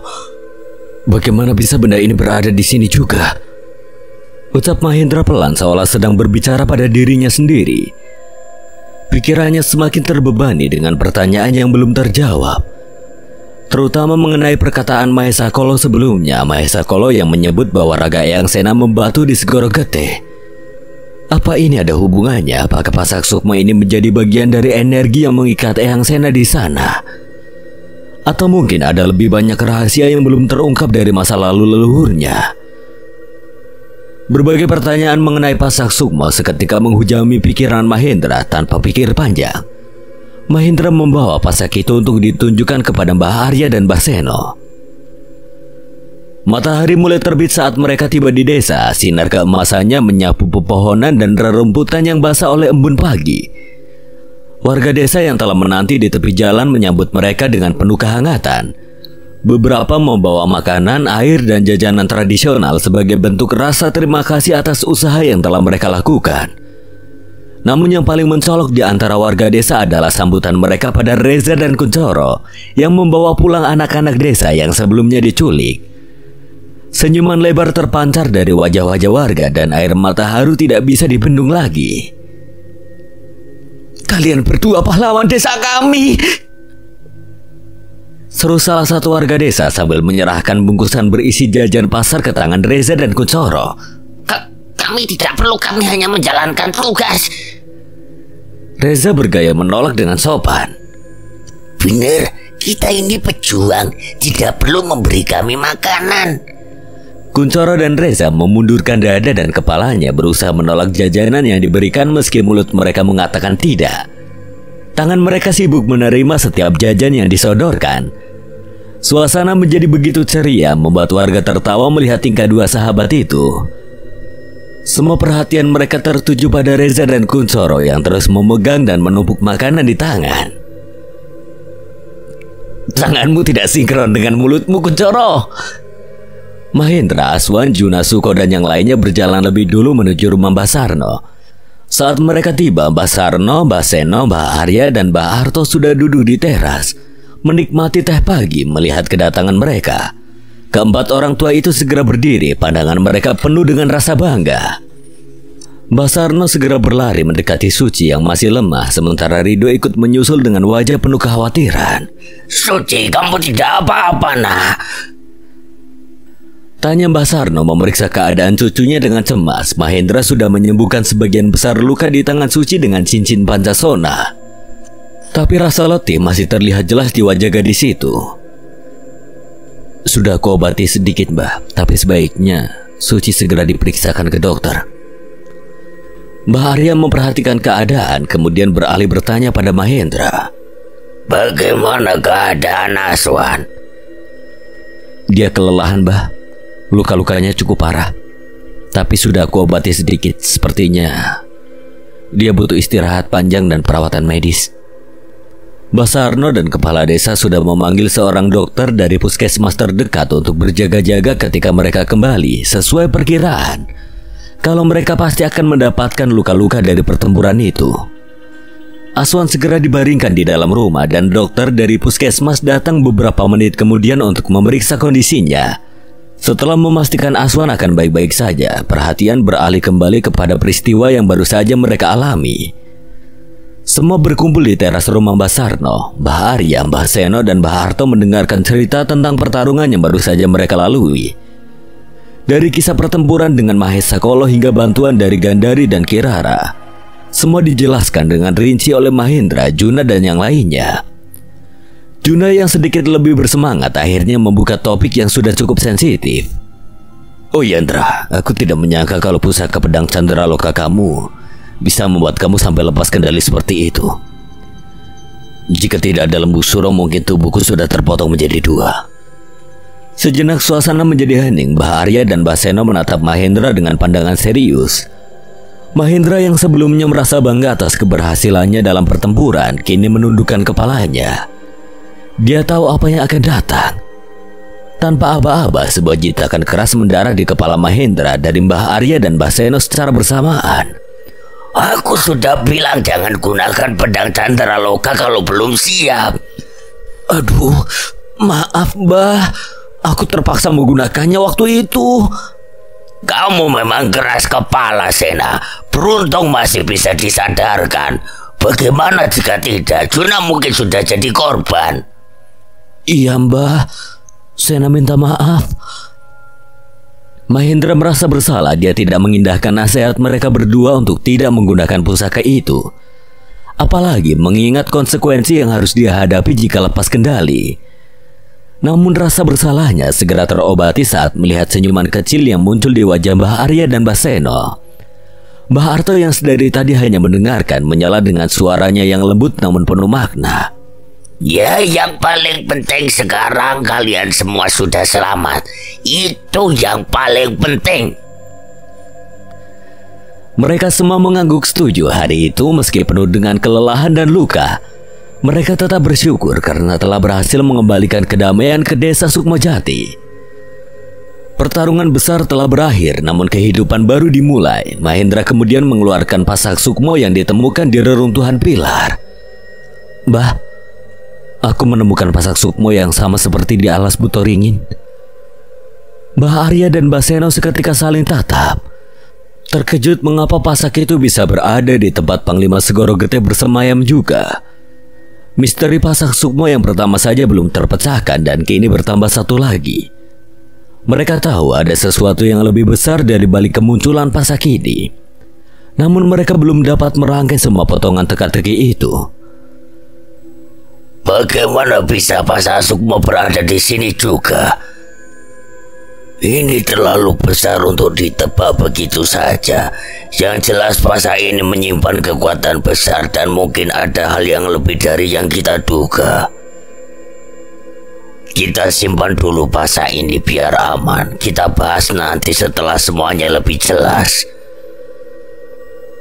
Bagaimana bisa benda ini berada di sini juga? Ucap Mahendra pelan seolah sedang berbicara pada dirinya sendiri. Pikirannya semakin terbebani dengan pertanyaan yang belum terjawab, terutama mengenai perkataan Mahesa Kolo sebelumnya. Mahesa Kolo yang menyebut bahwa raga Eyang Sena membatu di Segoro Gede. Apa ini ada hubungannya? Apakah pasak sukma ini menjadi bagian dari energi yang mengikat Eyang Sena di sana? Atau mungkin ada lebih banyak rahasia yang belum terungkap dari masa lalu leluhurnya? Berbagai pertanyaan mengenai pasak sukma seketika menghujami pikiran Mahendra tanpa pikir panjang. Mahendra membawa pasak itu untuk ditunjukkan kepada Mbah Arya dan Mbah Seno. Matahari mulai terbit saat mereka tiba di desa. Sinar keemasannya menyapu pepohonan dan rerumputan yang basah oleh embun pagi. Warga desa yang telah menanti di tepi jalan menyambut mereka dengan penuh kehangatan. Beberapa membawa makanan, air, dan jajanan tradisional sebagai bentuk rasa terima kasih atas usaha yang telah mereka lakukan. Namun yang paling mencolok di antara warga desa adalah sambutan mereka pada Reza dan Kuncoro yang membawa pulang anak-anak desa yang sebelumnya diculik. Senyuman lebar terpancar dari wajah-wajah warga dan air mata haru tidak bisa dibendung lagi. "Kalian berdua pahlawan desa kami!" seru salah satu warga desa sambil menyerahkan bungkusan berisi jajan pasar ke tangan Reza dan Kuncoro.
Kami tidak perlu, kami hanya menjalankan tugas.
Reza bergaya menolak dengan sopan.
Benar, kita ini pejuang, tidak perlu memberi kami makanan.
Kuncoro dan Reza memundurkan dada dan kepalanya berusaha menolak jajanan yang diberikan meski mulut mereka mengatakan tidak. Tangan mereka sibuk menerima setiap jajan yang disodorkan. Suasana menjadi begitu ceria membuat warga tertawa melihat tingkah dua sahabat itu. Semua perhatian mereka tertuju pada Reza dan Kuncoro yang terus memegang dan menumpuk makanan di tangan. "Tanganmu tidak sinkron dengan mulutmu, Kuncoro." Mahendra, Aswan, Juna, Suko, dan yang lainnya berjalan lebih dulu menuju rumah Mbah Sarno. Saat mereka tiba, Mbah Sarno, Mbah Seno, Mbah Arya, dan Mbah Arto sudah duduk di teras, menikmati teh pagi melihat kedatangan mereka. Keempat orang tua itu segera berdiri, pandangan mereka penuh dengan rasa bangga. Mbah Sarno segera berlari mendekati Suci yang masih lemah, sementara Rido ikut menyusul dengan wajah penuh kekhawatiran.
"Suci, kamu tidak apa-apa, nak?"
Tanya Mbah Sarno memeriksa keadaan cucunya dengan cemas. Mahendra sudah menyembuhkan sebagian besar luka di tangan Suci dengan cincin pancasona. Tapi rasa letih masih terlihat jelas di wajah gadis itu. "Sudah aku obati sedikit, Mbah, tapi sebaiknya Suci segera diperiksakan ke dokter." Mbah Arya memperhatikan keadaan, kemudian beralih bertanya pada Mahendra.
"Bagaimana keadaan Aswan?"
"Dia kelelahan, Mbah. Luka-lukanya cukup parah, tapi sudah aku obati sedikit. Sepertinya dia butuh istirahat panjang dan perawatan medis." Mbah Sarno dan kepala desa sudah memanggil seorang dokter dari puskesmas terdekat untuk berjaga-jaga ketika mereka kembali. Sesuai perkiraan, kalau mereka pasti akan mendapatkan luka-luka dari pertempuran itu. Aswan segera dibaringkan di dalam rumah dan dokter dari puskesmas datang beberapa menit kemudian untuk memeriksa kondisinya. Setelah memastikan Aswan akan baik-baik saja, perhatian beralih kembali kepada peristiwa yang baru saja mereka alami. Semua berkumpul di teras rumah Mbah Sarno. Mbah Arya, Mbah Seno, dan Mbah Arto mendengarkan cerita tentang pertarungan yang baru saja mereka lalui. Dari kisah pertempuran dengan Mahesa Kolo hingga bantuan dari Gandari dan Kirara, semua dijelaskan dengan rinci oleh Mahendra, Juna, dan yang lainnya. Juna yang sedikit lebih bersemangat akhirnya membuka topik yang sudah cukup sensitif. "Oh Yandra, aku tidak menyangka kalau pusaka pedang Candraloka kamu bisa membuat kamu sampai lepas kendali seperti itu. Jika tidak ada lembu suro, mungkin tubuhku sudah terpotong menjadi dua." Sejenak suasana menjadi hening. Mbah Arya dan Mbah Seno menatap Mahendra dengan pandangan serius. Mahendra yang sebelumnya merasa bangga atas keberhasilannya dalam pertempuran, kini menundukkan kepalanya. Dia tahu apa yang akan datang. Tanpa aba-aba, sebuah jitakan keras mendarat di kepala Mahendra dari Mbah Arya dan Mbah Seno secara bersamaan.
Aku sudah bilang jangan gunakan pedang Candraloka kalau belum siap.
Aduh, maaf Mbah, aku terpaksa menggunakannya waktu itu.
Kamu memang keras kepala, Sena. Beruntung masih bisa disadarkan. Bagaimana jika tidak? Juna mungkin sudah jadi korban.
Iya Mbah, Sena minta maaf. Mahendra merasa bersalah dia tidak mengindahkan nasihat mereka berdua untuk tidak menggunakan pusaka itu. Apalagi mengingat konsekuensi yang harus dia hadapi jika lepas kendali. Namun rasa bersalahnya segera terobati saat melihat senyuman kecil yang muncul di wajah Mbah Arya dan Mbah Seno. Mbah Arto yang sedari tadi hanya mendengarkan menyela dengan suaranya yang lembut namun penuh makna.
Ya, yang paling penting sekarang kalian semua sudah selamat. Itu yang paling penting.
Mereka semua mengangguk setuju hari itu meski penuh dengan kelelahan dan luka. Mereka tetap bersyukur karena telah berhasil mengembalikan kedamaian ke desa Sukmajati. Pertarungan besar telah berakhir namun kehidupan baru dimulai. Mahendra kemudian mengeluarkan pasak Sukmo yang ditemukan di reruntuhan pilar. Mbah, aku menemukan pasak Sukmo yang sama seperti di alas Butoringin. Mbah Arya dan Mbah Seno seketika saling tatap. Terkejut mengapa pasak itu bisa berada di tempat Panglima Segoro Gede bersemayam juga. Misteri pasak Sukmo yang pertama saja belum terpecahkan dan kini bertambah satu lagi. Mereka tahu ada sesuatu yang lebih besar dari balik kemunculan pasak ini. Namun mereka belum dapat merangkai semua potongan teka-teki itu.
Bagaimana bisa pasak Sukmo berada di sini juga? Ini terlalu besar untuk ditebak begitu saja. Yang jelas pasak ini menyimpan kekuatan besar dan mungkin ada hal yang lebih dari yang kita duga. Kita simpan dulu pasak ini biar aman. Kita bahas nanti setelah semuanya lebih jelas.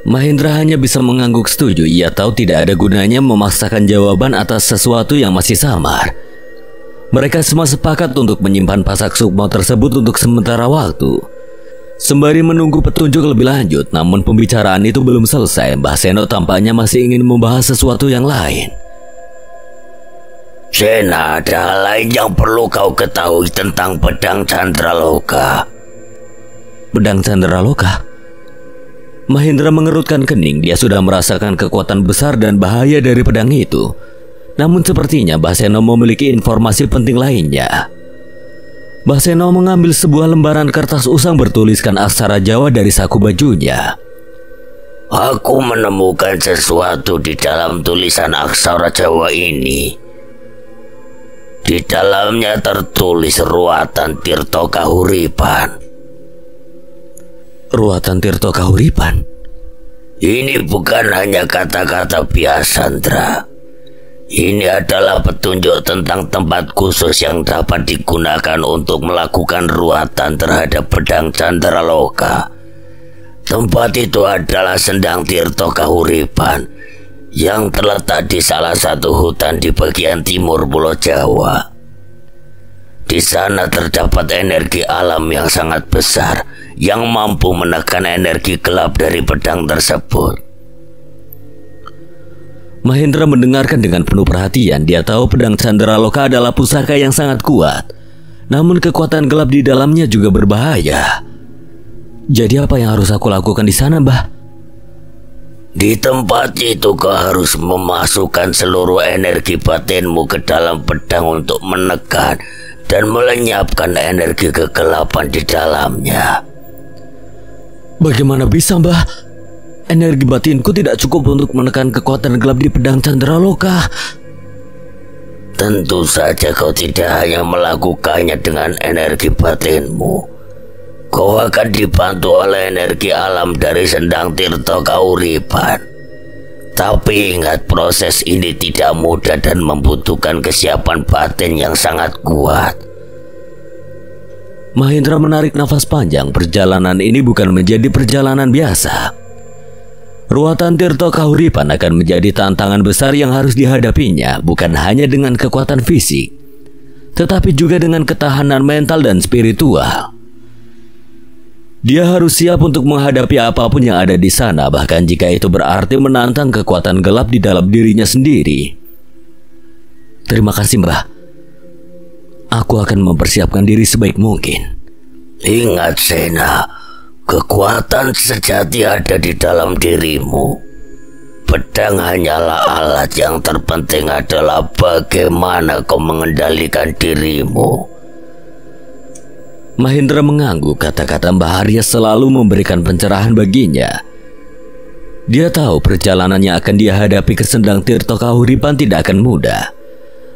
Mahendra hanya bisa mengangguk setuju. Ia tahu tidak ada gunanya memaksakan jawaban atas sesuatu yang masih samar. Mereka semua sepakat untuk menyimpan pasak Sukmo tersebut untuk sementara waktu. Sembari menunggu petunjuk lebih lanjut, namun pembicaraan itu belum selesai. Mbah Seno tampaknya masih ingin membahas sesuatu yang lain.
Sena, ada hal lain yang perlu kau ketahui tentang pedang Candraloka.
Pedang Candraloka? Mahendra mengerutkan kening. Dia sudah merasakan kekuatan besar dan bahaya dari pedang itu. Namun sepertinya Mbah Seno memiliki informasi penting lainnya. Mbah Seno mengambil sebuah lembaran kertas usang bertuliskan aksara Jawa dari saku bajunya.
Aku menemukan sesuatu di dalam tulisan aksara Jawa ini. Di dalamnya tertulis Ruatan Tirto Kahuripan.
Ruatan Tirto Kahuripan?
Ini bukan hanya kata-kata biasa, Ndra. Ini adalah petunjuk tentang tempat khusus yang dapat digunakan untuk melakukan ruatan terhadap pedang Candraloka. Tempat itu adalah Sendang Tirto Kahuripan yang terletak di salah satu hutan di bagian timur Pulau Jawa. Di sana terdapat energi alam yang sangat besar yang mampu menekan energi gelap dari pedang tersebut.
Mahendra mendengarkan dengan penuh perhatian. Dia tahu pedang Candraloka adalah pusaka yang sangat kuat. Namun kekuatan gelap di dalamnya juga berbahaya. Jadi apa yang harus aku lakukan di sana, Mbah?
Di tempat itu kau harus memasukkan seluruh energi batinmu ke dalam pedang untuk menekan dan melenyapkan energi kegelapan di dalamnya.
Bagaimana bisa, Mbah? Energi batinku tidak cukup untuk menekan kekuatan gelap di pedang Candraloka.
Tentu saja kau tidak hanya melakukannya dengan energi batinmu. Kau akan dibantu oleh energi alam dari Sendang Tirto Kahuripan. Tapi ingat, proses ini tidak mudah dan membutuhkan kesiapan batin yang sangat kuat.
Mahendra menarik nafas panjang. Perjalanan ini bukan menjadi perjalanan biasa. Ruatan Tirto Kahuripan akan menjadi tantangan besar yang harus dihadapinya, bukan hanya dengan kekuatan fisik. tetapi juga dengan ketahanan mental dan spiritual. Dia harus siap untuk menghadapi apapun yang ada di sana, bahkan jika itu berarti menantang kekuatan gelap di dalam dirinya sendiri. Terima kasih, Mbah. Aku akan mempersiapkan diri sebaik mungkin.
Ingat, Sena, kekuatan sejati ada di dalam dirimu. Pedang hanyalah alat, yang terpenting adalah bagaimana kau mengendalikan dirimu.
Mahendra mengangguk. Kata-kata Mbah Arya selalu memberikan pencerahan baginya. Dia tahu perjalanan yang akan dia hadapi ke Sendang Tirto Kahuripan tidak akan mudah.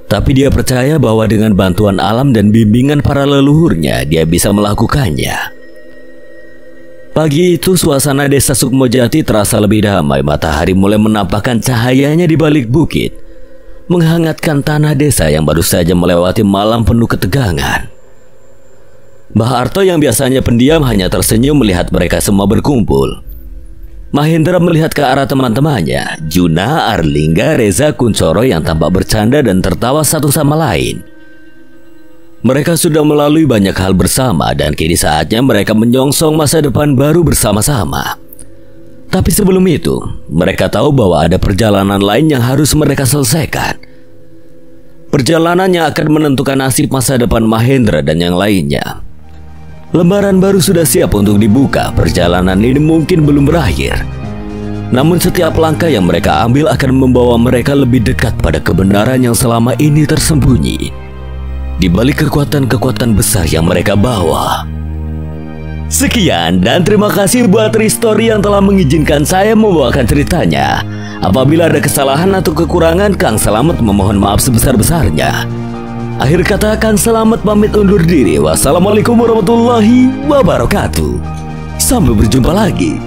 Tapi dia percaya bahwa dengan bantuan alam dan bimbingan para leluhurnya, dia bisa melakukannya. Pagi itu suasana desa Sukmojati terasa lebih damai. Matahari mulai menampakkan cahayanya di balik bukit, menghangatkan tanah desa yang baru saja melewati malam penuh ketegangan. Mbah Arto yang biasanya pendiam hanya tersenyum melihat mereka semua berkumpul. Mahendra melihat ke arah teman-temannya, Juna, Arlingga, Reza, Kuncoro yang tampak bercanda dan tertawa satu sama lain. Mereka sudah melalui banyak hal bersama dan kini saatnya mereka menyongsong masa depan baru bersama-sama. Tapi sebelum itu, mereka tahu bahwa ada perjalanan lain yang harus mereka selesaikan. Perjalanan yang akan menentukan nasib masa depan Mahendra dan yang lainnya. Lembaran baru sudah siap untuk dibuka. Perjalanan ini mungkin belum berakhir, namun setiap langkah yang mereka ambil akan membawa mereka lebih dekat pada kebenaran yang selama ini tersembunyi di balik kekuatan-kekuatan besar yang mereka bawa. Sekian dan terima kasih buat Ristori yang telah mengizinkan saya membawakan ceritanya. Apabila ada kesalahan atau kekurangan, Kang Selamet memohon maaf sebesar-besarnya. Akhir kata, Kang Selamet pamit undur diri. Wassalamualaikum warahmatullahi wabarakatuh. Sampai berjumpa lagi.